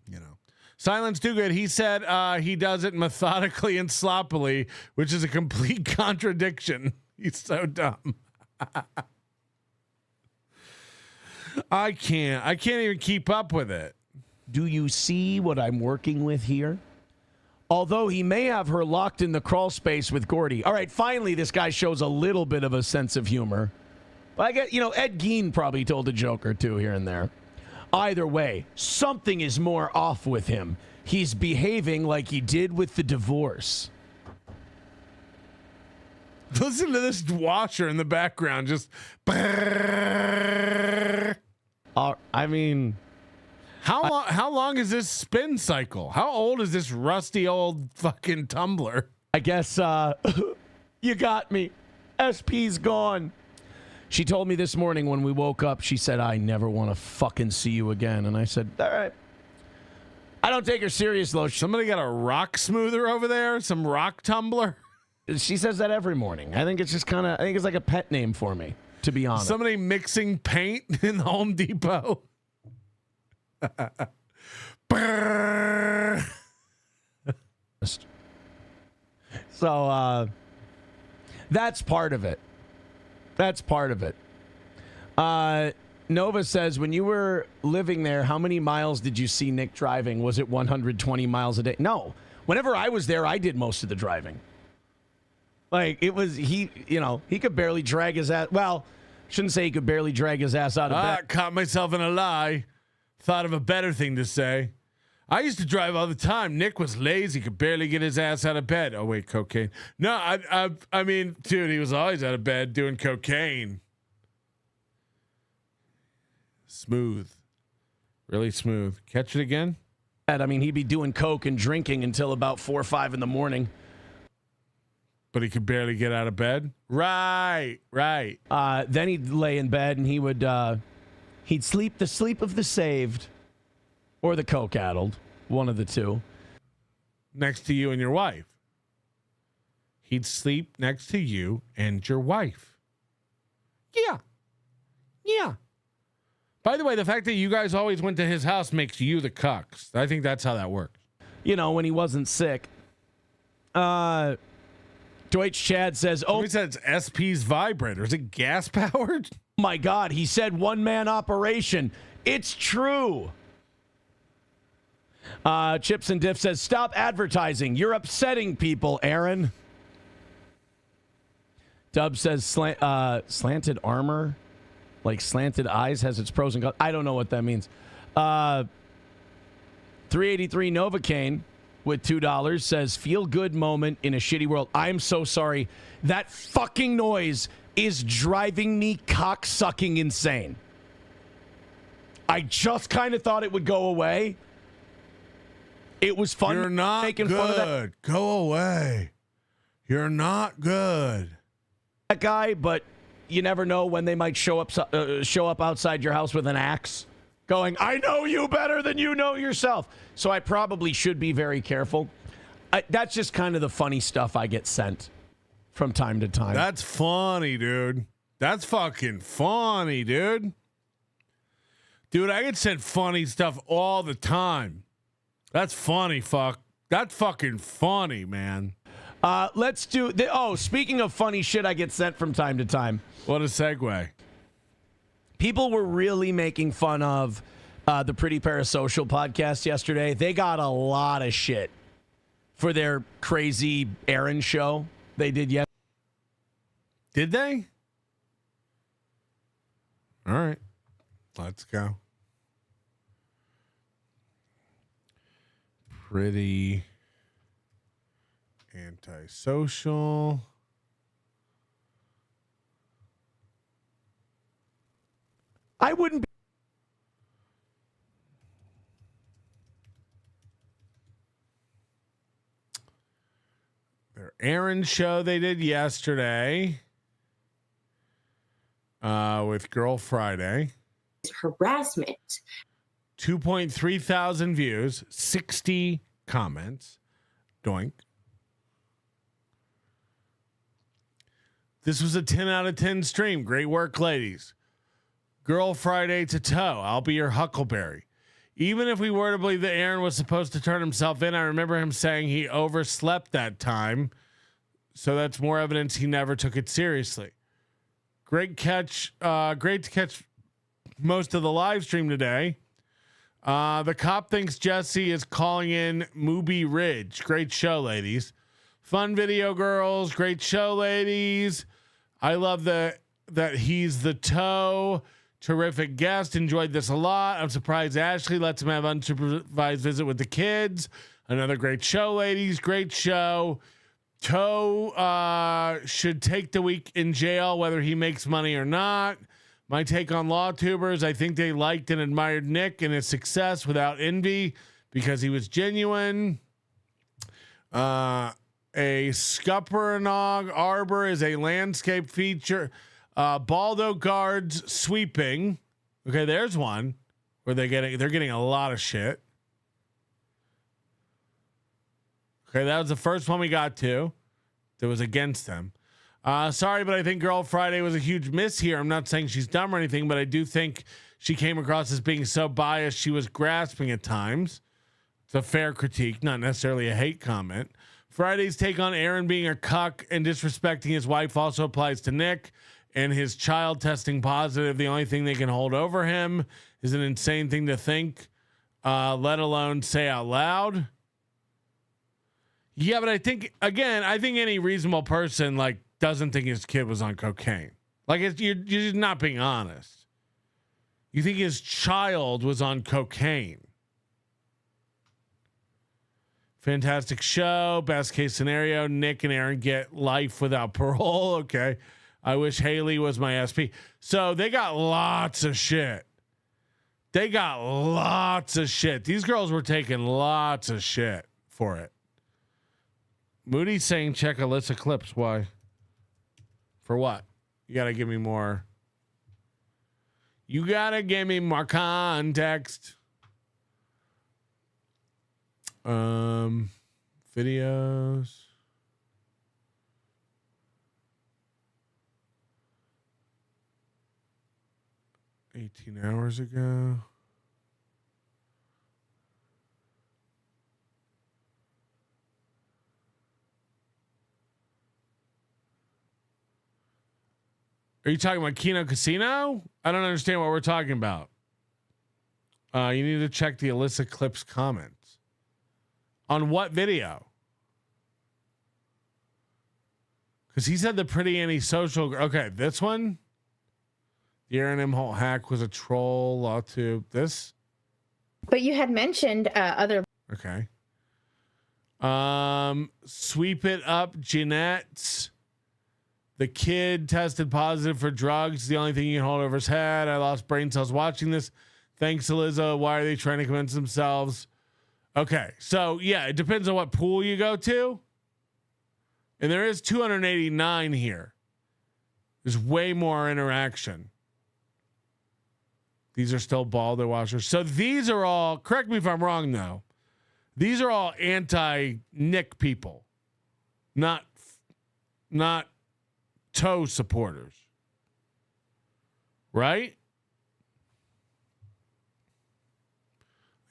You know, Silence Do Good. He said he does it methodically and sloppily, which is a complete contradiction. He's so dumb. I can't even keep up with it. Do you see what I'm working with here? Although he may have her locked in the crawl space with Gordy. All right, finally, this guy shows a little bit of a sense of humor. I get, Ed Gein probably told a joke or two here and there. Either way, something is more off with him. He's behaving like he did with the divorce. Listen to this washer in the background. Just. I mean, how long is this spin cycle? How old is this rusty old fucking tumbler? I guess you got me. SP's gone. She told me this morning when we woke up, she said, I never want to fucking see you again. And I said, all right. I don't take her serious, though. Somebody got a rock smoother over there? Some rock tumbler? She says that every morning. I think it's just I think it's like a pet name for me, to be honest. Somebody mixing paint in the Home Depot? So, that's part of it. That's part of it. Nova says, when you were living there, how many miles did you see Nick driving? Was it 120 miles a day? No. Whenever I was there, I did most of the driving. Like, it was, he could barely drag his ass. Well, shouldn't say he could barely drag his ass out of bed. Caught myself in a lie. Thought of a better thing to say. I used to drive all the time. Nick was lazy, could barely get his ass out of bed. Oh, wait, cocaine. No, I mean, dude, he was always out of bed doing cocaine. Smooth. Really smooth. Catch it again? I mean, he'd be doing coke and drinking until about 4 or 5 in the morning. But he could barely get out of bed? Right. Then he'd lay in bed and he'd sleep the sleep of the saved. Or the coke-addled, one of the two. Next to you and your wife. He'd sleep next to you and your wife. Yeah. By the way, the fact that you guys always went to his house makes you the cucks. I think that's how that works. When he wasn't sick. Deutsch Chad says, He said it's SP's vibrator. Is it gas-powered? My God, he said one-man operation. It's true. Chips and Diff says, stop advertising. You're upsetting people, Aaron. Dub says slanted armor, like slanted eyes, has its pros and cons. I don't know what that means. 383 Novocaine with $2 says, feel good moment in a shitty world. I'm so sorry. That fucking noise is driving me cock-sucking insane. I just kind of thought it would go away. It was fun. You're not making good. Fun of that. Go away. You're not good. That guy, but you never know when they might show up outside your house with an axe, going, I know you better than you know yourself. So I probably should be very careful. That's just kind of the funny stuff I get sent from time to time. That's funny, dude. That's fucking funny, dude. Dude, I get sent funny stuff all the time. That's funny, fuck. That's fucking funny, man. Let's do... speaking of funny shit I get sent from time to time. What a segue. People were really making fun of the Pretty Parasocial podcast yesterday. They got a lot of shit for their crazy Aaron show they did yesterday. Did they? All right. Let's go. Pretty antisocial. I wouldn't be. Their Aaron show they did yesterday with Girl Friday. Harassment. 2.3 thousand views, 60 comments. Doink. This was a 10 out of 10 stream. Great work, ladies. Girl Friday to toe. I'll be your Huckleberry. Even if we were to believe that Aaron was supposed to turn himself in, I remember him saying he overslept that time. So that's more evidence he never took it seriously. Great catch. Great to catch most of the live stream today. The cop thinks Jesse is calling in Moody Ridge. Great show, ladies. Fun video girls. Great show, ladies. I love that he's the toe. Terrific guest. Enjoyed this a lot. I'm surprised Ashley lets him have unsupervised visit with the kids. Another great show, ladies. Great show. Toe should take the week in jail, whether he makes money or not. My take on law tubers, I think they liked and admired Nick and his success without envy because he was genuine. A Scuppernong Arbor is a landscape feature. Baldo guards sweeping. Okay, there's one where they're getting a lot of shit. Okay, that was the first one we got to. That was against them. Sorry, but I think Girl Friday was a huge miss here. I'm not saying she's dumb or anything, but I do think she came across as being so biased. She was grasping at times. It's a fair critique, not necessarily a hate comment. Friday's take on Aaron being a cuck and disrespecting his wife also applies to Nick and his child testing positive. The only thing they can hold over him is an insane thing to think, let alone say out loud. Yeah, but I think any reasonable person like doesn't think his kid was on cocaine. Like you're just not being honest. You think his child was on cocaine. Fantastic show. Best case scenario, Nick and Aaron get life without parole. Okay. I wish Haley was my SP. So they got lots of shit. These girls were taking lots of shit for it. Moody's saying check Alyssa clips. Why? For what? You got to give me more. You got to give me more context. Videos. $18 hours ago. Are you talking about Kino Casino? I don't understand what we're talking about. You need to check the Alyssa Clips comments. On what video? Because he said the pretty antisocial. Okay, this one. The Aaron M. Holt hack was a troll. Law tube. This. But you had mentioned other. Okay. Sweep it up, Jeanette. The kid tested positive for drugs. The only thing you can hold over his head. I lost brain cells watching this. Thanks, Eliza. Why are they trying to convince themselves? Okay. So, yeah, it depends on what pool you go to. And there is 289 here. There's way more interaction. These are still Baldo washers. So these are all, correct me if I'm wrong, though. These are all anti-Nick people. Not toe supporters, right?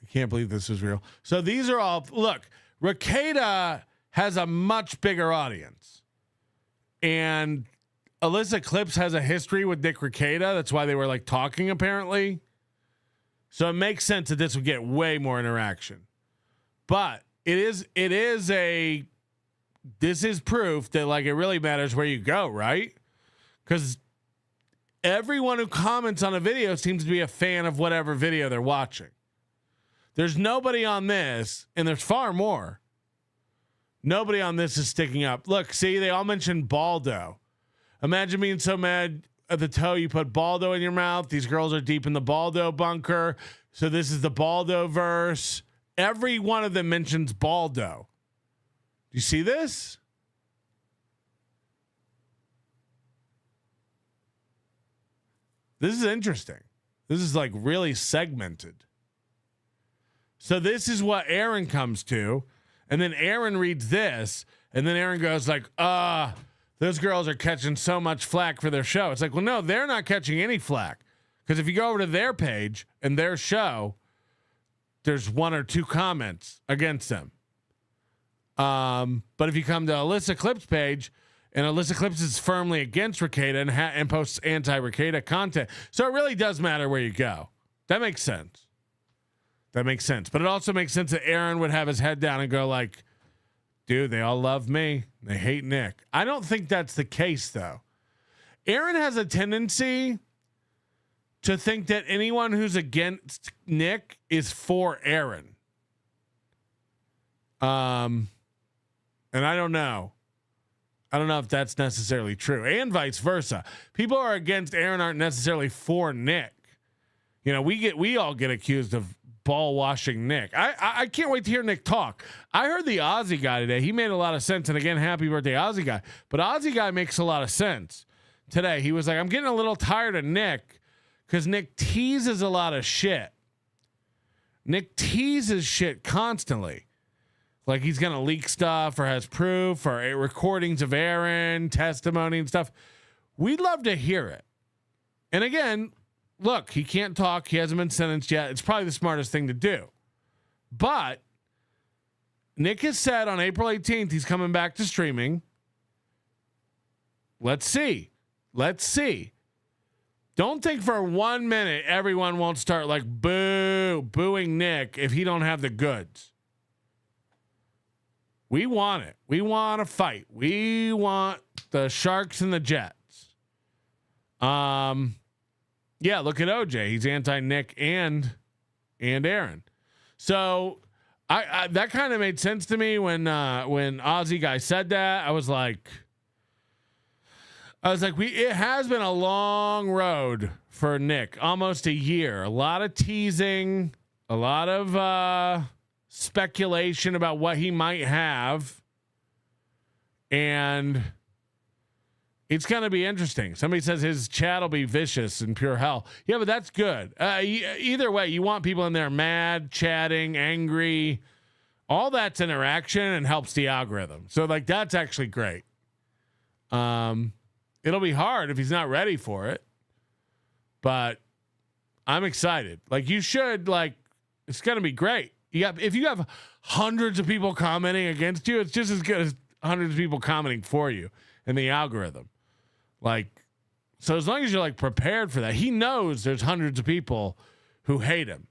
I can't believe this is real. So these are all, look, Rakeda has a much bigger audience, and Alyssa Clips has a history with Nick Rakeda. That's why they were like talking apparently. So it makes sense that this would get way more interaction, but this is proof that like it really matters where you go, right? Because everyone who comments on a video seems to be a fan of whatever video they're watching. There's nobody on this, and there's far more. Nobody on this is sticking up. Look, see, they all mentioned Baldo. Imagine being so mad at the toe you put Baldo in your mouth. These girls are deep in the Baldo bunker. So this is the Baldo verse. Every one of them mentions Baldo. You see this? This is interesting. This is like really segmented. So this is what Aaron comes to, and then Aaron reads this, and then Aaron goes like, those girls are catching so much flack for their show. It's like, well, no, they're not catching any flack. Because if you go over to their page and their show, there's one or two comments against them. But if you come to Alyssa Clips page, and Alyssa Clips is firmly against Rakeda and posts anti-Rakeda content. So it really does matter where you go. That makes sense. That makes sense. But it also makes sense that Aaron would have his head down and go like, dude, they all love me. They hate Nick. I don't think that's the case, though. Aaron has a tendency to think that anyone who's against Nick is for Aaron. And I don't know. I don't know if that's necessarily true, and vice versa. People who are against Aaron aren't necessarily for Nick. You know, we all get accused of ball washing Nick. I can't wait to hear Nick talk. I heard the Aussie guy today. He made a lot of sense. And again, happy birthday, Aussie guy. But Aussie guy makes a lot of sense today. He was like, I'm getting a little tired of Nick because Nick teases a lot of shit. Nick teases shit constantly. Like he's going to leak stuff or has proof or recordings of Aaron, testimony and stuff. We'd love to hear it. And again, look, he can't talk. He hasn't been sentenced yet. It's probably the smartest thing to do. But Nick has said on April 18th, he's coming back to streaming. Let's see. Don't think for 1 minute everyone won't start like booing Nick if he don't have the goods. We want it. We want a fight. We want the Sharks and the Jets. Yeah, look at OJ. He's anti-Nick and Aaron. So I that kind of made sense to me when Aussie guy said that. I was like, it has been a long road for Nick, almost a year. A lot of teasing, a lot of speculation about what he might have, and it's going to be interesting. Somebody says his chat will be vicious and pure hell. Yeah, but that's good. Either way, you want people in there mad, chatting, angry. All that's interaction and helps the algorithm. So like that's actually great. It'll be hard if he's not ready for it, but I'm excited. Like you should, like it's going to be great. If you have hundreds of people commenting against you, it's just as good as hundreds of people commenting for you in the algorithm. Like, so as long as you're like prepared for that, he knows there's hundreds of people who hate him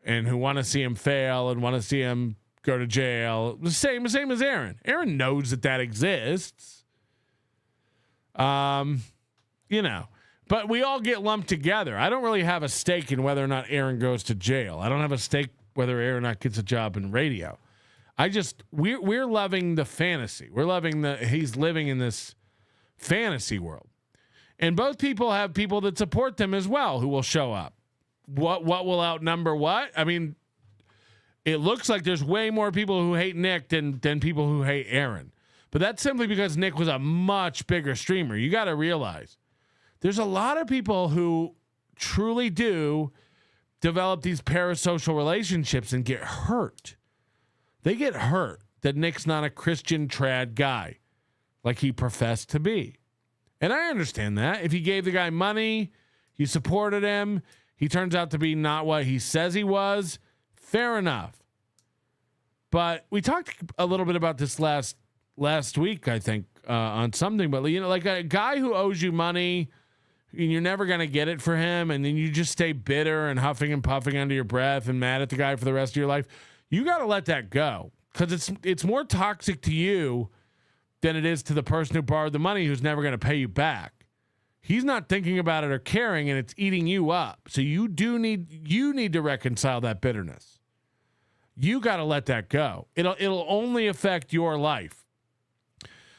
and who want to see him fail and want to see him go to jail. The same as Aaron. Aaron knows that exists. You know, but we all get lumped together. I don't really have a stake in whether or not Aaron goes to jail. I don't have a stake whether Aaron or not gets a job in radio. We're loving the fantasy. We're loving he's living in this fantasy world. And both people have people that support them as well who will show up. What will outnumber what? I mean, it looks like there's way more people who hate Nick than people who hate Aaron. But that's simply because Nick was a much bigger streamer. You got to realize there's a lot of people who truly do develop these parasocial relationships and get hurt. They get hurt that Nick's not a Christian trad guy like he professed to be. And I understand that. If you gave the guy money, you supported him, he turns out to be not what he says he was, fair enough. But we talked a little bit about this last week, I think, on something. But, you know, like a guy who owes you money and you're never going to get it for him, and then you just stay bitter and huffing and puffing under your breath and mad at the guy for the rest of your life, you got to let that go because it's more toxic to you than it is to the person who borrowed the money who's never going to pay you back. He's not thinking about it or caring, and it's eating you up. So you need to reconcile that bitterness. You got to let that go. It'll only affect your life.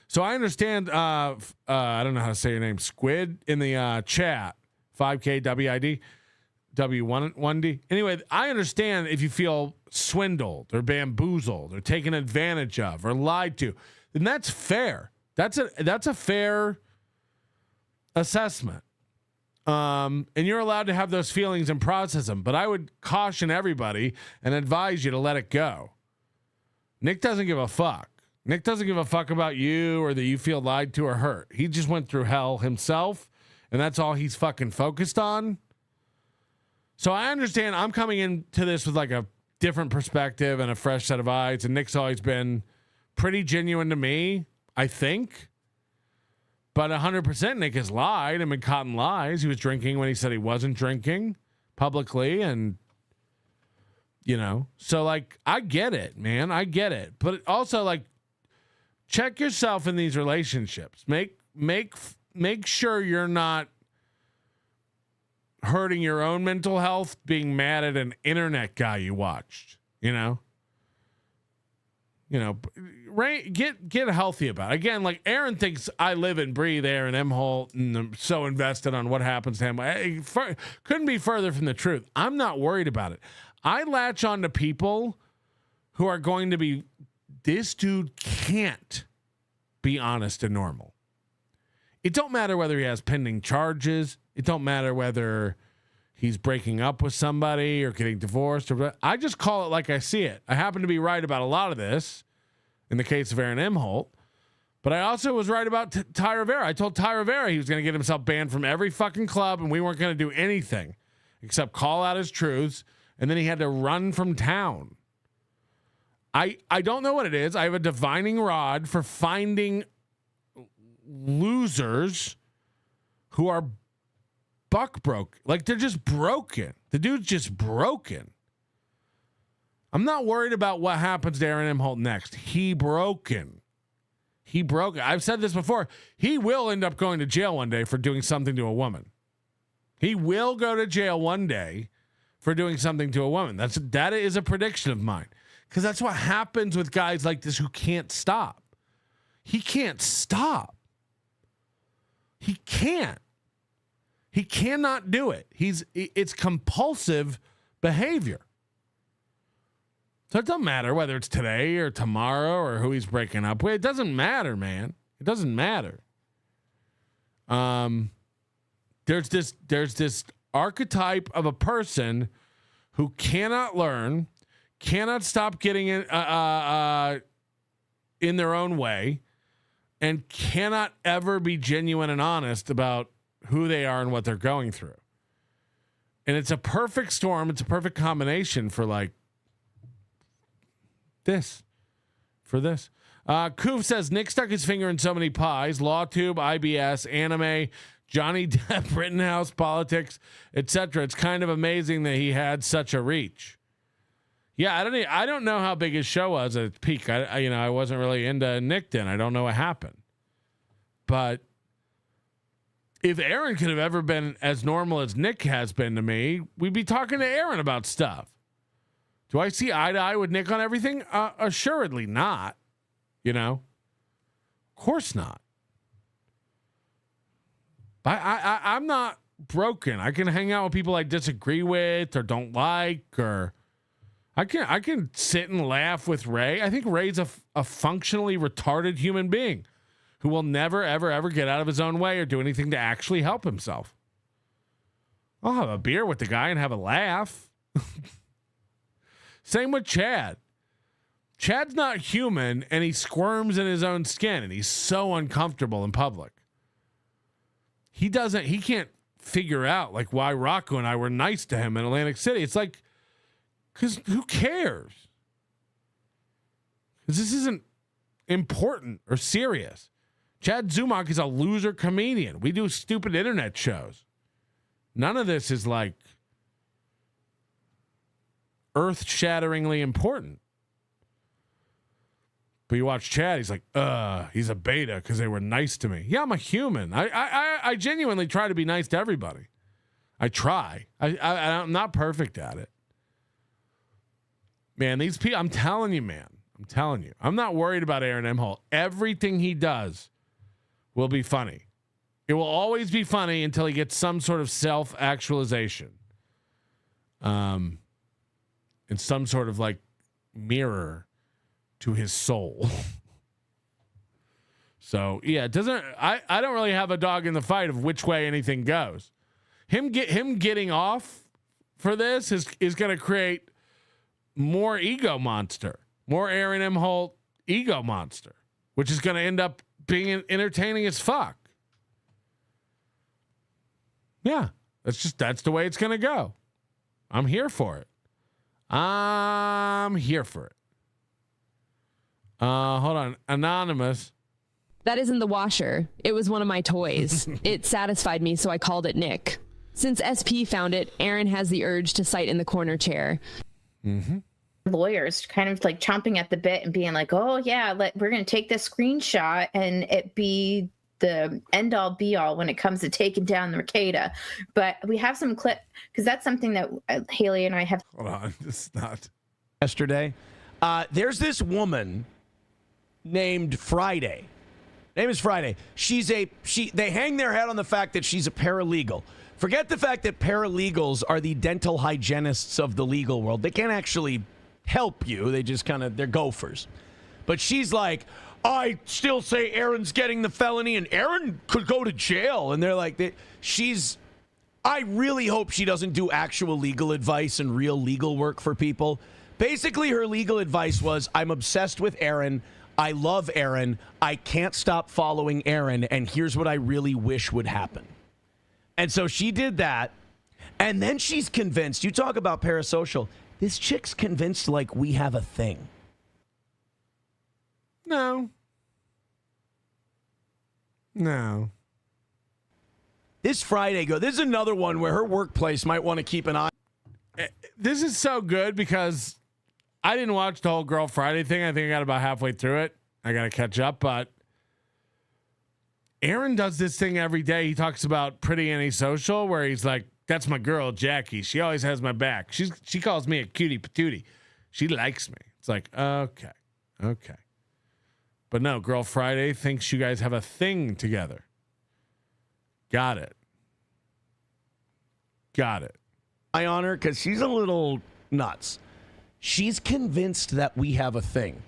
So I understand, I don't know how to say your name, Squid, in the chat, 5KWID, W1D. Anyway, I understand if you feel swindled or bamboozled or taken advantage of or lied to, then that's fair. That's a fair assessment. And you're allowed to have those feelings and process them. But I would caution everybody and advise you to let it go. Nick doesn't give a fuck. Nick doesn't give a fuck about you or that you feel lied to or hurt. He just went through hell himself, and that's all he's fucking focused on. So I understand I'm coming into this with like a different perspective and a fresh set of eyes, and Nick's always been pretty genuine to me, I think. But 100% Nick has lied and been caught in lies. He was drinking when he said he wasn't drinking publicly, and You know? So, like, I get it, man. I get it. But also, like, check yourself in these relationships. Make sure you're not hurting your own mental health being mad at an internet guy you watched, you know? Get healthy about it. Again, like Aaron thinks I live and breathe Aaron M. Holt and I'm so invested on what happens to him. Couldn't be further from the truth. I'm not worried about it. I latch on to people who are going to be, this dude can't be honest and normal. It don't matter whether he has pending charges. It don't matter whether he's breaking up with somebody or getting divorced. I just call it like I see it. I happen to be right about a lot of this in the case of Aaron M. Holt. But I also was right about Ty Rivera. I told Ty Rivera he was going to get himself banned from every fucking club and we weren't going to do anything except call out his truths. And then he had to run from town. I don't know what it is. I have a divining rod for finding losers who are buck broke. Like they're just broken. The dude's just broken. I'm not worried about what happens to Aaron M. Holt next. He broken. I've said this before. He will end up going to jail one day for doing something to a woman. He will go to jail one day for doing something to a woman. That is a prediction of mine. Because that's what happens with guys like this who can't stop. He can't stop. He can't. He cannot do it. It's compulsive behavior. So it doesn't matter whether it's today or tomorrow or who he's breaking up with. It doesn't matter, man. It doesn't matter. There's this archetype of a person who cannot learn, cannot stop getting in their own way, and cannot ever be genuine and honest about who they are and what they're going through. And it's a perfect storm. It's a perfect combination for like this. Koof says Nick stuck his finger in so many pies: LawTube, IBS, anime, Johnny Depp, Rittenhouse, politics, etc. It's kind of amazing that he had such a reach. Yeah, I don't know how big his show was at its peak. I wasn't really into Nick then. I don't know what happened. But if Aaron could have ever been as normal as Nick has been to me, we'd be talking to Aaron about stuff. Do I see eye to eye with Nick on everything? Assuredly not. Of course not. But I'm not broken. I can hang out with people I disagree with or don't like, or I can sit and laugh with Ray. I think Ray's a functionally retarded human being who will never, ever, ever get out of his own way or do anything to actually help himself. I'll have a beer with the guy and have a laugh. Same with Chad. Chad's not human, and he squirms in his own skin, and he's so uncomfortable in public. He can't figure out like why Rocco and I were nice to him in Atlantic City. It's like, because who cares? Because this isn't important or serious. Chad Zumach is a loser comedian. We do stupid internet shows. None of this is like earth-shatteringly important. But you watch Chad, he's like, he's a beta because they were nice to me. Yeah, I'm a human. I genuinely try to be nice to everybody. I try. I'm not perfect at it. Man, these people, I'm telling you, man. I'm not worried about Aaron M. Holt. Everything he does will be funny. It will always be funny until he gets some sort of self-actualization. And some sort of like mirror to his soul. So yeah, I don't really have a dog in the fight of which way anything goes. Him getting off for this is going to create more ego monster, more Aaron M. Holt ego monster, which is going to end up being entertaining as fuck. Yeah, that's the way it's going to go. I'm here for it. Hold on. Anonymous. That isn't the washer. It was one of my toys. It satisfied me, so I called it Nick. Since SP found it, Aaron has the urge to sit in the corner chair. lawyers kind of like chomping at the bit and being like, oh yeah, we're going to take this screenshot and it be the end all be all when it comes to taking down the Mercada. But we have some clip because that's something that Haley and I have. Hold on, it's not. Yesterday, there's this woman named Friday. Name is Friday. They hang their head on the fact that she's a paralegal. Forget the fact that paralegals are the dental hygienists of the legal world. They can't actually help you. They just they're gophers. But she's like, I still say Aaron's getting the felony and Aaron could go to jail. And they're like, I really hope she doesn't do actual legal advice and real legal work for people. Basically, her legal advice was, I'm obsessed with Aaron. I love Aaron. I can't stop following Aaron. And here's what I really wish would happen. And so she did that. And then she's convinced. You talk about Parasocial. This chick's convinced like we have a thing. No. This Friday, this is another one where her workplace might want to keep an eye. This is so good because I didn't watch the whole Girl Friday thing. I think I got about halfway through it. I got to catch up, but Aaron does this thing every day. He talks about Pretty Antisocial where he's like, that's my girl, Jackie. She always has my back. She calls me a cutie patootie. She likes me. It's like, okay. But no, Girl Friday thinks you guys have a thing together. Got it. I on her because she's a little nuts. She's convinced that we have a thing.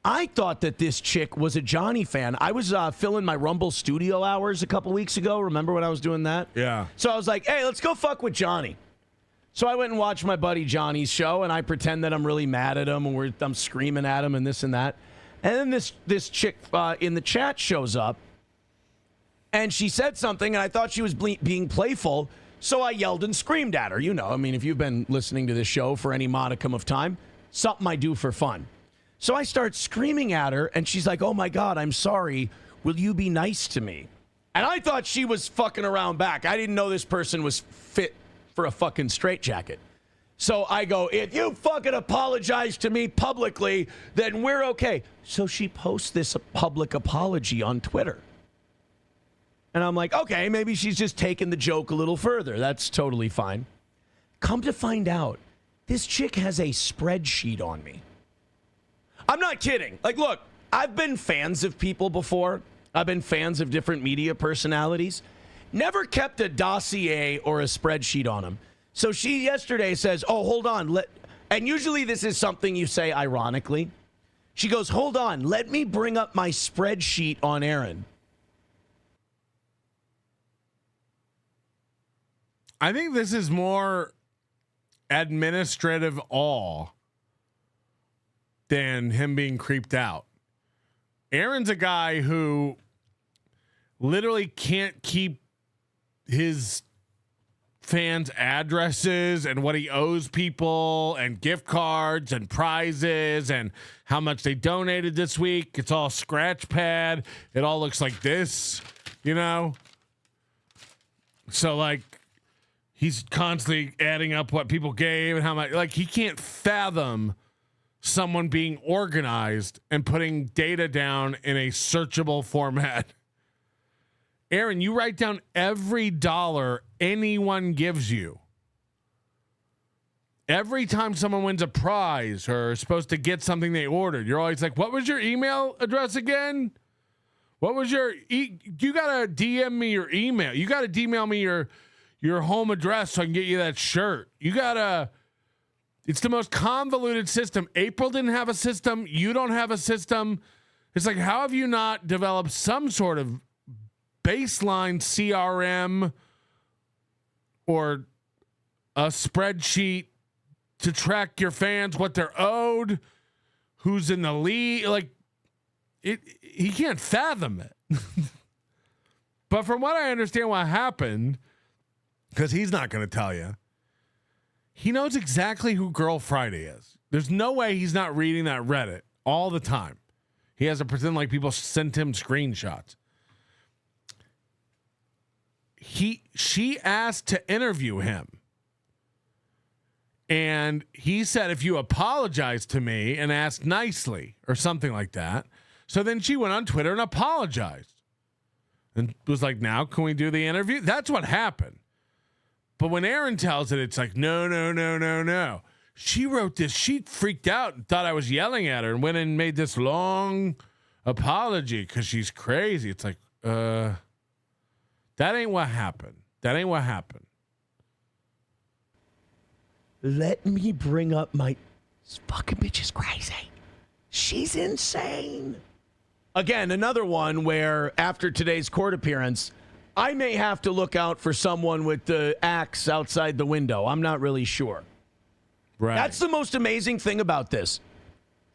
I thought that this chick was a Johnny fan. I was filling my Rumble studio hours a couple weeks ago. Remember when I was doing that? Yeah. So I was like, hey, let's go fuck with Johnny. So I went and watched my buddy Johnny's show, and I pretend that I'm really mad at him, and I'm screaming at him and this and that. And then this chick in the chat shows up, and she said something, and I thought she was being playful, so I yelled and screamed at her. You know, I mean, if you've been listening to this show for any modicum of time, something I do for fun. So I start screaming at her, and she's like, oh, my God, I'm sorry. Will you be nice to me? And I thought she was fucking around back. I didn't know this person was fit for a fucking straitjacket. So I go, if you fucking apologize to me publicly, then we're okay. So she posts this public apology on Twitter. And I'm like, okay, maybe she's just taking the joke a little further. That's totally fine. Come to find out, this chick has a spreadsheet on me. I'm not kidding. Like, look, I've been fans of people before. I've been fans of different media personalities. Never kept a dossier or a spreadsheet on them. So she yesterday says, oh, hold on. And usually this is something you say ironically. She goes, hold on. Let me bring up my spreadsheet on Aaron. I think this is more administrative awe than him being creeped out. Aaron's a guy who literally can't keep his fans' addresses and what he owes people and gift cards and prizes and how much they donated this week. It's all scratch pad. It all looks like this, you know? So like he's constantly adding up what people gave and how much, like he can't fathom someone being organized and putting data down in a searchable format. Aaron, you write down every dollar anyone gives you. Every time someone wins a prize or is supposed to get something they ordered, you're always like, what was your email address again? What was your, you got to DM me your email. You got to email me your home address so I can get you that shirt. You got to, it's the most convoluted system. April didn't have a system. You don't have a system. It's like, how have you not developed some sort of baseline CRM or a spreadsheet to track your fans, what they're owed, who's in the lead? Like, he can't fathom it. But from what I understand what happened, because he's not going to tell you, he knows exactly who Girl Friday is. There's no way he's not reading that Reddit all the time. He has to pretend like people sent him screenshots. She asked to interview him. And he said, if you apologize to me and ask nicely or something like that. So then she went on Twitter and apologized and was like, now can we do the interview? That's what happened. But when Aaron tells it, it's like, no. She wrote this. She freaked out and thought I was yelling at her and went and made this long apology because she's crazy. It's like, that ain't what happened. That ain't what happened. Let me bring up this fucking bitch is crazy. She's insane. Again, another one where after today's court appearance, I may have to look out for someone with the axe outside the window. I'm not really sure. Right. That's the most amazing thing about this.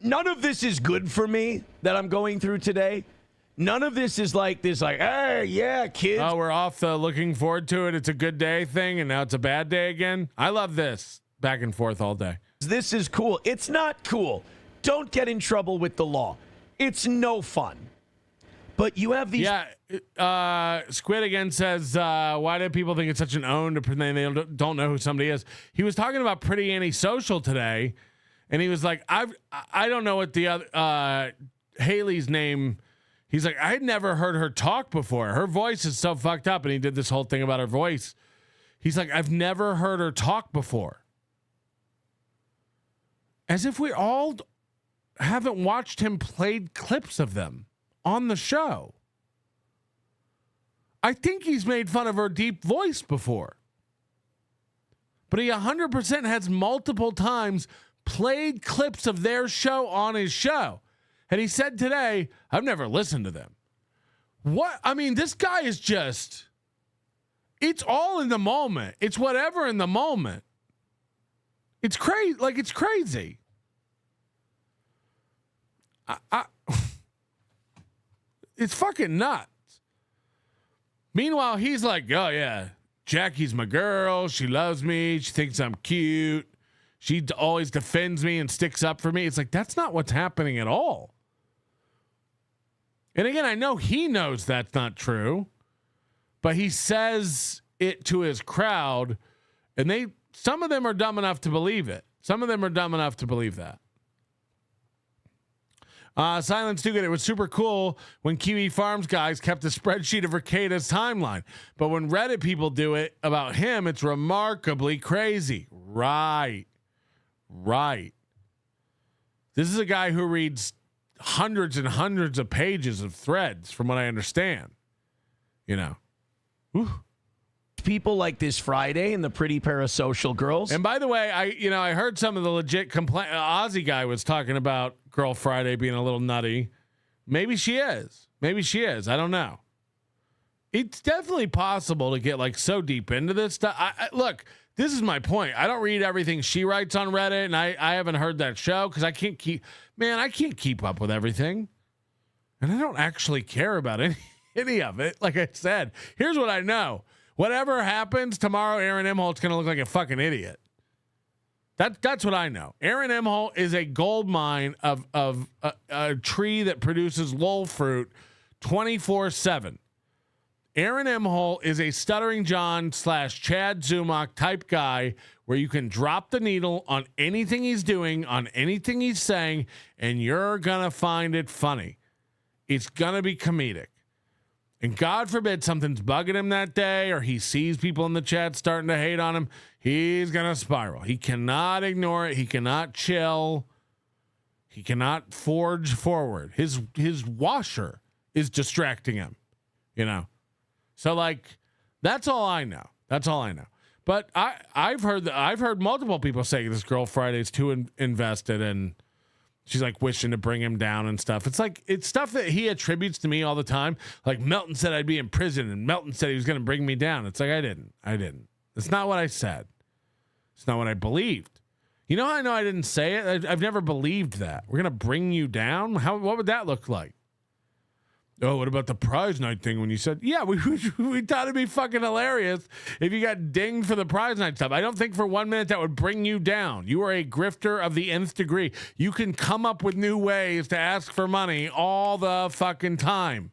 None of this is good for me that I'm going through today. None of this is like this, like, hey, yeah, kids. Oh, we're off the looking forward to it. It's a good day thing, and now it's a bad day again. I love this. Back and forth all day. This is cool. It's not cool. Don't get in trouble with the law. It's no fun. But you have these. Yeah. Squid again says, why do people think it's such an own to pretend they don't know who somebody is? He was talking about Pretty Antisocial today, and he was like, I don't know what the other Haley's name. He's like, I had never heard her talk before. Her voice is so fucked up, and he did this whole thing about her voice. He's like, I've never heard her talk before. As if we all haven't watched him played clips of them on the show. I think he's made fun of her deep voice before. But he 100% has multiple times played clips of their show on his show. And he said today, I've never listened to them. What? I mean, this guy is just, it's all in the moment. It's whatever in the moment. It's crazy. Like, it's crazy. It's fucking nuts. Meanwhile, he's like, oh, yeah, Jackie's my girl. She loves me. She thinks I'm cute. She always defends me and sticks up for me. It's like, that's not what's happening at all. And again, I know he knows that's not true, but he says it to his crowd, and some of them are dumb enough to believe it. Some of them are dumb enough to believe that. Silence do good. It was super cool when Kiwi Farms guys kept a spreadsheet of Rekida's timeline. But when Reddit people do it about him, it's remarkably crazy. Right. This is a guy who reads hundreds and hundreds of pages of threads, from what I understand. You know. Whew. People like this Friday and the Pretty Parasocial girls. And by the way, I heard some of the legit complaint. Ozzy guy was talking about Girl Friday being a little nutty. Maybe she is. I don't know. It's definitely possible to get like so deep into this stuff. Look, this is my point. I don't read everything she writes on Reddit, and I haven't heard that show because I can't keep up with everything. And I don't actually care about any of it. Like I said, here's what I know. Whatever happens tomorrow, Aaron Emholt's going to look like a fucking idiot. That's what I know. Aaron Emholt is a gold mine of a tree that produces lol fruit 24/7. Aaron Emholt is a Stuttering John / Chad Zumach type guy where you can drop the needle on anything he's doing, on anything he's saying, and you're going to find it funny. It's going to be comedic. And God forbid something's bugging him that day, or he sees people in the chat starting to hate on him, he's going to spiral. He cannot ignore it. He cannot chill. He cannot forge forward. His washer is distracting him, you know? So like, that's all I know. But I've heard multiple people say this Girl Friday's too invested, and she's like wishing to bring him down and stuff. It's like, it's stuff that he attributes to me all the time. Like Melton said I'd be in prison, and Melton said he was going to bring me down. It's like, I didn't. It's not what I said. It's not what I believed. You know how I know I didn't say it? I've never believed that. We're going to bring you down? What would that look like? Oh, what about the prize night thing when you said, yeah, we thought it'd be fucking hilarious if you got dinged for the prize night stuff. I don't think for 1 minute that would bring you down. You are a grifter of the nth degree. You can come up with new ways to ask for money all the fucking time.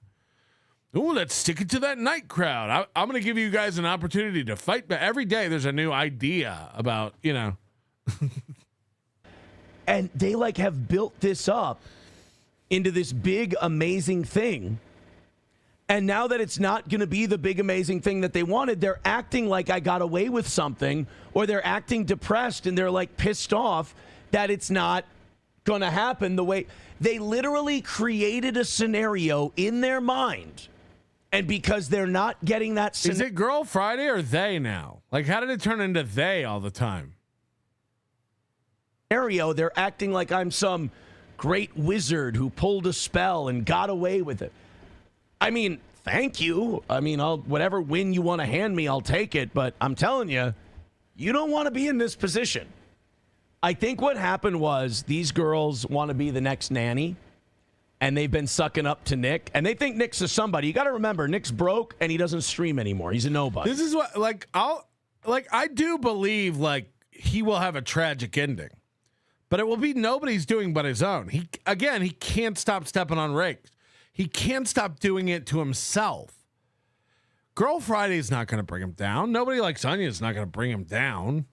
Ooh, let's stick it to that night crowd. I'm going to give you guys an opportunity to fight, but every day there's a new idea about, you know. And they like have built this up into this big, amazing thing. And now that it's not going to be the big, amazing thing that they wanted, they're acting like I got away with something, or they're acting depressed and they're like pissed off that it's not going to happen the way they literally created a scenario in their mind. And because they're not getting that Is it Girl Friday or they now? Like, how did it turn into they all the time? Scenario, they're acting like I'm some great wizard who pulled a spell and got away with it. I mean, thank you. I mean, whatever win you want to hand me, I'll take it. But I'm telling you, you don't want to be in this position. I think what happened was these girls want to be the next nanny, and they've been sucking up to Nick, and they think Nick's a somebody. You got to remember, Nick's broke, and he doesn't stream anymore. He's a nobody. This is what, I do believe, he will have a tragic ending, but it will be nobody's doing but his own. He can't stop stepping on rakes. He can't stop doing it to himself. Girl Friday's not going to bring him down. Nobody Likes Onions not going to bring him down.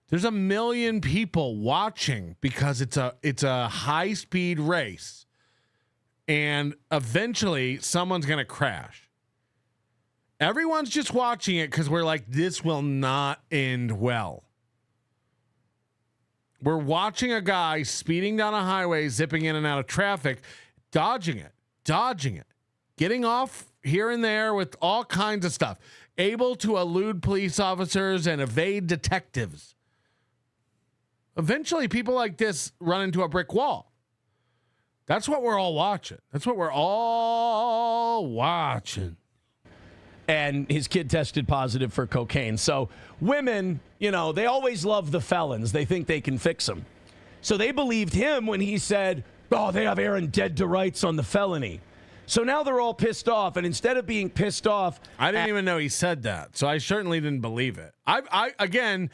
There's 1 million people watching because it's a high-speed race. And eventually, someone's going to crash. Everyone's just watching it because we're like, this will not end well. We're watching a guy speeding down a highway, zipping in and out of traffic, dodging it, getting off here and there with all kinds of stuff, able to elude police officers and evade detectives. Eventually, people like this run into a brick wall. That's what we're all watching. And his kid tested positive for cocaine. So women, they always love the felons. They think they can fix them. So they believed him when he said, oh, they have Aaron dead to rights on the felony. So now they're all pissed off. And instead of being pissed off, I didn't even know he said that. So I certainly didn't believe it. Again,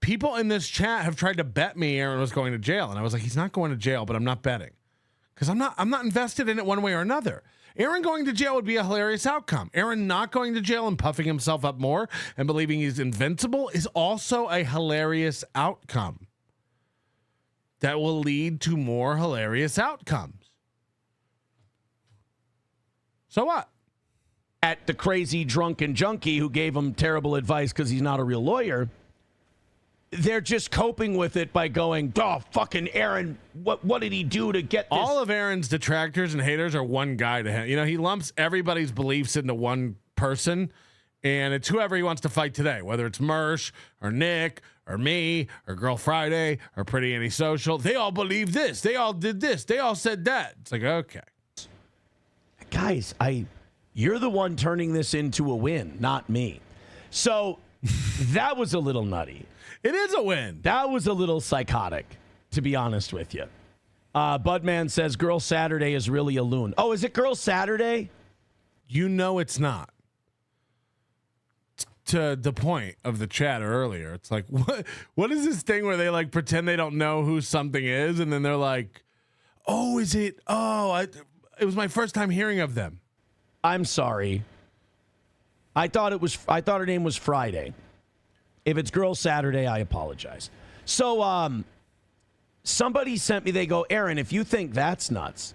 people in this chat have tried to bet me Aaron was going to jail. And I was like, he's not going to jail, but I'm not betting. Because I'm not invested in it one way or another. Aaron going to jail would be a hilarious outcome. Aaron not going to jail and puffing himself up more and believing he's invincible is also a hilarious outcome that will lead to more hilarious outcomes. So what? At the crazy drunken junkie who gave him terrible advice because he's not a real lawyer, they're just coping with it by going, oh, fucking Aaron, what did he do to get this? All of Aaron's detractors and haters are one guy to him. He lumps everybody's beliefs into one person, and it's whoever he wants to fight today, whether it's Mersh or Nick or me or Girl Friday or Pretty Antisocial. They all believe this. They all did this. They all said that. It's like, okay. Guys, you're the one turning this into a win, not me. So that was a little nutty. It is a win. That was a little psychotic, to be honest with you. Budman says Girl Saturday is really a loon. Oh, is it Girl Saturday? It's not. To the point of the chat earlier, it's like, what is this thing where they pretend they don't know who something is, and then they're like, oh, is it? Oh, it was my first time hearing of them. I'm sorry. I thought her name was Friday. If it's Girl Saturday, I apologize. So somebody sent me, they go, Aaron, if you think that's nuts,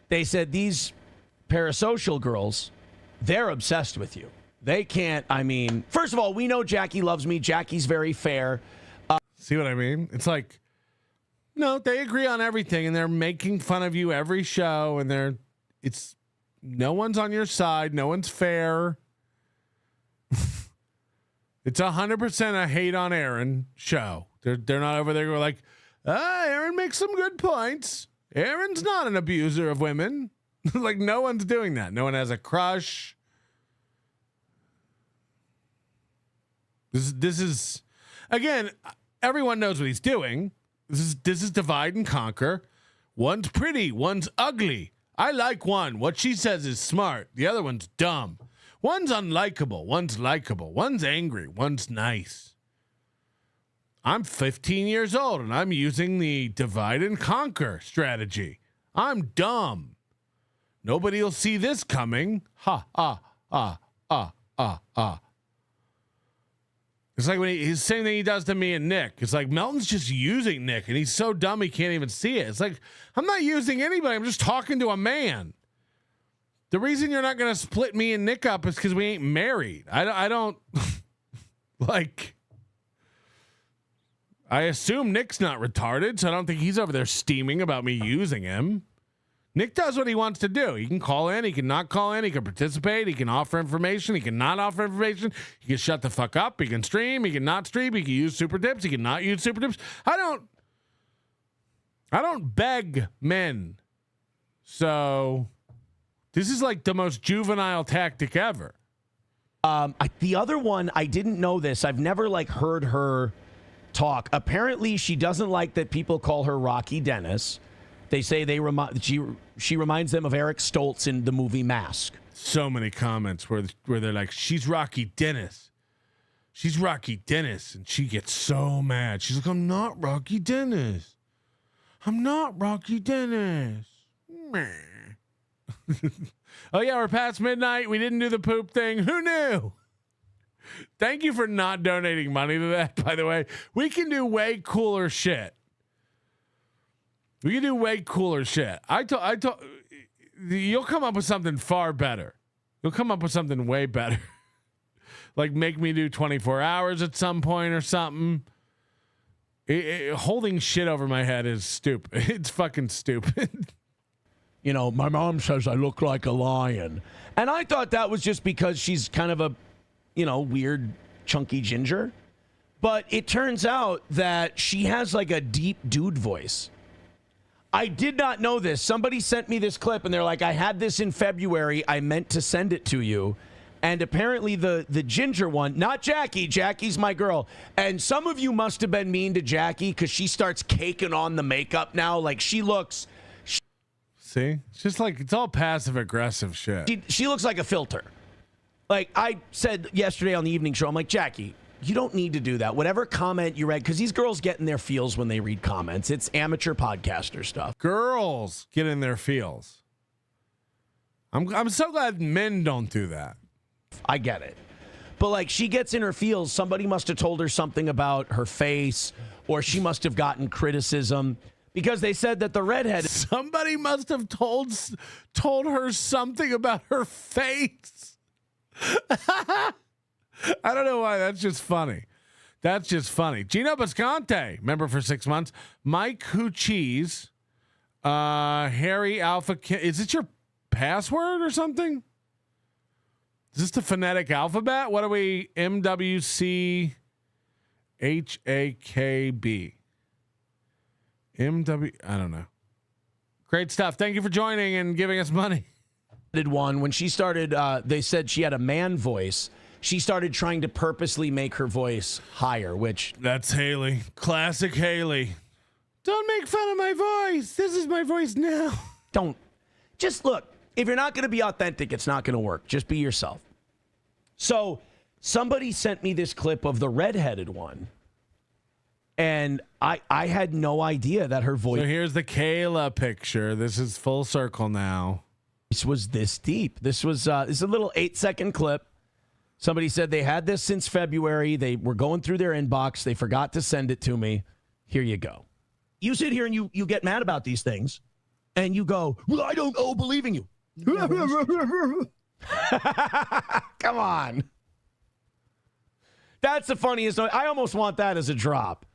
they said these Parasocial girls, they're obsessed with you. They can't, first of all, we know Jackie loves me. Jackie's very fair. See what I mean? It's like, no, they agree on everything, and they're making fun of you every show, and no one's on your side. No one's fair. It's 100% a hate on Aaron show. They're not over there going like, Aaron makes some good points. Aaron's not an abuser of women. Like, no one's doing that. No one has a crush. This is again, everyone knows what he's doing. This is divide and conquer. One's pretty, one's ugly. I like one. What she says is smart. The other one's dumb. One's unlikable, one's likable, one's angry, one's nice. I'm 15 years old and I'm using the divide and conquer strategy. I'm dumb. Nobody will see this coming. Ha, ah, ah, ah, ah, ah. It's like when he's the same thing he does to me and Nick. It's like Melton's just using Nick, and he's so dumb he can't even see it. It's like, I'm not using anybody. I'm just talking to a man. The reason you're not going to split me and Nick up is because we ain't married. I don't like. I assume Nick's not retarded, so I don't think he's over there steaming about me using him. Nick does what he wants to do. He can call in, he can not call in, he can participate, he can offer information, he can not offer information, he can shut the fuck up, he can stream, he can not stream, he can use super tips, he can not use super tips. I don't beg men. So this is like the most juvenile tactic ever. The other one, I didn't know this. I've never like heard her talk. Apparently she doesn't like that people call her Rocky Dennis. They say she reminds them of Eric Stoltz in the movie Mask. So many comments where they're like, she's Rocky Dennis. She's Rocky Dennis. And she gets so mad. She's like, I'm not Rocky Dennis. I'm not Rocky Dennis. Oh, yeah, we're past midnight. We didn't do the poop thing. Who knew? Thank you for not donating money to that, by the way. We can do way cooler shit. We can do way cooler shit. I told you'll come up with something far better. You'll come up with something way better. Like make me do 24 hours at some point or something. Holding shit over my head is stupid. It's fucking stupid. You know, my mom says I look like a lion. And I thought that was just because she's kind of a, you know, weird, chunky ginger. But it turns out that she has like a deep dude voice. I did not know this. Somebody sent me this clip and they're like, I had this in February. I meant to send it to you. And apparently the ginger one, not Jackie. Jackie's my girl. And some of you must have been mean to Jackie because she starts caking on the makeup now. Like she looks. See? It's just like, it's all passive aggressive shit. She looks like a filter. Like I said yesterday on the evening show, I'm like, Jackie, you don't need to do that. Whatever comment you read, because these girls get in their feels when they read comments. It's amateur podcaster stuff. Girls get in their feels. I'm so glad men don't do that. I get it. But like she gets in her feels. Somebody must have told her something about her face, or she must have gotten criticism because they said that the redhead. Somebody must have told her something about her face. I don't know why. That's just funny. That's just funny. Gino Bisconte, member for 6 months. Mike Who Cheese. Harry Alpha. Is it your password or something? Is this the phonetic alphabet? What are we? MWCHAKB. I don't know. Great stuff. Thank you for joining and giving us money. One when she started, they said she had a man voice. She started trying to purposely make her voice higher, which... That's Haley. Classic Haley. Don't make fun of my voice. This is my voice now. Don't. Just look. If you're not going to be authentic, it's not going to work. Just be yourself. So somebody sent me this clip of the redheaded one. And I had no idea that her voice... So here's the Kayla picture. This is full circle now. This was this deep. This is a little 8-second clip. Somebody said they had this since February. They were going through their inbox. They forgot to send it to me. Here you go. You sit here and you get mad about these things. And you go, well, I don't believe in you. Come on. That's the funniest. I almost want that as a drop.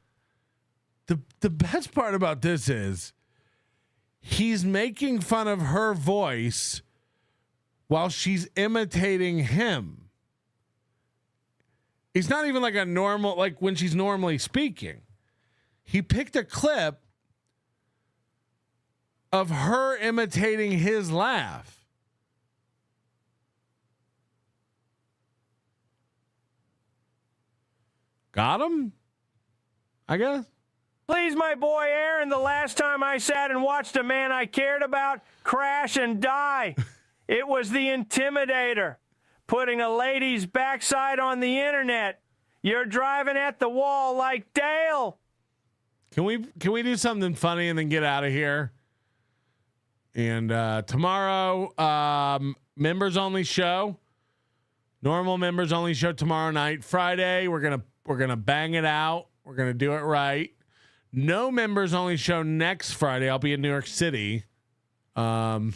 The best part about this is he's making fun of her voice while she's imitating him. He's not even like a normal, like when she's normally speaking. He picked a clip of her imitating his laugh. Got him? I guess. Please, my boy Aaron, the last time I sat and watched a man I cared about crash and die, it was the Intimidator, putting a lady's backside on the internet. You're driving at the wall like Dale. Can we do something funny and then get out of here? And tomorrow, members only show. Normal members only show tomorrow night. Friday, we're gonna We're going to bang it out. We're going to do it right. No members only show next Friday. I'll be in New York City. So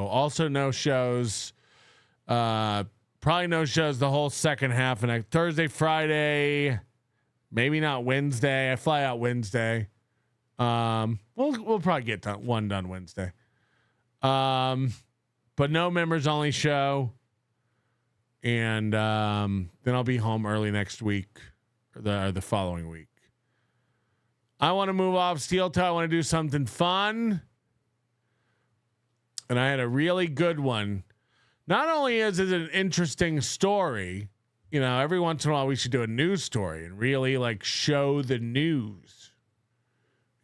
also no shows. Probably no shows the whole second half. And Thursday, Friday, maybe not Wednesday. I fly out Wednesday. We'll probably get one done Wednesday. But no members only show. And then I'll be home early next week or the following week. I want to move off Steel Toe. I want to do something fun. And I had a really good one. Not only is it an interesting story, you know, every once in a while we should do a news story and really like show the news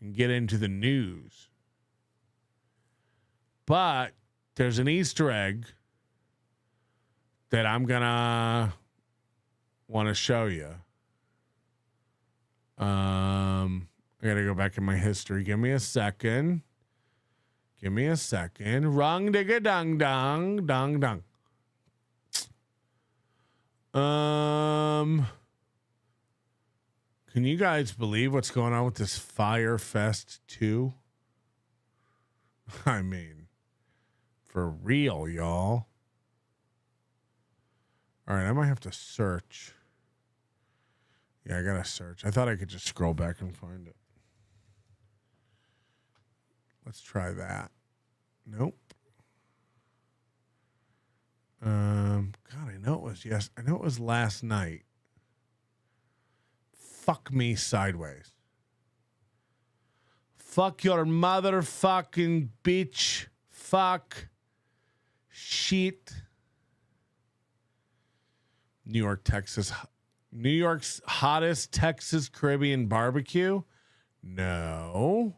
and get into the news. But there's an Easter egg that I'm gonna want to show you. I gotta go back in my history. Give me a second. Rung digga dung dung dung dung. Can you guys believe what's going on with this Fyre Fest 2? I mean, for real, y'all. All right, I might have to search. Yeah, I gotta search. I thought I could just scroll back and find it. Let's try that. Nope. God, I know it was I know it was last night. Fuck me sideways. Fuck your motherfucking bitch. Fuck. Shit. New York's hottest Texas Caribbean barbecue? No.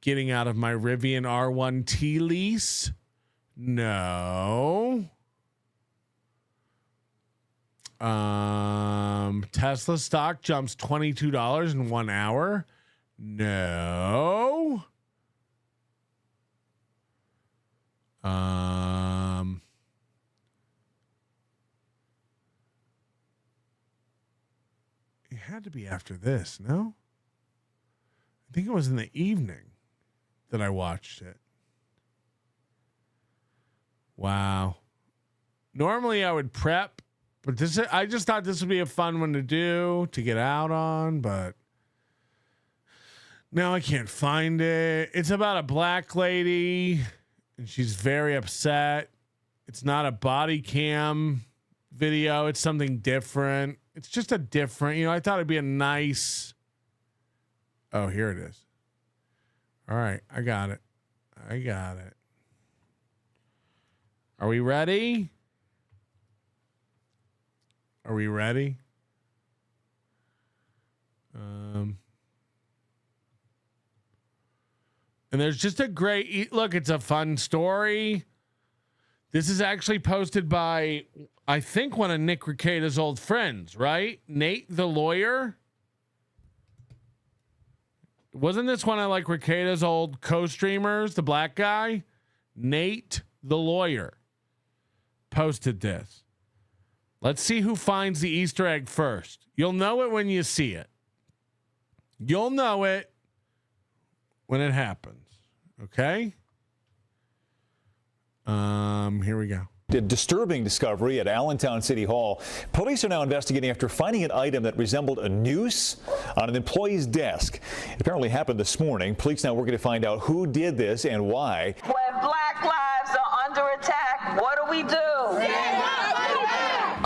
Getting out of my Rivian R1T lease? No. Tesla stock jumps $22 in 1 hour? No. It had to be after this, no? I think it was in the evening that I watched it. Wow. Normally I would prep, but I just thought this would be a fun one to do, to get out on, but now I can't find it. It's about a black lady, and she's very upset. It's not a body cam video. It's something different. It's just a different, I thought it'd be a nice... Oh, here it is. All right, I got it. Are we ready? And there's just a great look. It's a fun story. This is actually posted by, I think, one of Nick Rekieta's old friends, right? Nate the lawyer. Wasn't this one of like Rekieta's old co-streamers, the black guy? Nate the lawyer posted this. Let's see who finds the Easter egg first. You'll know it when you see it. You'll know it when it happens. Okay? Here we go. A disturbing discovery at Allentown City Hall. Police are now investigating after finding an item that resembled a noose on an employee's desk. It apparently happened this morning. Police now working to find out who did this and why. When black lives are under attack, what do we do?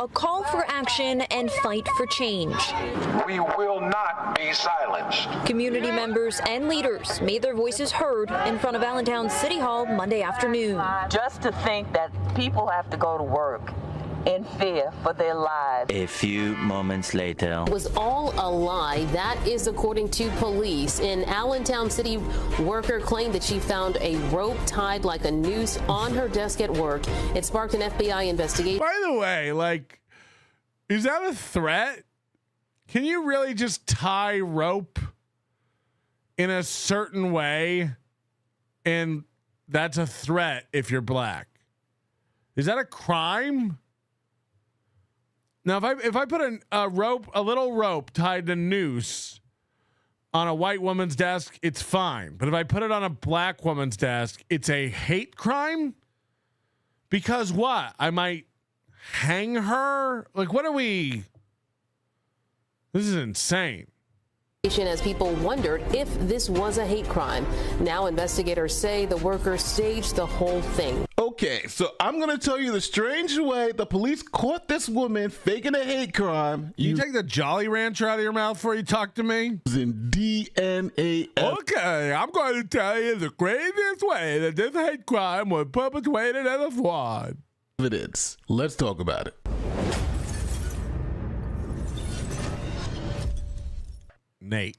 A call for action and fight for change. We will not be silenced. Community members and leaders made their voices heard in front of Allentown City Hall Monday afternoon. Just to think that people have to go to work in fear for their lives. A few moments later. It was all a lie. That is according to police. An Allentown City worker claimed that she found a rope tied like a noose on her desk at work. It sparked an FBI investigation. By the way, like, is that a threat? Can you really just tie rope in a certain way? And that's a threat if you're black. Is that a crime? Now, if I put a little rope tied to noose on a white woman's desk, it's fine. But if I put it on a black woman's desk, it's a hate crime. Because what? I might hang her? Like, what are we? This is insane. As people wondered if this was a hate crime. Now investigators say the worker staged the whole thing. Okay, so I'm going to tell you the strange way the police caught this woman faking a hate crime. You take the Jolly Rancher out of your mouth before you talk to me? In DNA. Okay, I'm going to tell you the craziest way that this hate crime was perpetrated at a fraud. Evidence. Let's talk about it. Nate.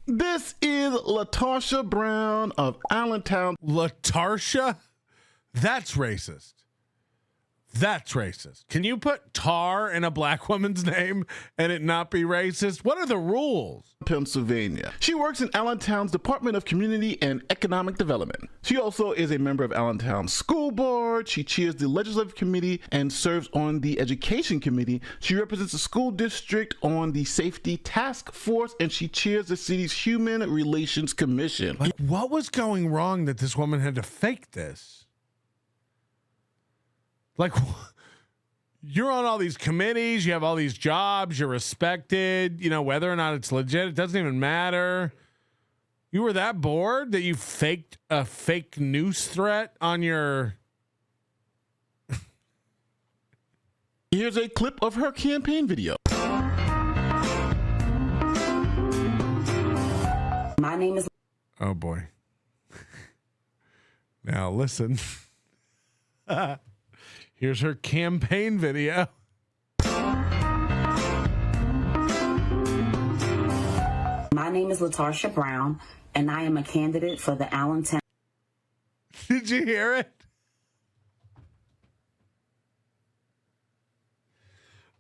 This is LaTarsha Brown of Allentown. LaTarsha? That's racist. That's racist. Can you put tar in a black woman's name and it not be racist? What are the rules? Pennsylvania. She works in Allentown's Department of Community and Economic Development. She also is a member of Allentown School Board. She chairs the Legislative Committee and serves on the Education Committee. She represents the school district on the Safety Task Force, and she chairs the city's Human Relations Commission. Like, what was going wrong that this woman had to fake this? Like, you're on all these committees, you have all these jobs, you're respected, you know, whether or not it's legit, it doesn't even matter. You were that bored that you faked a fake noose threat on your... Here's a clip of her campaign video. My name is... Oh, boy. Now, listen. Here's her campaign video. My name is LaTarsha Brown, and I am a candidate for the Allentown. Did you hear it?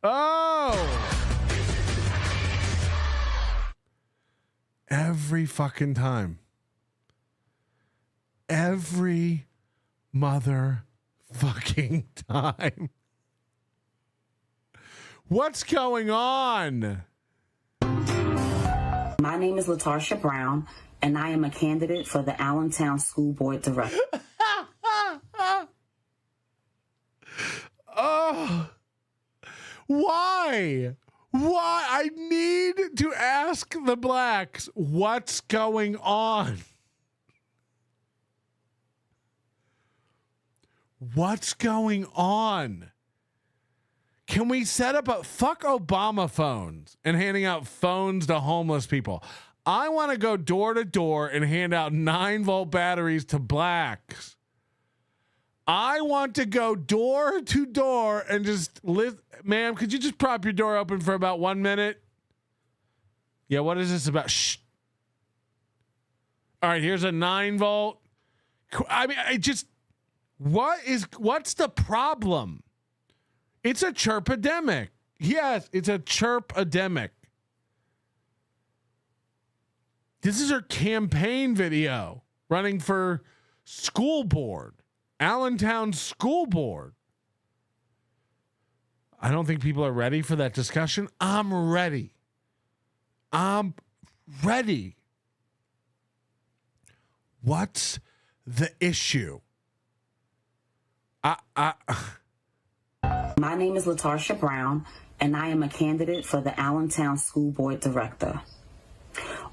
Oh! Every fucking time. Every motherfucking time. What's going on? My name is LaTarsha Brown, and I am a candidate for the Allentown School Board Director. Oh, why? Why? I need to ask the blacks what's going on. What's going on? Can we set up a fuck Obama phones and handing out phones to homeless people? I want to go door to door and hand out 9-volt batteries to blacks. I want to go door to door and just live. Ma'am, could you just prop your door open for about 1 minute? Yeah, what is this about? Shh. All right, here's a 9-volt. I mean, what's the problem? It's a chirp-ademic. Yes, it's a chirp-ademic. This is her campaign video running for school board. Allentown School Board. I don't think people are ready for that discussion. I'm ready. I'm ready. What's the issue? My name is LaTarsha Brown, and I am a candidate for the Allentown School Board Director.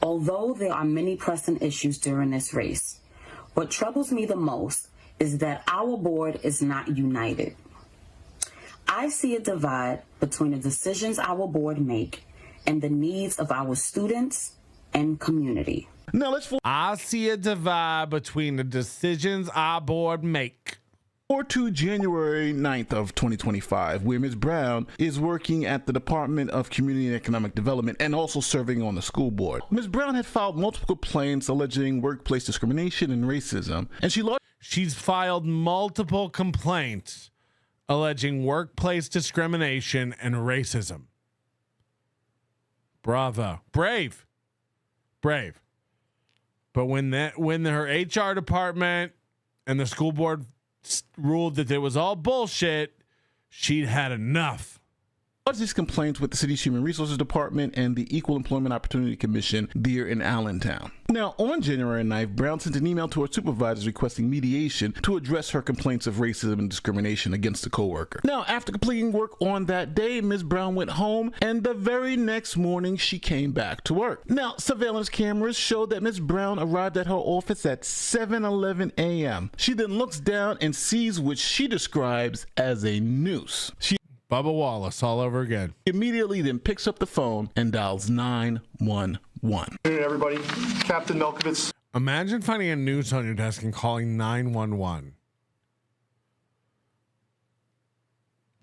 Although there are many pressing issues during this race, what troubles me the most is that our board is not united. I see a divide between the decisions our board make and the needs of our students and community. I see a divide between the decisions our board make. Or to January 9th of 2025, where Ms. Brown is working at the Department of Community and Economic Development and also serving on the school board. Ms. Brown had filed multiple complaints alleging workplace discrimination and racism, and she's filed multiple complaints alleging workplace discrimination and racism. Bravo. Brave. But when her HR department and the school board ruled that it was all bullshit, she'd had enough. lodged these complaints with the city's Human Resources Department and the Equal Employment Opportunity Commission there in Allentown. Now, on January 9th, Brown sent an email to her supervisors requesting mediation to address her complaints of racism and discrimination against a coworker. Now, after completing work on that day, Ms. Brown went home, and the very next morning, she came back to work. Now, surveillance cameras showed that Ms. Brown arrived at her office at 7:11 a.m. She then looks down and sees what she describes as a noose. She Bubba Wallace all over again. Immediately then picks up the phone and dials 911. Hey everybody, Captain Melkovitz. Imagine finding a noose on your desk and calling 911.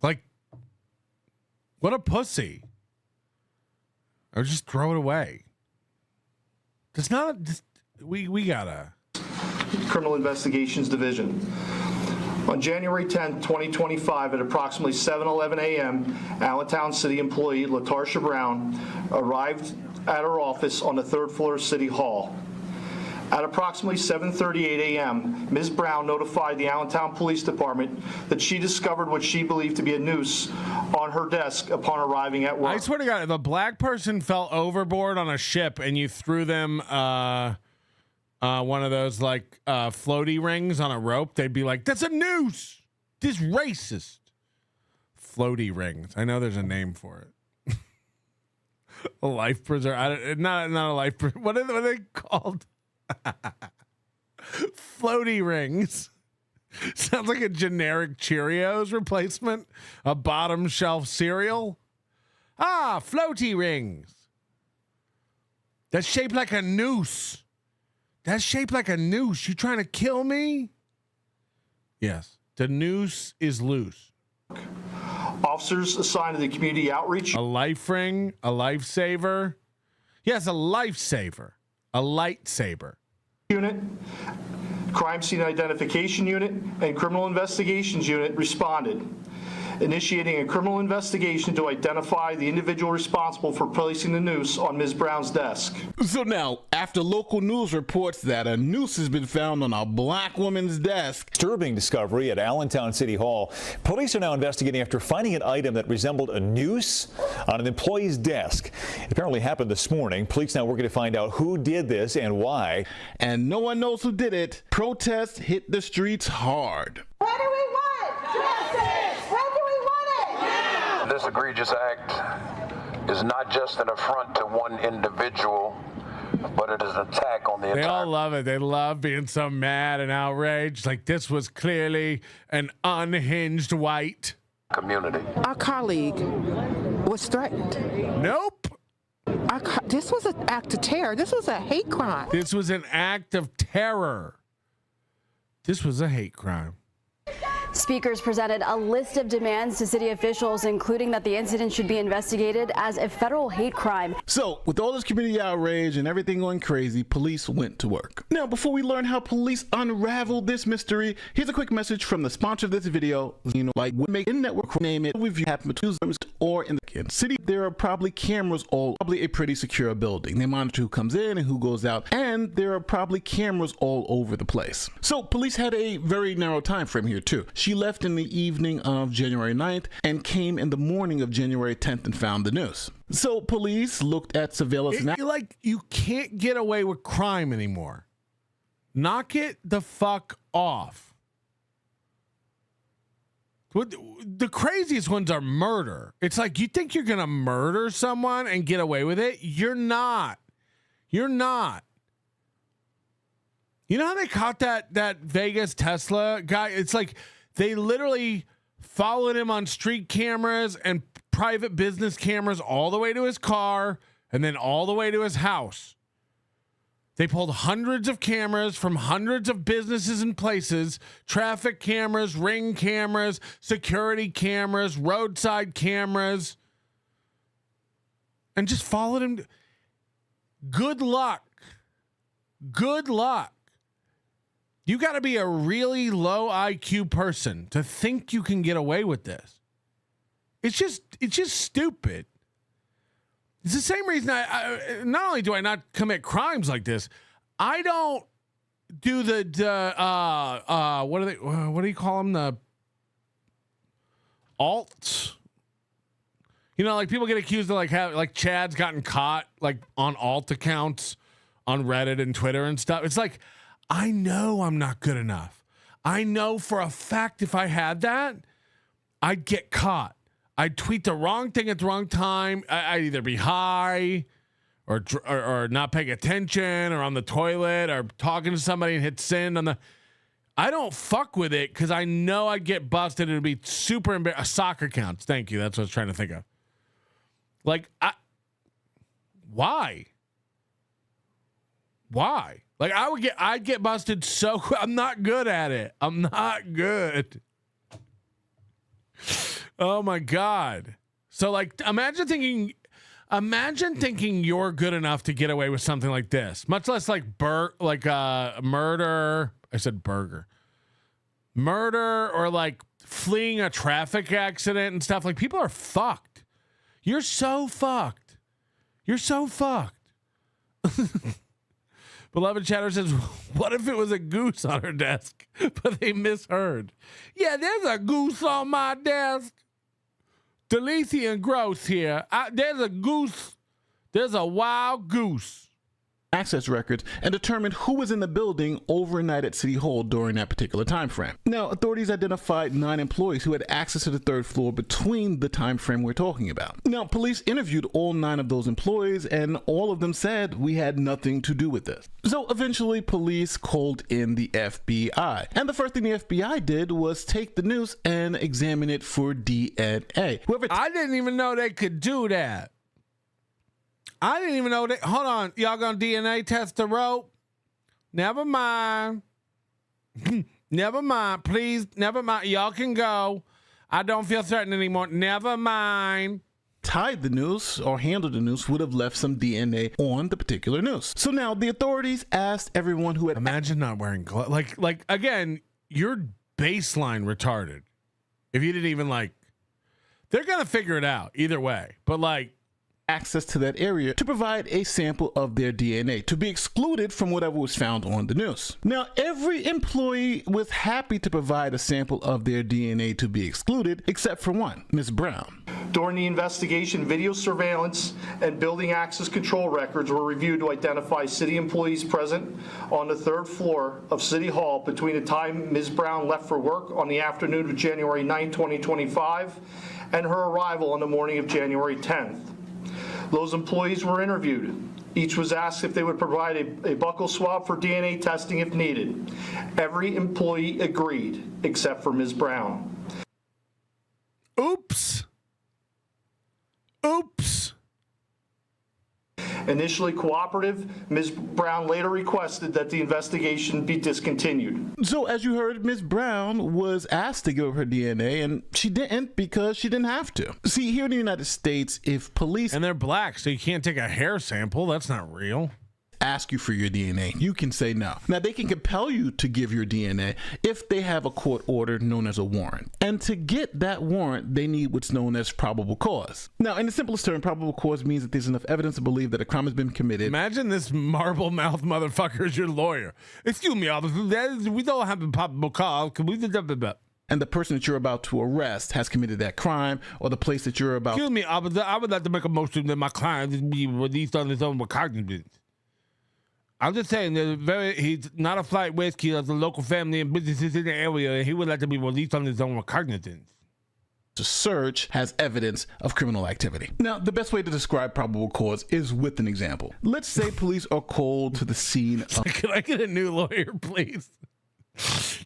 Like, what a pussy. Or just throw it away. It's not, we gotta. Criminal Investigations Division. On January 10, 2025, at approximately 7:11 a.m., Allentown City employee LaTarsha Brown arrived at her office on the third floor of City Hall. At approximately 7:38 a.m., Ms. Brown notified the Allentown Police Department that she discovered what she believed to be a noose on her desk upon arriving at work. I swear to God, if a black person fell overboard on a ship and you threw them one of those like floaty rings on a rope, they'd be like, that's a noose. This racist. Floaty rings. I know there's a name for it. A life preserver. Not a life preserver. What are they called? Floaty rings. Sounds like a generic Cheerios replacement. A bottom shelf cereal. Ah, floaty rings. That's shaped like a noose. That's shaped like a noose. You trying to kill me? Yes. The noose is loose. Officers assigned to the community outreach. A life ring, a lifesaver. Yes, a lifesaver. A lightsaber. Unit, crime scene identification unit, and criminal investigations unit responded, initiating a criminal investigation to identify the individual responsible for placing the noose on Ms. Brown's desk. So now, after local news reports that a noose has been found on a black woman's desk. Disturbing discovery at Allentown City Hall. Police are now investigating after finding an item that resembled a noose on an employee's desk. It apparently happened this morning. Police now working to find out who did this and why. And no one knows who did it. Protests hit the streets hard. What do we want? Justice! When do we want it? Now! This egregious act is not just an affront to one individual, but it is an attack on the They entire. all love it. They love being so mad and outraged. Like this was clearly an unhinged white community. Our colleague was threatened. Nope. This was an act of terror. This was a hate crime. This was an act of terror. This was a hate crime. Speakers presented a list of demands to city officials, including that the incident should be investigated as a federal hate crime. So, with all this community outrage and everything going crazy, police went to work. Now, before we learn how police unraveled this mystery, here's a quick message from the sponsor of this video. You know, like we make in-network, name it, review happen to users or in the city. There are probably cameras all, probably a pretty secure building. They monitor who comes in and who goes out, and there are probably cameras all over the place. So, police had a very narrow time frame here too. She left in the evening of January 9th and came in the morning of January 10th and found the noose. So police looked at surveillance. You can't get away with crime anymore. Knock it the fuck off. The craziest ones are murder. It's like you think you're going to murder someone and get away with it? You're not. You're not. You know how they caught that Vegas Tesla guy? It's like they literally followed him on street cameras and private business cameras all the way to his car and then all the way to his house. They pulled hundreds of cameras from hundreds of businesses and places, traffic cameras, ring cameras, security cameras, roadside cameras, and just followed him. Good luck. Good luck. You got to be a really low IQ person to think you can get away with this. It's just stupid. It's the same reason I not only do I not commit crimes like this, I don't do what do you call them, the alts? You know, like people get accused of like Chad's gotten caught like on alt accounts on Reddit and Twitter and stuff. It's like, I know I'm not good enough. I know for a fact if I had that, I'd get caught. I'd tweet the wrong thing at the wrong time. I'd either be high or not paying attention or on the toilet or talking to somebody and hit send on the. I don't fuck with it because I know I'd get busted and it'd be super embarrassing. Soccer counts. Thank you. That's what I was trying to think of. Like, why? Why? Like I'd get busted so I'm not good at it. I'm not good. Oh my God. So like imagine thinking you're good enough to get away with something like this. Much less like murder. I said burger. Murder or like fleeing a traffic accident and stuff. Like people are fucked. You're so fucked. You're so fucked. Beloved Chatter says, what if it was a goose on her desk, but they misheard? Yeah, there's a goose on my desk. Delicious gross here. There's a goose. There's a wild goose. Access records and determined who was in the building overnight at City Hall during that particular time frame. Now, authorities identified 9 employees who had access to the 3rd floor between the time frame we're talking about. Now, police interviewed all 9 of those employees and all of them said we had nothing to do with this. So eventually police called in the FBI. And the first thing the FBI did was take the noose and examine it for DNA. I didn't even know they could do that. I didn't even know that. Hold on. Y'all gonna DNA test the rope? Never mind. Never mind. Please, never mind. Y'all can go. I don't feel certain anymore. Never mind. Tied the noose or handled the noose would have left some DNA on the particular noose. So now the authorities asked everyone who had. Imagine not wearing gloves. Like again, you're baseline retarded. If you didn't even they're gonna figure it out either way. But access to that area to provide a sample of their DNA to be excluded from whatever was found on the noose. Now, every employee was happy to provide a sample of their DNA to be excluded, except for one, Ms. Brown. During the investigation, video surveillance and building access control records were reviewed to identify city employees present on the 3rd floor of City Hall between the time Ms. Brown left for work on the afternoon of January 9, 2025, and her arrival on the morning of January 10th. Those employees were interviewed. Each was asked if they would provide a buccal swab for DNA testing if needed. Every employee agreed, except for Ms. Brown. Oops. Oops. Initially cooperative, Ms. Brown later requested that the investigation be discontinued. So as you heard, Ms. Brown was asked to give up her DNA and she didn't because she didn't have to. See, here in the United States, if police... And they're black, so you can't take a hair sample. That's not real. Ask you for your DNA, you can say no. Now, they can compel you to give your DNA if they have a court order known as a warrant. And to get that warrant, they need what's known as probable cause. Now, in the simplest term, probable cause means that there's enough evidence to believe that a crime has been committed. Imagine this marble mouth motherfucker is your lawyer. Excuse me, officer, we don't have a probable cause. Can we and the person that you're about to arrest has committed that crime, or the place that you're about... Excuse me, officer, I would like to make a motion that my client be released on his own cognizance. I'm just saying, he's not a flight risk. He has a local family and businesses in the area, and he would like to be released on his own cognizance. The search has evidence of criminal activity. Now, the best way to describe probable cause is with an example. Let's say police are called to the scene of... Can I get a new lawyer, please?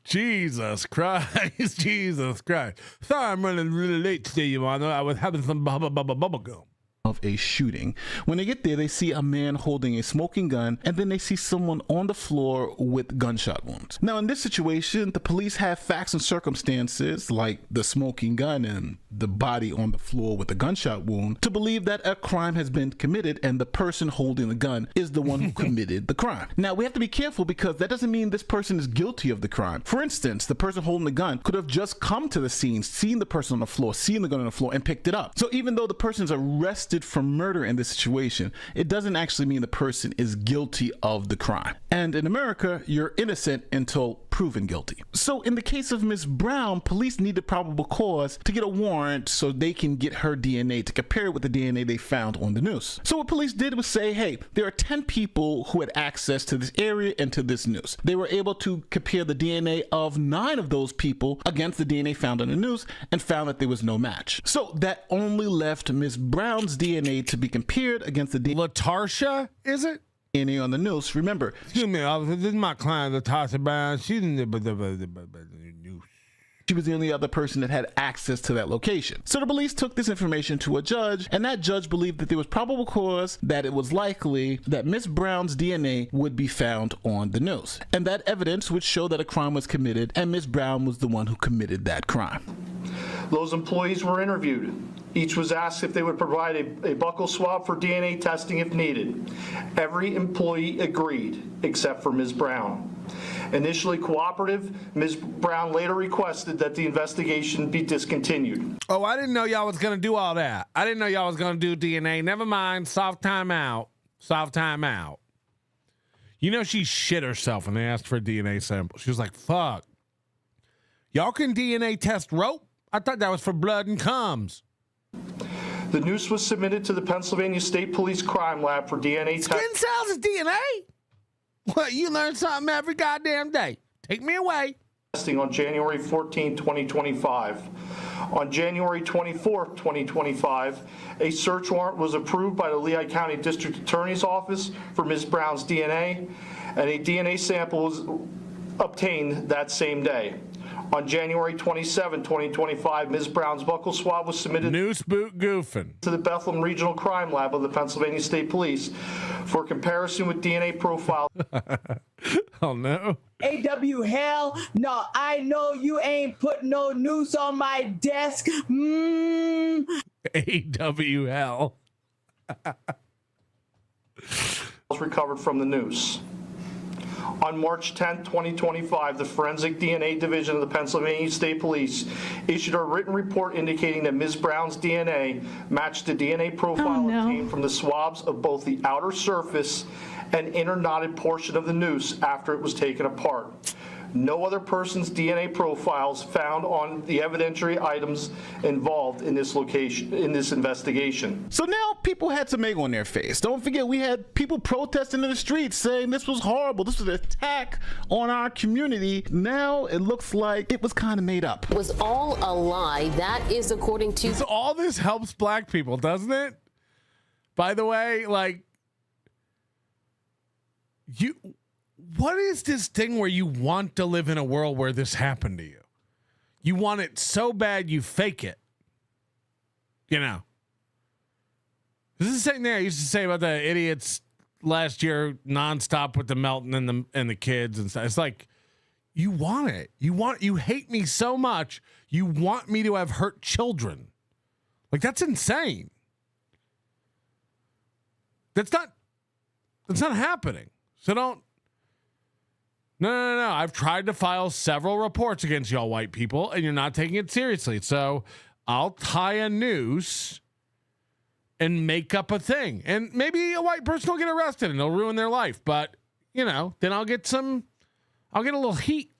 Jesus Christ. Jesus Christ. Sorry, I'm running really late today, Your Honor. I was having some bubble gum. Of a shooting. When they get there, they see a man holding a smoking gun, and then they see someone on the floor with gunshot wounds. Now, in this situation, the police have facts and circumstances like the smoking gun and the body on the floor with a gunshot wound to believe that a crime has been committed and the person holding the gun is the one who committed the crime. Now, we have to be careful because that doesn't mean this person is guilty of the crime. For instance, the person holding the gun could have just come to the scene, seen the person on the floor, seen the gun on the floor, and picked it up. So even though the person's arrested convicted for murder in this situation, it doesn't actually mean the person is guilty of the crime. And in America, you're innocent until proven guilty. So in the case of Ms. Brown, police need the probable cause to get a warrant so they can get her DNA to compare it with the DNA they found on the Noose. So what police did was say, hey, there are 10 people who had access to this area and to this Noose. They were able to compare the DNA of 9 of those people against the DNA found on the Noose and found that there was no match. So that only left Ms. Brown's DNA to be compared against the DNA. LaTarsha, is it? DNA on the Noose. Remember, excuse me, this is my client, LaTarsha Brown. She's in the Noose. She was the only other person that had access to that location. So the police took this information to a judge, and that judge believed that there was probable cause that it was likely that Miss Brown's DNA would be found on the Noose. And that evidence would show that a crime was committed, and Miss Brown was the one who committed that crime. Those employees were interviewed. Each was asked if they would provide a buccal swab for DNA testing if needed. Every employee agreed, except for Ms. Brown. Initially cooperative, Ms. Brown later requested that the investigation be discontinued. Oh, I didn't know y'all was going to do all that. I didn't know y'all was going to do DNA. Never mind. Soft time out. Soft time out. You know, she shit herself when they asked for a DNA sample. She was like, fuck. Y'all can DNA test rope? I thought that was for blood and cums. The Noose was submitted to the Pennsylvania State Police Crime Lab for DNA testing. Skin cells is DNA? Well, you learn something every goddamn day. Take me away. Testing on January 14, 2025. On January 24, 2025, a search warrant was approved by the Lehigh County District Attorney's Office for Ms. Brown's DNA, and a DNA sample was obtained that same day. On January 27, 2025, Ms. Brown's buccal swab was submitted Noose boot Goofin to the Bethlehem Regional Crime Lab of the Pennsylvania State Police for comparison with DNA profile. Oh, no. AW hell, no, I know you ain't put no noose on my desk. AW hell. Was recovered from the Noose. On March 10, 2025, the Forensic DNA Division of the Pennsylvania State Police issued a written report indicating that Ms. Brown's DNA matched the DNA profile obtained from the swabs of both the outer surface and inner knotted portion of the Noose after it was taken apart. No other person's DNA profiles found on the evidentiary items involved in this investigation. So now people had some egg on their face. Don't forget, we had people protesting in the streets saying this was horrible. This was an attack on our community. Now it looks like it was kind of made up. It was all a lie. That is according to... So all this helps black people, doesn't it? By the way, like, what is this thing where you want to live in a world where this happened to you? You want it so bad you fake it. You know. This is the same thing I used to say about the idiots last year nonstop with the Melton and the kids and stuff. It's like, you want it. You hate me so much. You want me to have hurt children. Like, that's insane. That's not happening. So don't. No. I've tried to file several reports against y'all white people, and you're not taking it seriously. So I'll tie a noose and make up a thing. And maybe a white person will get arrested and it'll ruin their life. But, you know, then I'll get a little heat.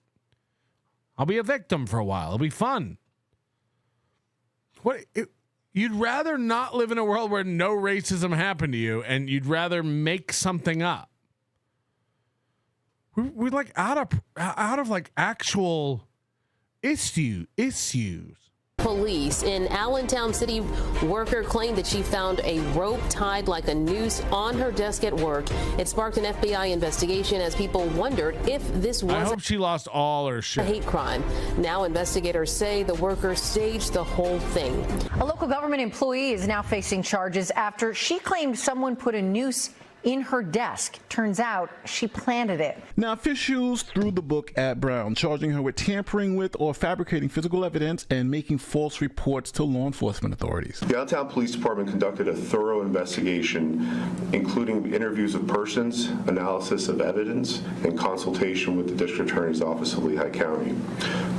I'll be a victim for a while. It'll be fun. You'd rather not live in a world where no racism happened to you, and you'd rather make something up. We're like out of like actual issues. Police in Allentown city worker claimed that she found a rope tied like a noose on her desk at work. It sparked an FBI investigation as people wondered if this was I hope she lost all her shit. A hate crime. Now investigators say the worker staged the whole thing. A local government employee is now facing charges after she claimed someone put a noose in her desk. Turns out she planted it. Now, officials threw the book at Brown, charging her with tampering with or fabricating physical evidence and making false reports to law enforcement authorities. The Allentown Police Department conducted a thorough investigation, including interviews of persons, analysis of evidence, and consultation with the District Attorney's Office of Lehigh County.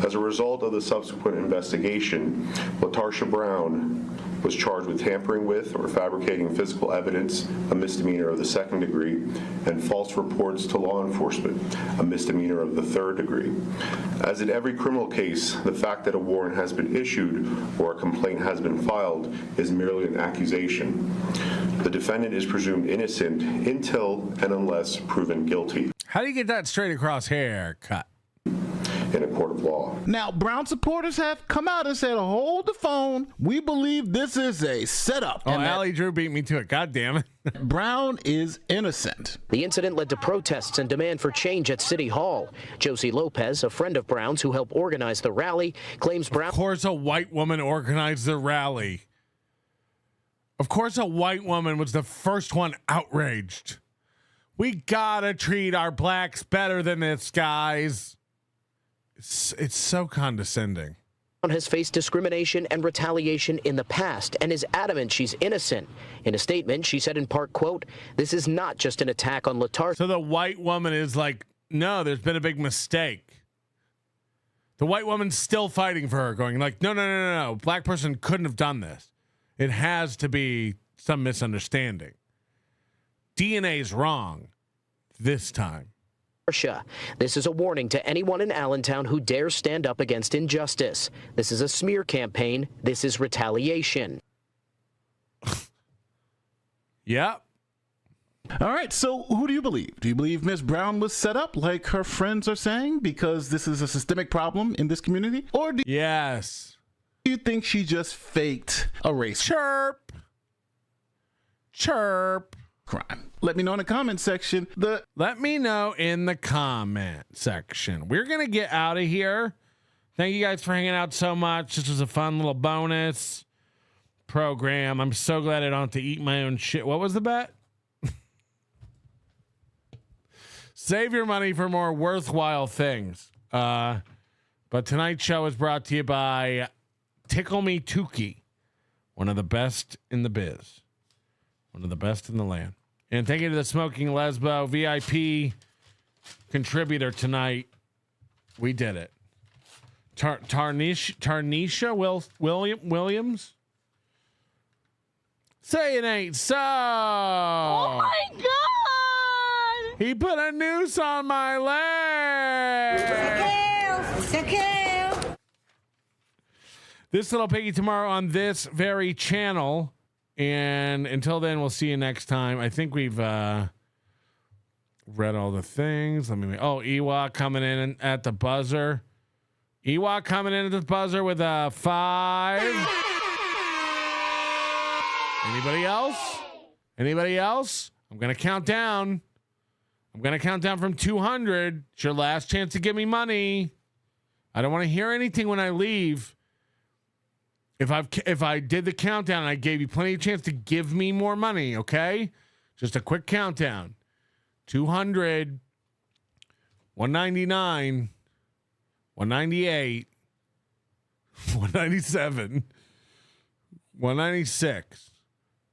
As a result of the subsequent investigation, LaTarsha Brown was charged with tampering with or fabricating physical evidence, a misdemeanor of the 2nd degree, and false reports to law enforcement, a misdemeanor of the 3rd degree. As in every criminal case, the fact that a warrant has been issued or a complaint has been filed is merely an accusation. The defendant is presumed innocent until and unless proven guilty. How do you get that straight across haircut? In a court of law. Now, Brown supporters have come out and said, hold the phone. We believe this is a setup. Oh, Allie Drew beat me to it. God damn it. Brown is innocent. The incident led to protests and demand for change at City Hall. Josie Lopez, a friend of Brown's who helped organize the rally, claims Brown... Of course a white woman organized the rally. Of course a white woman was the first one outraged. We gotta treat our blacks better than this, guys. It's so condescending. Has faced discrimination and retaliation in the past and is adamant she's innocent. In a statement, she said in part, quote, "This is not just an attack on Latar." So the white woman is like, no, there's been a big mistake. The white woman's still fighting for her, going like, no. Black person couldn't have done this. It has to be some misunderstanding. DNA's wrong this time. This is a warning to anyone in Allentown who dares stand up against injustice. This is a smear campaign. This is retaliation. Yep. All right, so who do you believe? Do you believe Miss Brown was set up like her friends are saying because this is a systemic problem in this community? Or do you think she just faked a race? Chirp. Crime. Let me know in the comment section. Let me know in the comment section. We're going to get out of here. Thank you guys for hanging out so much. This was a fun little bonus program. I'm so glad I don't have to eat my own shit. What was the bet? Save your money for more worthwhile things. But tonight's show is brought to you by Tickle Me Tukey, one of the best in the biz. One of the best in the land. And thank you to the Smoking Lesbo VIP contributor tonight. We did it. Tarnisha Williams? Say it ain't so. Oh my God! He put a noose on my leg. This little piggy tomorrow on this very channel. And until then, we'll see you next time. I think we've read all the things. Ewok coming in at the buzzer. Ewok coming in at the buzzer with a 5. Anybody else? I'm going to count down. From 200. It's your last chance to give me money. I don't want to hear anything when I leave. If I did the countdown and I gave you plenty of chance to give me more money, okay? Just a quick countdown. 200, 199, 198, 197, 196,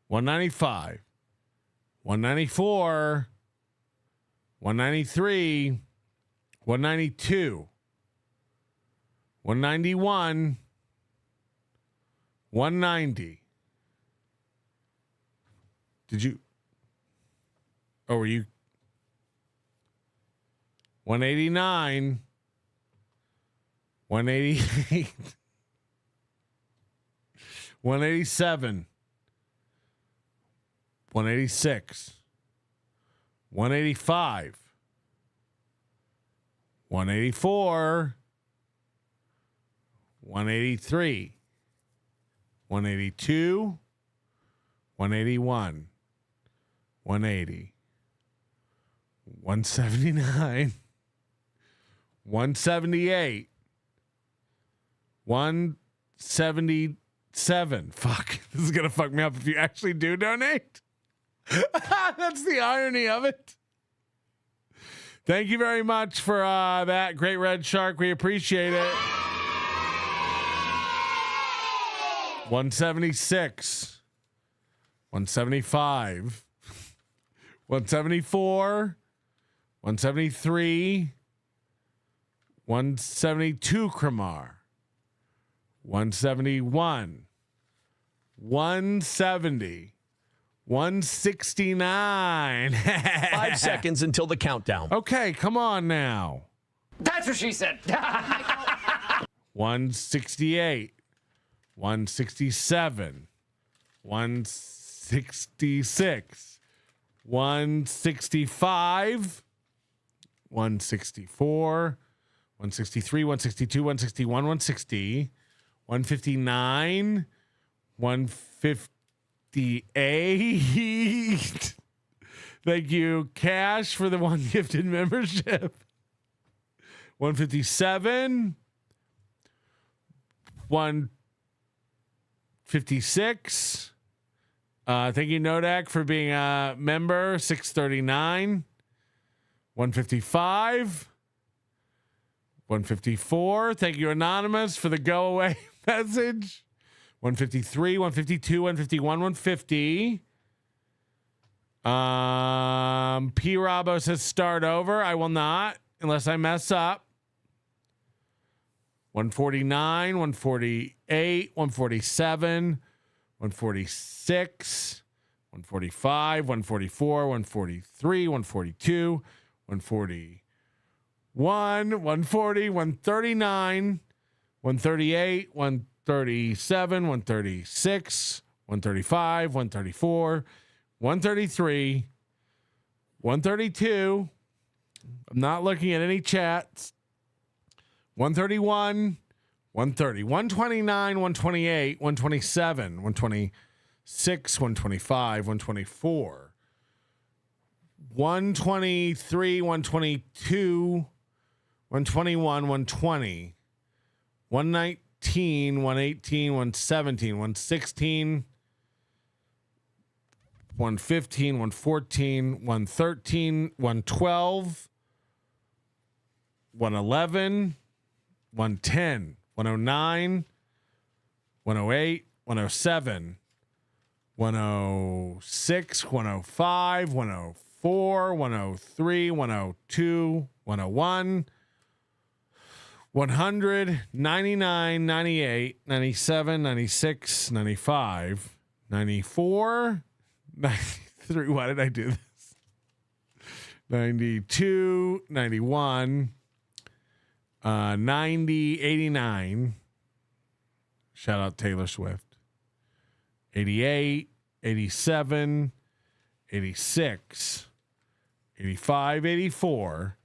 195, 194, 193, 192, 191, 190. Were you 189, 188, 187, 186, 185, 184, 183, 182, 181, 180, 179, 178, 177. Fuck, this is gonna fuck me up if you actually do donate. That's the irony of it. Thank you very much for that, Great Red Shark. We appreciate it. 176, 175, 174, 173, 172 Kramar, 171, 170. 169. 5 seconds until the countdown. Okay, come on now. That's what she said. 168. 167. 166. 165. 164. 163, 162, 161, 160, 159, 158. Thank you, Cash, for the one gifted membership. 157, 156. Thank you, Nodak, for being a member. 639, 155. 154. Thank you, Anonymous, for the go away message. 153, 152, 151, 150. P. Robbo says start over. I will not unless I mess up. 149, 148, 147, 146, 145, 144, 143, 142, 140. 140, 139, 138, 137, 136, 135, 134, 133, 132. I'm not looking at any chats. 131, 130, 129, 128, 127, 126, 125, 124, 123, 122, 121, 120, 119, 118, 117, 116, 115, 114, 113, 112, 111, 110, 109, 108, 107, 106, 105, 104, 103, 102, 101, 100, 99, 98, 97, 96, 95, 94, 93. Why did I do this? 92, 91, 90, 89. Shout out Taylor Swift. 88, 87, 86, 85, 84,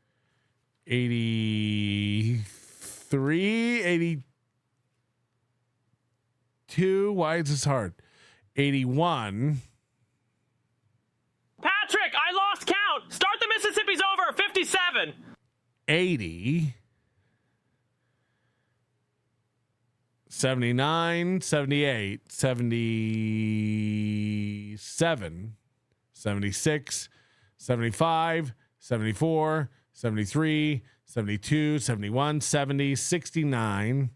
83, 82. Why is this hard? 81. Patrick, I lost count. Start the Mississippi's over. 57. 80. 79, 78, 77, 76, 75, 74, 73, 72, 71, 70, 69,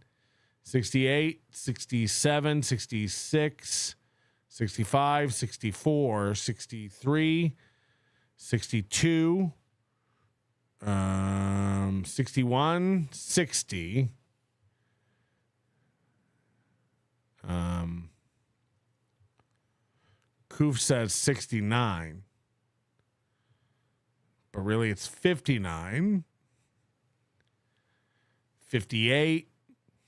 68, 67, 66, 65, 64, 63, 62, 61, 60. Koof says 69, but really it's 59, 58,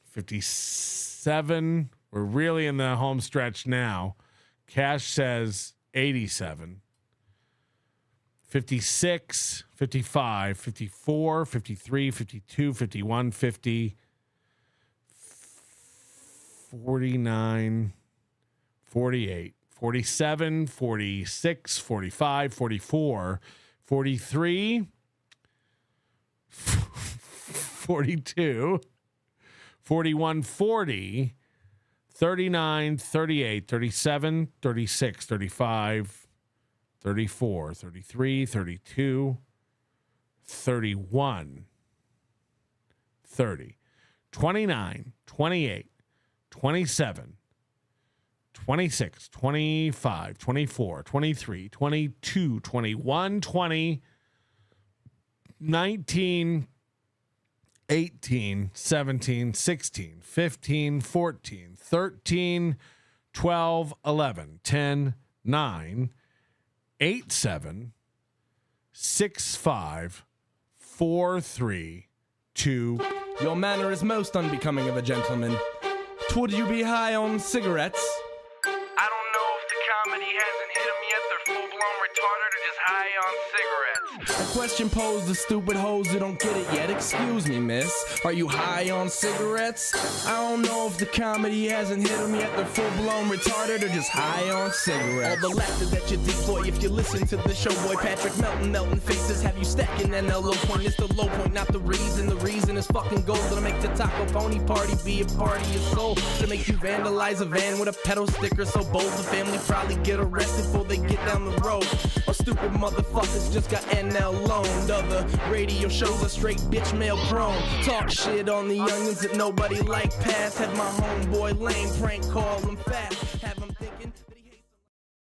57. We're really in the home stretch now. Cash says 87, 56, 55, 54, 53, 52, 51, 50, 49, 48, 47, 46, 45, 44, 43, 42, 41, 40, 39, 38, 37, 36, 35, 34, 33, 32, 31, 30, 29, 28, 27, 26, 25, 24, 23, 22, 21, 20, 19, 18, 17, 16, 15, 14, 13, 12 11 10 9 8 7 6 5 4 3 2. Your manner is most unbecoming of a gentleman. Would you be high on cigarettes? I don't know if the comedy hasn't hit them yet. They're full-blown retarded or just high on cigarettes. A question posed to stupid hoes who don't get it yet. Excuse me, miss. Are you high on cigarettes? I don't know if the comedy hasn't hit them yet. They're full-blown retarded or just high on cigarettes. All the laughter that you deploy if you listen to the show, boy. Patrick Melton, melting faces have you stacking an low point. It's the low point, not the reason. The reason is fucking gold. It'll make the taco pony party be a party of soul. To make you vandalize a van with a pedal sticker so bold the family probably get arrested before they get down the road. Or stupid motherfuckers just got NL loaned. Other radio shows are straight bitch mail prone. Talk shit on the youngins that nobody like past. Had my homeboy lame prank call them fast.